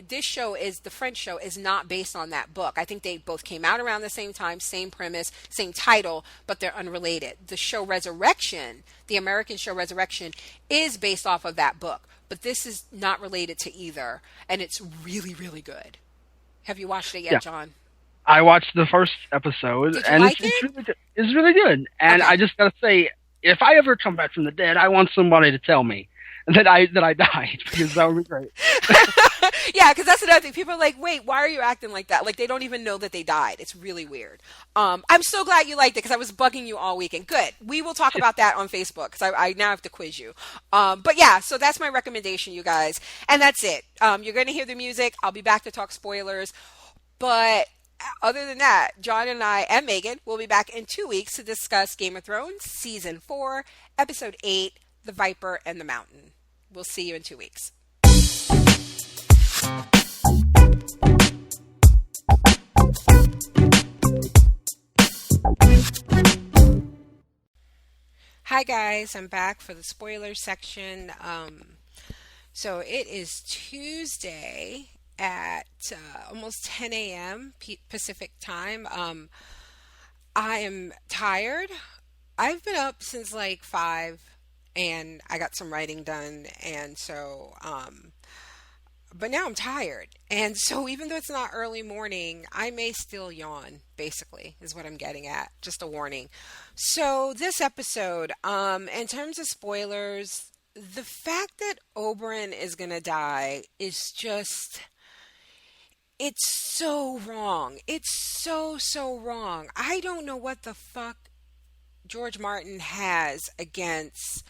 this show is, the French show is not based on that book. I think they both came out around the same time, same premise, same title, but they're unrelated. The show Resurrection, the American show Resurrection, is based off of that book, but this is not related to either, and it's really, really good. Have you watched it yet,
Yeah.
John?
I watched the first episode,
Did you
and
like
it's
it?
really good. It's really good, and
Okay.
I just gotta say, if I ever come back from the dead, I want somebody to tell me that I died, because that would be great.
Yeah, because that's another thing. People are like, wait, why are you acting like that? Like, they don't even know that they died. It's really weird. I'm so glad you liked it, because I was bugging you all weekend. Good. We will talk about that on Facebook, because I now have to quiz you. But yeah, so that's my recommendation, you guys. And that's it. You're going to hear the music. I'll be back to talk spoilers. But other than that, John and I and Megan will be back in 2 weeks to discuss Game of Thrones Season 4, Episode 8, The Viper and the Mountain. We'll see you in 2 weeks. Hi guys, I'm back for the spoiler section. So it is Tuesday at almost 10 a.m. Pacific time. I am tired. I've been up since like 5, and I got some writing done, and so but now I'm tired. And so even though it's not early morning, I may still yawn, basically, is what I'm getting at. Just a warning. So this episode, in terms of spoilers, the fact that Oberyn is going to die is just, it's so wrong. It's so, so wrong. I don't know what the fuck George Martin has against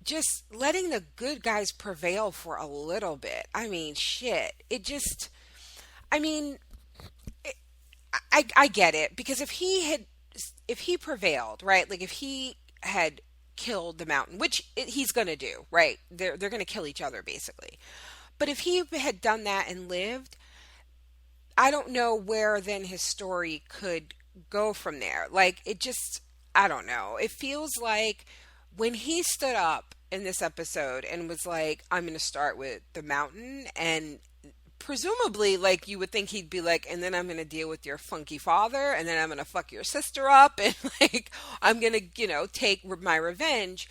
just letting the good guys prevail for a little bit. I mean, shit. It just, I mean, I get it, because if he prevailed, right? Like if he had killed the mountain, which he's going to do, right? They're going to kill each other basically. But if he had done that and lived, I don't know where then his story could go from there. Like it just, I don't know. It feels like when he stood up in this episode and was like, I'm going to start with the mountain, and presumably, like, you would think he'd be like, and then I'm going to deal with your funky father, and then I'm going to fuck your sister up, and like, I'm going to, take my revenge.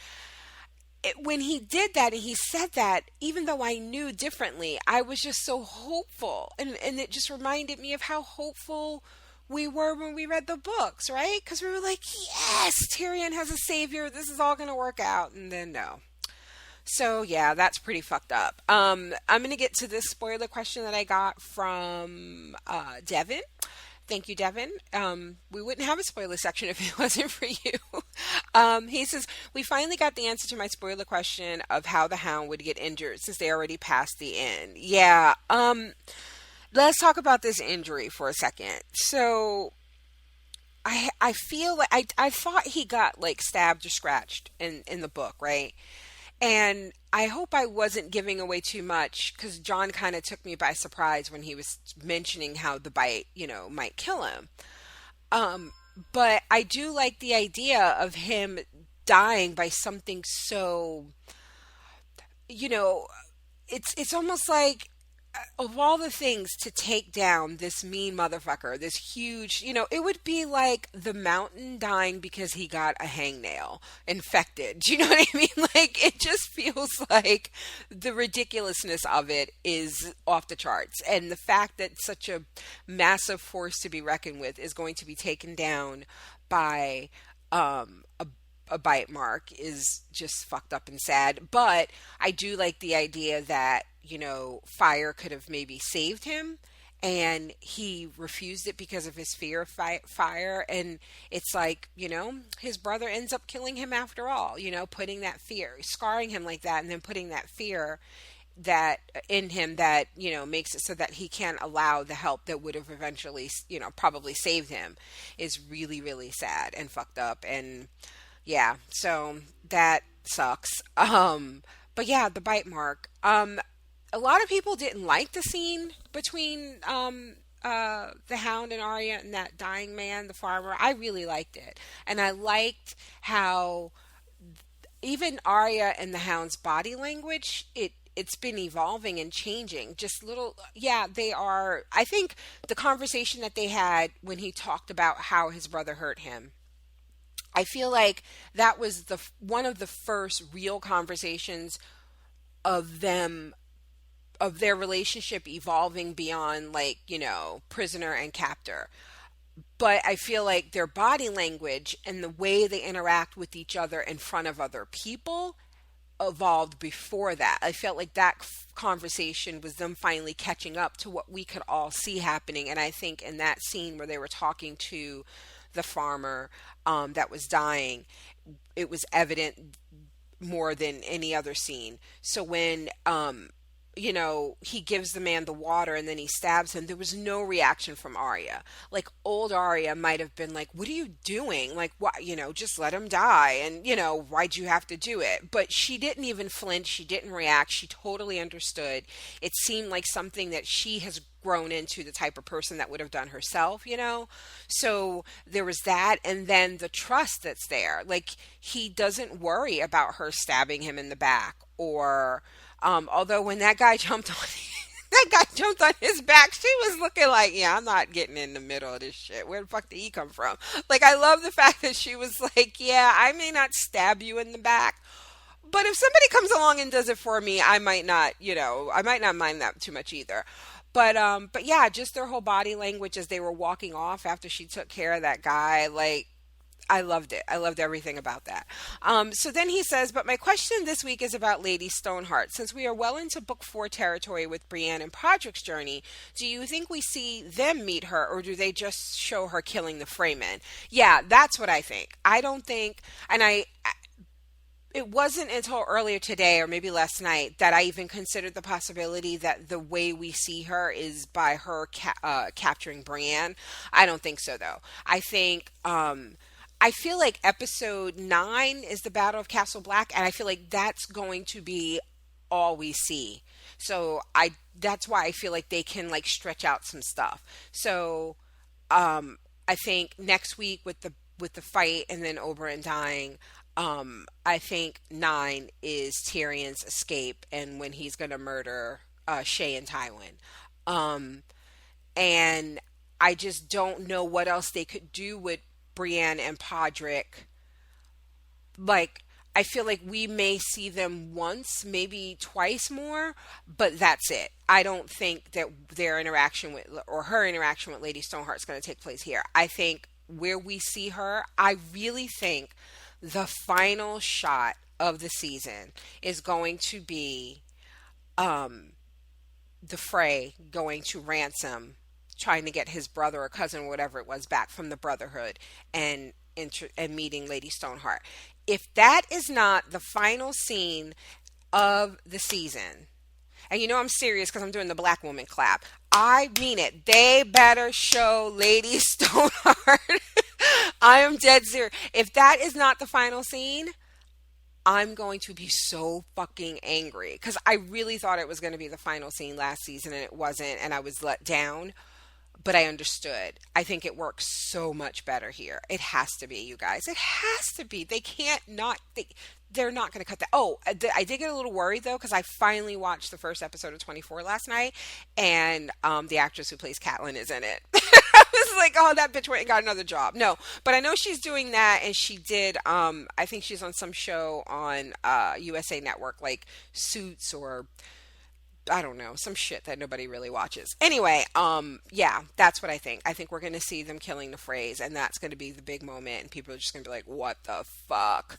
When he did that and he said that, even though I knew differently, I was just so hopeful. And it just reminded me of how hopeful we were when we read the books, right? Because we were like, yes, Tyrion has a savior. This is all going to work out. And then no. So yeah, that's pretty fucked up. I'm gonna get to this spoiler question that I got from Devin. Thank you, Devin. We wouldn't have a spoiler section if it wasn't for you. He says, we finally got the answer to my spoiler question of how the Hound would get injured since they already passed the end. Yeah, let's talk about this injury for a second. So, I feel like I thought he got like stabbed or scratched in the book, right? And I hope I wasn't giving away too much because John kind of took me by surprise when he was mentioning how the bite, might kill him. Um, but I do like the idea of him dying by something so, you know, it's almost like of all the things to take down this mean motherfucker, this huge, it would be like the mountain dying because he got a hangnail infected. Do you know what I mean? Like, it just feels like the ridiculousness of it is off the charts. And the fact that such a massive force to be reckoned with is going to be taken down by a bite mark is just fucked up and sad. But I do like the idea that, fire could have maybe saved him. And he refused it because of his fear of fire. And it's like, his brother ends up killing him after all, putting that fear, scarring him like that, and then putting that fear that in him that, makes it so that he can't allow the help that would have eventually, probably saved him is really, really sad and fucked up. And yeah, so that sucks. But yeah, the bite mark. A lot of people didn't like the scene between the Hound and Arya and that dying man, the farmer. I really liked it, and I liked how even Arya and the Hound's body language. It's been evolving and changing. Just little, yeah, they are. I think the conversation that they had when he talked about how his brother hurt him, I feel like that was the one of the first real conversations of them of their relationship evolving beyond like, prisoner and captor. But I feel like their body language and the way they interact with each other in front of other people evolved before that. I felt like that conversation was them finally catching up to what we could all see happening. And I think in that scene where they were talking to the farmer that was dying, it was evident more than any other scene. So when he gives the man the water and then he stabs him, there was no reaction from Arya. Like, old Arya might have been like, what are you doing? Like, what, just let him die. And, why'd you have to do it? But she didn't even flinch. She didn't react. She totally understood. It seemed like something that she has grown into, the type of person that would have done herself. So there was that. And then the trust that's there. Like, he doesn't worry about her stabbing him in the back or, although when that guy jumped on that guy jumped on his back, she was looking like, yeah, I'm not getting in the middle of this shit. Where the fuck did he come from? Like, I love the fact that she was like, yeah, I may not stab you in the back, but if somebody comes along and does it for me, I might not, I might not mind that too much either. But yeah, just their whole body language as they were walking off after she took care of that guy, like, I loved it. I loved everything about that. So then he says, but my question this week is about Lady Stoneheart. Since we are well into book 4 territory with Brienne and Podrick's journey, do you think we see them meet her, or do they just show her killing the Fremen? Yeah, that's what I think. I don't think, and it wasn't until earlier today or maybe last night that I even considered the possibility that the way we see her is by her capturing Brienne. I don't think so, though. I feel like episode 9 is the Battle of Castle Black, and I feel like that's going to be all we see. So that's why I feel like they can like stretch out some stuff. So I think next week with the fight and then Oberyn dying, I think 9 is Tyrion's escape and when he's gonna murder Shay and Tywin. And I just don't know what else they could do with Brienne and Podrick. Like, I feel like we may see them once, maybe twice more, but that's it. I don't think that their interaction with, or her interaction with Lady Stoneheart is going to take place here. I think where we see her, I really think the final shot of the season is going to be um, the Frey going to ransom, trying to get his brother or cousin or whatever it was back from the Brotherhood, and and meeting Lady Stoneheart. If that is not the final scene of the season, and you know I'm serious because I'm doing the black woman clap. I mean it. They better show Lady Stoneheart. I am dead serious. If that is not the final scene, I'm going to be so fucking angry because I really thought it was going to be the final scene last season and it wasn't, and I was let down. But I understood. I think it works so much better here. It has to be, you guys. It has to be. They can't not. They're not going to cut that. Oh, I did get a little worried though because I finally watched the first episode of 24 last night, and the actress who plays Catelyn is in it. I was like, oh, that bitch went and got another job. No, but I know she's doing that, and she did. I think she's on some show on USA Network, like Suits or I don't know, some shit that nobody really watches. Anyway, yeah, that's what I think. I think we're going to see them killing the Freys, and that's going to be the big moment, and people are just going to be like, what the fuck?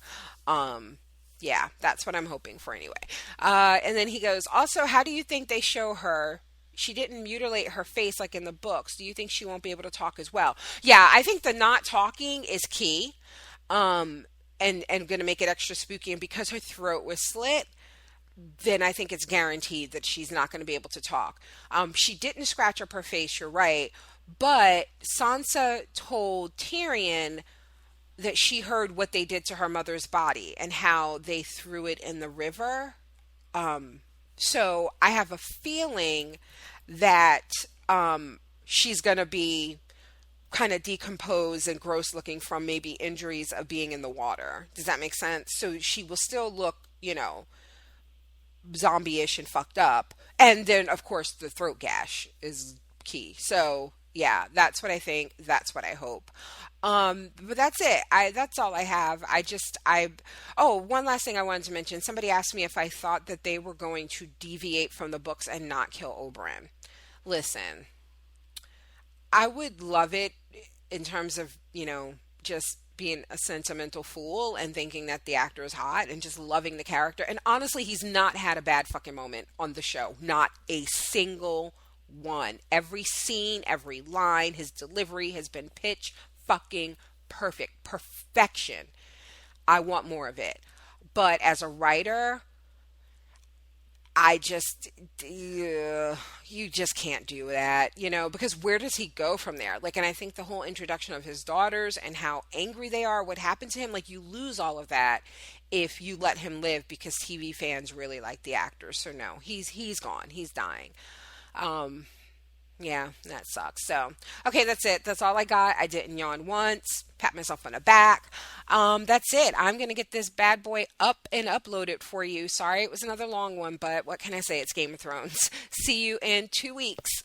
Yeah, that's what I'm hoping for anyway. And then he goes, also, how do you think they show her? She didn't mutilate her face like in the books. Do you think she won't be able to talk as well? Yeah, I think the not talking is key. And going to make it extra spooky. And because her throat was slit, then I think it's guaranteed that she's not going to be able to talk. She didn't scratch up her face, you're right, but Sansa told Tyrion that she heard what they did to her mother's body and how they threw it in the river. So I have a feeling that she's going to be kind of decomposed and gross looking from maybe injuries of being in the water. Does that make sense? So she will still look, zombie-ish and fucked up. And then, of course, the throat gash is key. So, yeah, that's what I think. That's what I hope. But that's it. That's all I have. Oh, one last thing I wanted to mention. Somebody asked me if I thought that they were going to deviate from the books and not kill Oberyn. Listen, I would love it in terms of, just being a sentimental fool and thinking that the actor is hot and just loving the character. And honestly, he's not had a bad fucking moment on the show. Not a single one. Every scene, every line, his delivery has been pitch fucking perfect. Perfection. I want more of it. But as a writer, I just, you just can't do that, because where does he go from there? Like, and I think the whole introduction of his daughters and how angry they are, what happened to him, like, you lose all of that if you let him live because TV fans really like the actor. So no, he's gone. He's dying. Yeah, that sucks. So, okay, that's it. That's all I got. I didn't yawn once, pat myself on the back. That's it. I'm going to get this bad boy up and uploaded for you. Sorry it was another long one, but what can I say? It's Game of Thrones. See you in 2 weeks.